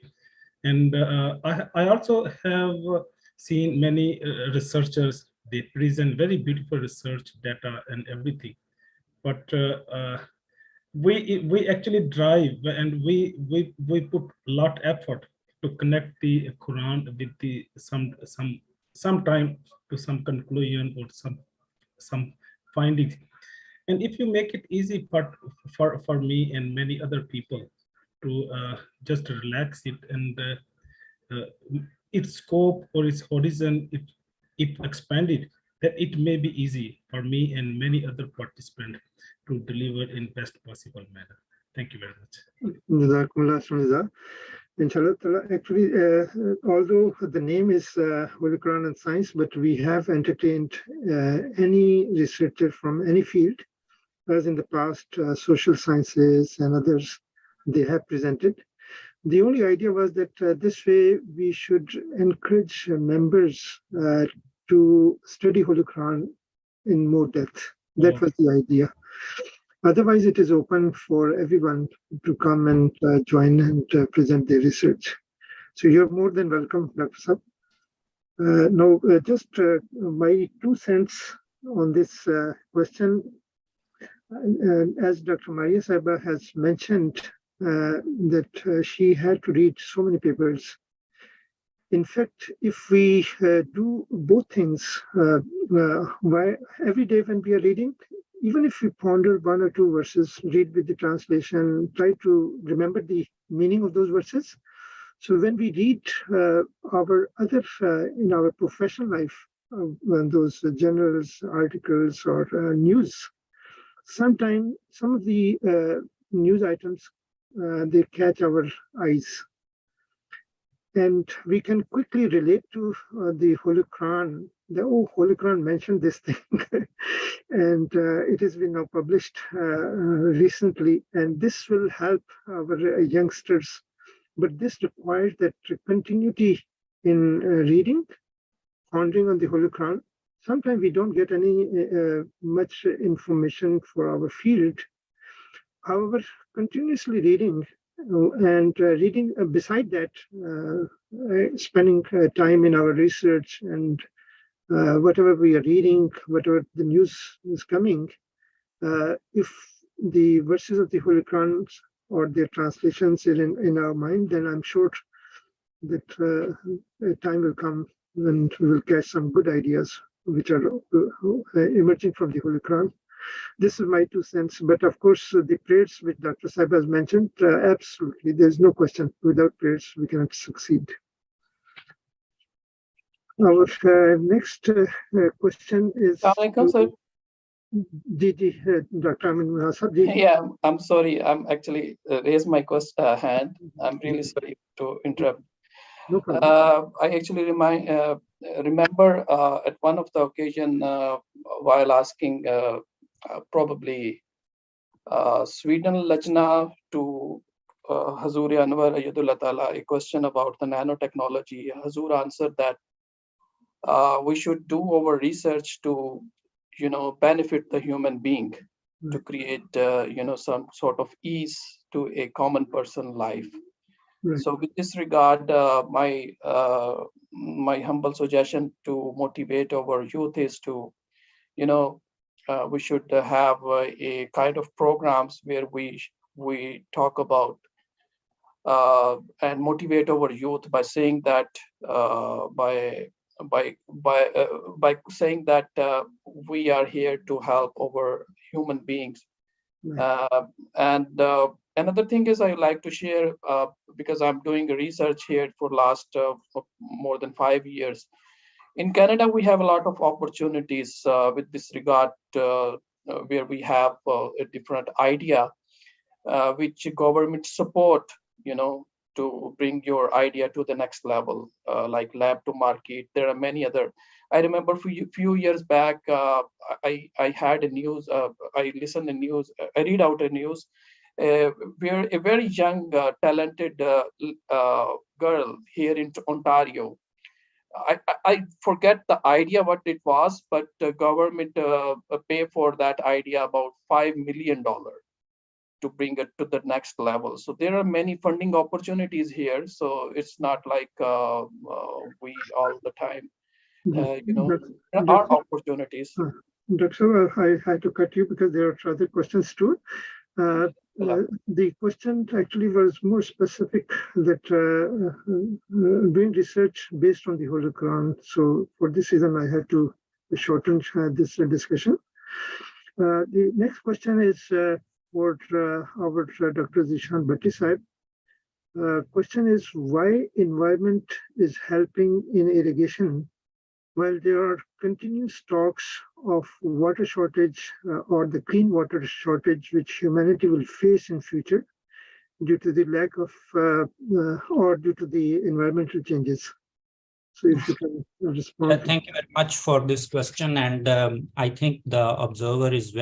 And I also have seen many researchers. They present very beautiful research data and everything, but we actually drive and we put a lot effort to connect the Quran with the some time to some conclusion or some findings. And if you make it easy for me and many other people to just relax it and its scope or its horizon, if expanded, that it may be easy for me and many other participants. to deliver in best possible manner. Thank you very much. Jazakumullah, Inshallah, actually, although the name is Holy Quran and Science, but we have entertained any researcher from any field, as in the past, social sciences and others, they have presented. The only idea was that this way we should encourage members to study Holy Quran in more depth. That was the idea. Otherwise, it is open for everyone to come and join and present their research. So you're more than welcome, Dr. Sab. Now, just my 2 cents on this question. As Dr. Maria Saiba has mentioned, that she had to read so many papers. In fact, if we do both things, every day when we are reading, even if we ponder 1 or 2 verses, read with the translation, try to remember the meaning of those verses. So when we read our other, in our professional life, those journals, articles, or news, sometimes some of the news items, they catch our eyes. And we can quickly relate to the Holy Quran. Holy Quran mentioned this thing. And it has been now published recently. And this will help our youngsters. But this requires that continuity in reading, pondering on the Holy Quran. Sometimes we don't get any much information for our field. However, continuously reading and reading beside that, spending time in our research and whatever we are reading, whatever the news is coming, if the verses of the Holy Quran or their translations are in our mind, then I'm sure that a time will come when we will catch some good ideas which are emerging from the Holy Quran. This is my 2 cents. But of course, the prayers which Dr. Saib has mentioned, absolutely, there's no question. Without prayers, we cannot succeed. Our next question is Sir. Dr. Amin Sab. Yeah, I'm sorry. I'm actually raised my hand. I'm really sorry to interrupt. No problem. I actually remember at one of the occasion while asking probably Sweden Lajna to Hazur Anwar Ayadullah Ta'ala a question about the nanotechnology. Hazur answered that we should do our research to, benefit the human being, to create, some sort of ease to a common person life. Right. So with this regard, my humble suggestion to motivate our youth is to, we should have a kind of programs where we talk about and motivate our youth by saying that by saying that we are here to help our human beings. Right. And another thing is I like to share, because I'm doing research here for last more than 5 years. In Canada, we have a lot of opportunities with this regard, where we have a different idea, which government support, to bring your idea to the next level, like lab to market. There are many other. I remember few years back, I had a news. I listened to news. I read out a news where a very young, talented girl here in Ontario. I forget the idea what it was, but the government pay for that idea about $5 million to bring it to the next level. So there are many funding opportunities here. So it's not like we all the time, there are opportunities. Dr. I had to cut you because there are other questions too. The question actually was more specific that doing research based on the Holy Quran. So for this reason, I had to shorten this discussion. The next question is for our Dr. Zishan Bhatti Sahib. Question is why environment is helping in irrigation While there are continuous talks of water shortage or the clean water shortage, which humanity will face in future due to the lack of or due to the environmental changes. So if you can respond. Thank you very much for this question. And I think the observer is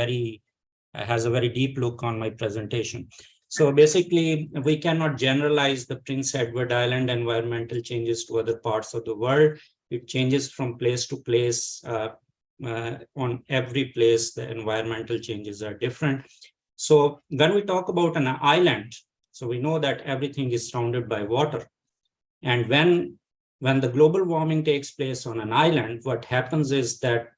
has a very deep look on my presentation. So basically, we cannot generalize the Prince Edward Island environmental changes to other parts of the world. It changes from place to place. On every place, the environmental changes are different. So when we talk about an island, so we know that everything is surrounded by water. And when the global warming takes place on an island, what happens is that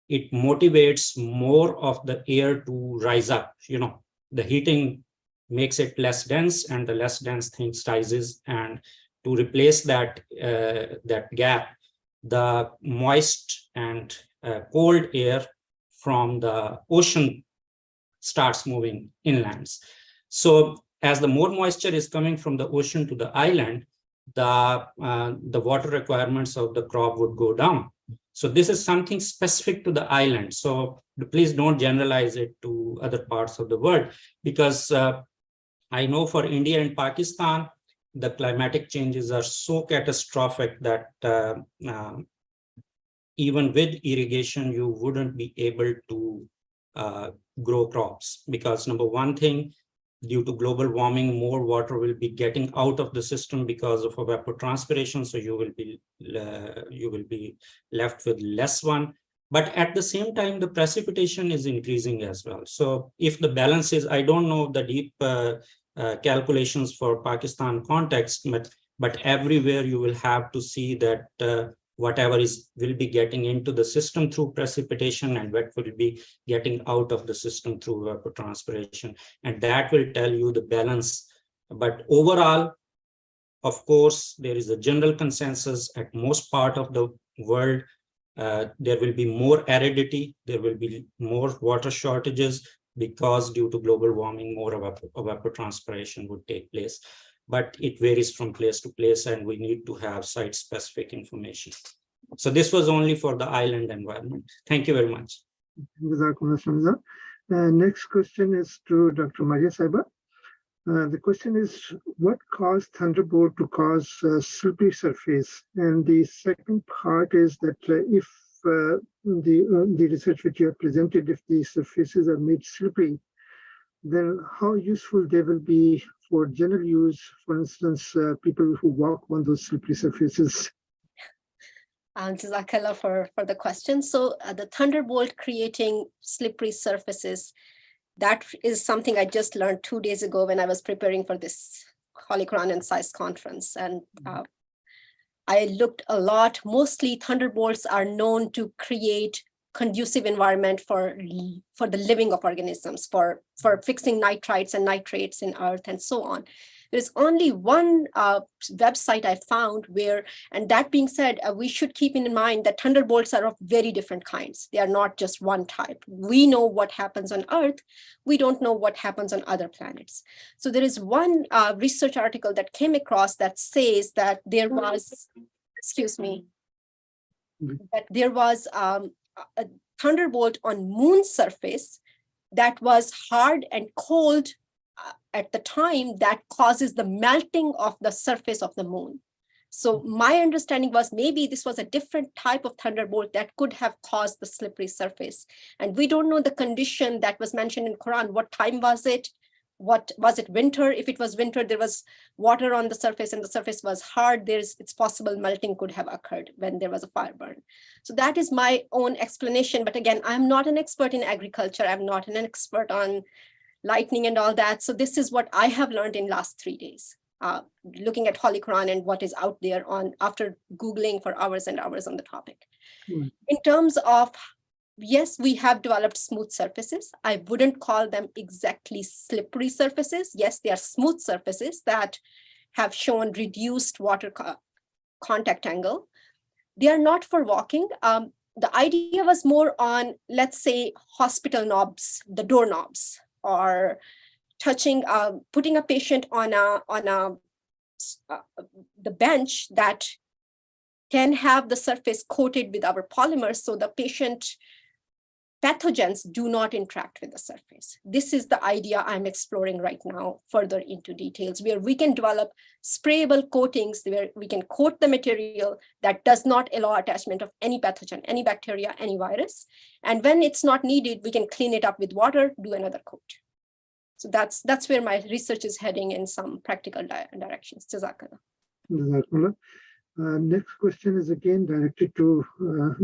it motivates more of the air to rise up. The heating makes it less dense, and the less dense things rises. And to replace that gap, the moist and cold air from the ocean starts moving inlands. So as the more moisture is coming from the ocean to the island, the water requirements of the crop would go down. So this is something specific to the island. So please don't generalize it to other parts of the world, because I know for India and Pakistan, the climatic changes are so catastrophic that even with irrigation, you wouldn't be able to grow crops, because number one thing, due to global warming, more water will be getting out of the system because of evapotranspiration. So you will be left with less one. But at the same time, the precipitation is increasing as well. So if the balance is, I don't know the deep calculations for Pakistan context, but everywhere you will have to see that whatever will be getting into the system through precipitation and what will be getting out of the system through evapotranspiration. And that will tell you the balance. But overall, of course, there is a general consensus at most part of the world. There will be more aridity, there will be more water shortages, because due to global warming, more evapotranspiration would take place. But it varies from place to place, and we need to have site-specific information. So this was only for the island environment. Thank you very much. Next question is to Dr. Maria Saiba. The question is, what caused thunderbolt to cause slippery surface? And the second part is that if the research which you have presented, if the surfaces are made slippery, then how useful they will be for general use, for instance, people who walk on those slippery surfaces. Jazakallah for the question. So the thunderbolt creating slippery surfaces, that is something I just learned 2 days ago when I was preparing for this Holy Quran and Science conference. And I looked a lot. Mostly thunderbolts are known to create conducive environment for the living of organisms, for fixing nitrites and nitrates in earth and so on. There's only one website I found where, and that being said, we should keep in mind that thunderbolts are of very different kinds. They are not just one type. We know what happens on Earth. We don't know what happens on other planets. So there is one research article that came across that says that there was, that there was a thunderbolt on moon's surface that was hard and cold at the time, that causes the melting of the surface of the moon. So my understanding was maybe this was a different type of thunderbolt that could have caused the slippery surface. And we don't know the condition that was mentioned in Quran. What time was it? What was it, winter? If it was winter, there was water on the surface and the surface was hard. It's possible melting could have occurred when there was a fire burn. So that is my own explanation. But again, I'm not an expert in agriculture. I'm not an expert on lightning and all that. So this is what I have learned in last 3 days, looking at Holy Quran and what is out there after Googling for hours and hours on the topic. In terms of, yes, we have developed smooth surfaces. I wouldn't call them exactly slippery surfaces. Yes, they are smooth surfaces that have shown reduced water contact angle. They are not for walking. The idea was more on, let's say, hospital knobs, the door knobs, or touching, putting a patient on the bench that can have the surface coated with our polymers so the patient pathogens do not interact with the surface. This is the idea I'm exploring right now further into details, where we can develop sprayable coatings where we can coat the material that does not allow attachment of any pathogen, any bacteria, any virus. And when it's not needed, we can clean it up with water, do another coat. So that's where my research is heading in some practical directions. Jazakallah. Jazakallah. Next question is again directed to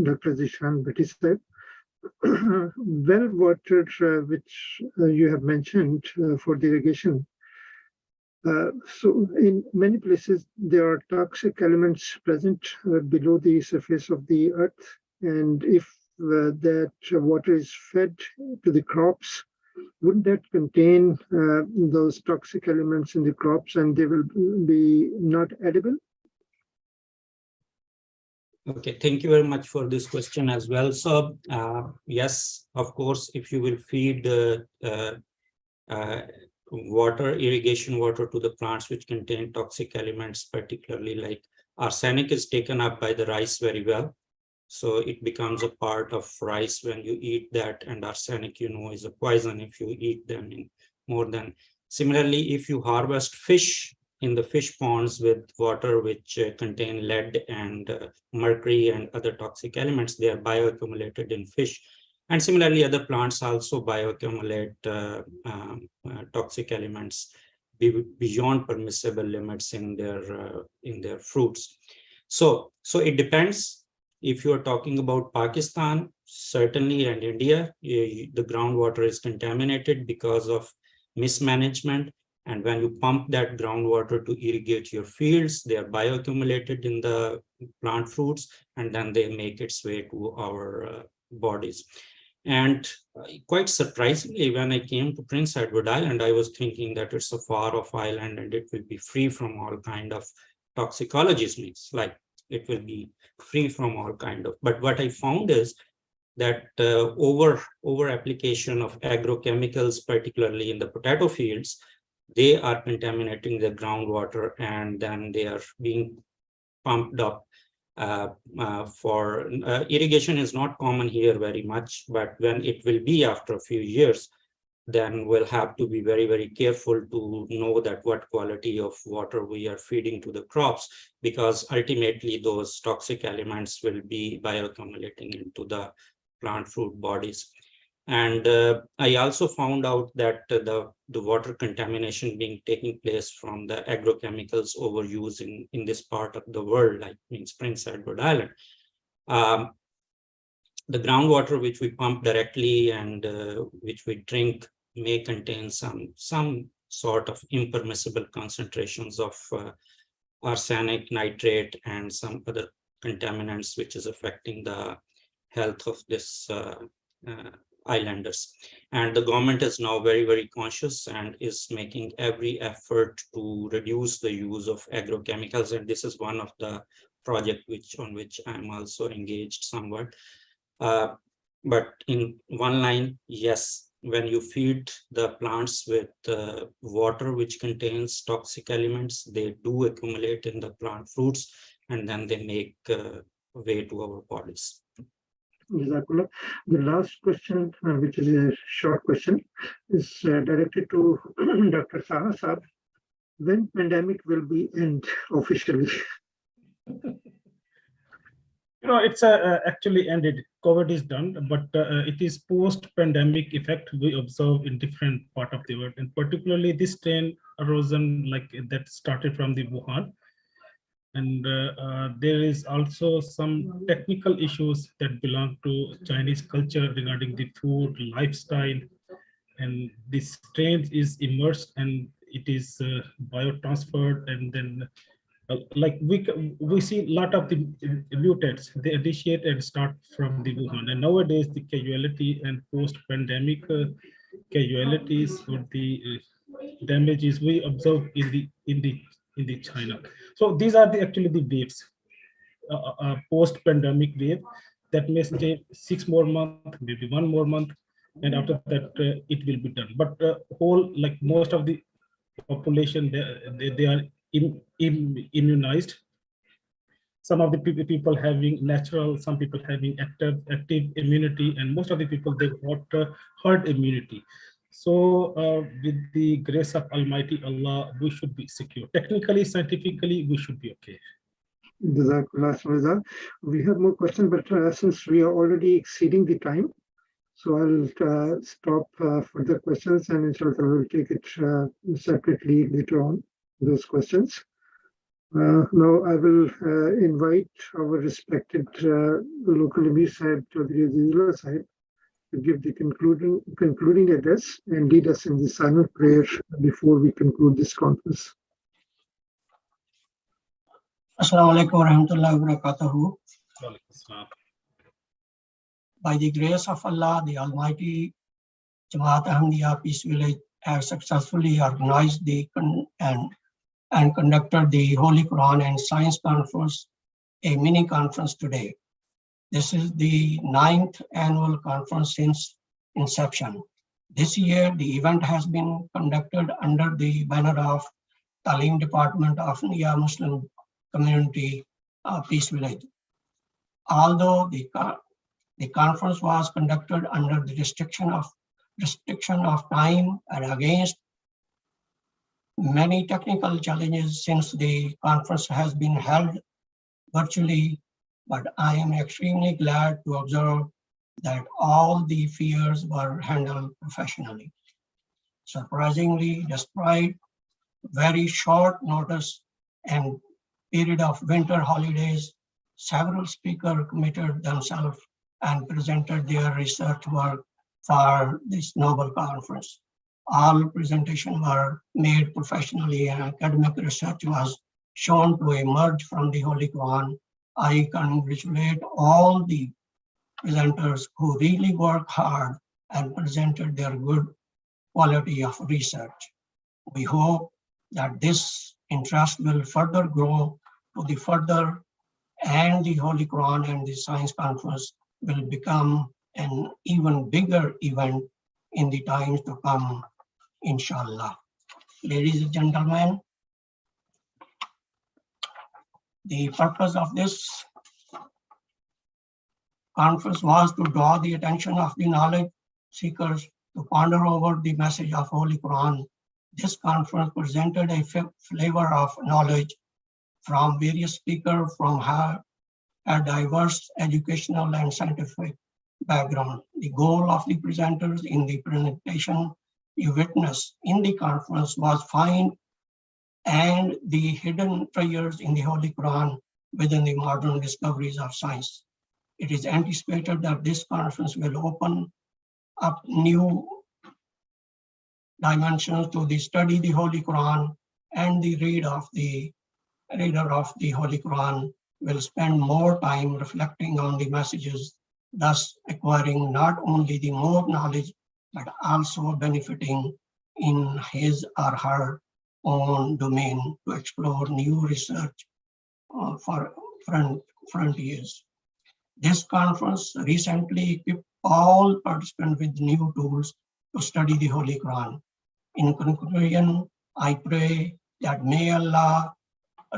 Dr. Zishan Bhatti Sahib. Well water, which you have mentioned for the irrigation. So in many places, there are toxic elements present below the surface of the earth. And if that water is fed to the crops, wouldn't that contain those toxic elements in the crops and they will be not edible? Okay, thank you very much for this question as well. So yes, of course, if you will feed irrigation water to the plants which contain toxic elements, particularly like arsenic is taken up by the rice very well. So it becomes a part of rice when you eat that, and arsenic, you know, is a poison if you eat them in more than. Similarly, if you harvest fish in the fish ponds with water which contain lead and mercury and other toxic elements, they are bioaccumulated in fish. And similarly, other plants also bioaccumulate toxic elements beyond permissible limits in their fruits. So it depends. If you are talking about Pakistan, certainly, and India, the groundwater is contaminated because of mismanagement. And when you pump that groundwater to irrigate your fields, they are bioaccumulated in the plant fruits, and then they make its way to our bodies. And quite surprisingly, when I came to Prince Edward Island, I was thinking that it's a far-off island and it will be free from all kind of toxicologies, means like it will be free from all kind of. But what I found is that over application of agrochemicals, particularly in the potato fields, they are contaminating the groundwater, and then they are being pumped up for irrigation is not common here very much, but when it will be after a few years, then we'll have to be very, very careful to know that what quality of water we are feeding to the crops, because ultimately those toxic elements will be bioaccumulating into the plant fruit bodies. And I also found out that the water contamination taking place from the agrochemicals overuse in this part of the world, like means Prince Edward Island. The groundwater which we pump directly and which we drink may contain some sort of impermissible concentrations of arsenic, nitrate, and some other contaminants, which is affecting the health of this islanders. And the government is now very, very conscious and is making every effort to reduce the use of agrochemicals. And this is one of the projects on which I'm also engaged somewhat. But in one line, yes, when you feed the plants with water which contains toxic elements, they do accumulate in the plant fruits, and then they make way to our bodies. Jazakallah. The last question, which is a short question, is directed to Dr. Saha Saab. When pandemic will be end officially? It's actually ended. COVID is done, but it is post-pandemic effect we observe in different part of the world, and particularly this strain erosion like that started from the Wuhan. And there is also some technical issues that belong to Chinese culture regarding the food, lifestyle, and this strain is immersed and it is biotransferred, and then like we see a lot of the mutants, they initiate and start from the Wuhan, and nowadays the casualty and post-pandemic casualties for the damages we observe in the China. So these are actually the waves, post-pandemic wave that may stay 6 more months, maybe 1 more month, and after that it will be done. But whole, like most of the population, they are immunized, some of the people having natural, some people having active immunity, and most of the people, they got herd immunity. So with the grace of Almighty Allah, we should be secure. Technically, scientifically, we should be okay. We have more questions, but since we are already exceeding the time, so I'll stop further questions, and inshallah we'll take it separately later on, those questions. Now I will invite our respected local Amir Sahib, Chaudhry Azizullah Sahib, to give the concluding address and lead us in the silent prayer before we conclude this conference. Assalamu alaikum warahmatullahi wabarakatuh. By the grace of Allah, the Almighty, Jamaat Ahmadiyya Peace Village has successfully organized and conducted the Holy Quran and Science Conference, a mini conference today. This is the 9th annual conference since inception. This year, the event has been conducted under the banner of Talim Department of Nia Muslim Community Peace Village. Although the conference was conducted under the restriction of time and against many technical challenges since the conference has been held virtually, but I am extremely glad to observe that all the fears were handled professionally. Surprisingly, despite very short notice and period of winter holidays, several speakers committed themselves and presented their research work for this noble conference. All presentations were made professionally and academic research was shown to emerge from the Holy Quran. I congratulate all the presenters who really worked hard and presented their good quality of research. We hope that this interest will further grow to the further, and the Holy Quran and the Science Conference will become an even bigger event in the times to come, inshallah. Ladies and gentlemen, the purpose of this conference was to draw the attention of the knowledge seekers to ponder over the message of Holy Quran. This conference presented a flavor of knowledge from various speakers from a diverse educational and scientific background. The goal of the presenters in the presentation you witnessed in the conference was find and the hidden treasures in the Holy Quran within the modern discoveries of science. It is anticipated that this conference will open up new dimensions to the study the Holy Quran, and the reader of the Holy Quran will spend more time reflecting on the messages, thus acquiring not only the more knowledge, but also benefiting in his or her own domain to explore new research for frontiers. This conference recently equipped all participants with new tools to study the Holy Quran. In conclusion, I pray that may Allah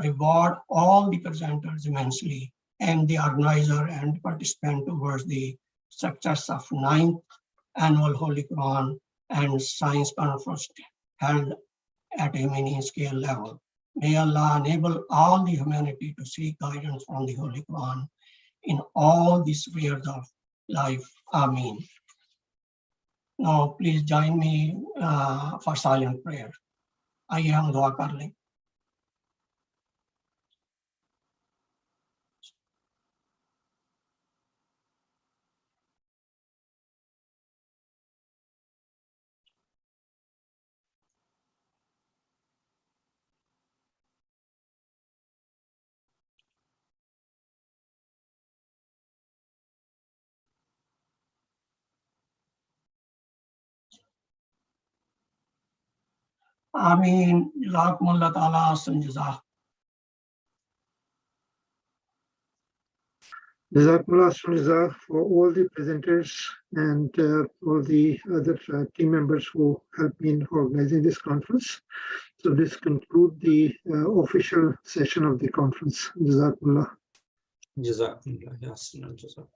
reward all the presenters immensely and the organizer and participant towards the success of 9th annual Holy Quran and Science Conference held at a mini scale level. May Allah enable all the humanity to seek guidance from the Holy Quran in all the spheres of life. Ameen. Now, please join me for silent prayer. आइए हम दुआ कर लें. Ameen. Jazakumullah ta'ala ahsan jazaa. Jazakumullah for all the presenters and all the other team members who helped me in organizing this conference. So this concludes the official session of the conference. Jazakumullah. Jazakumullah. Ahsanal jazak.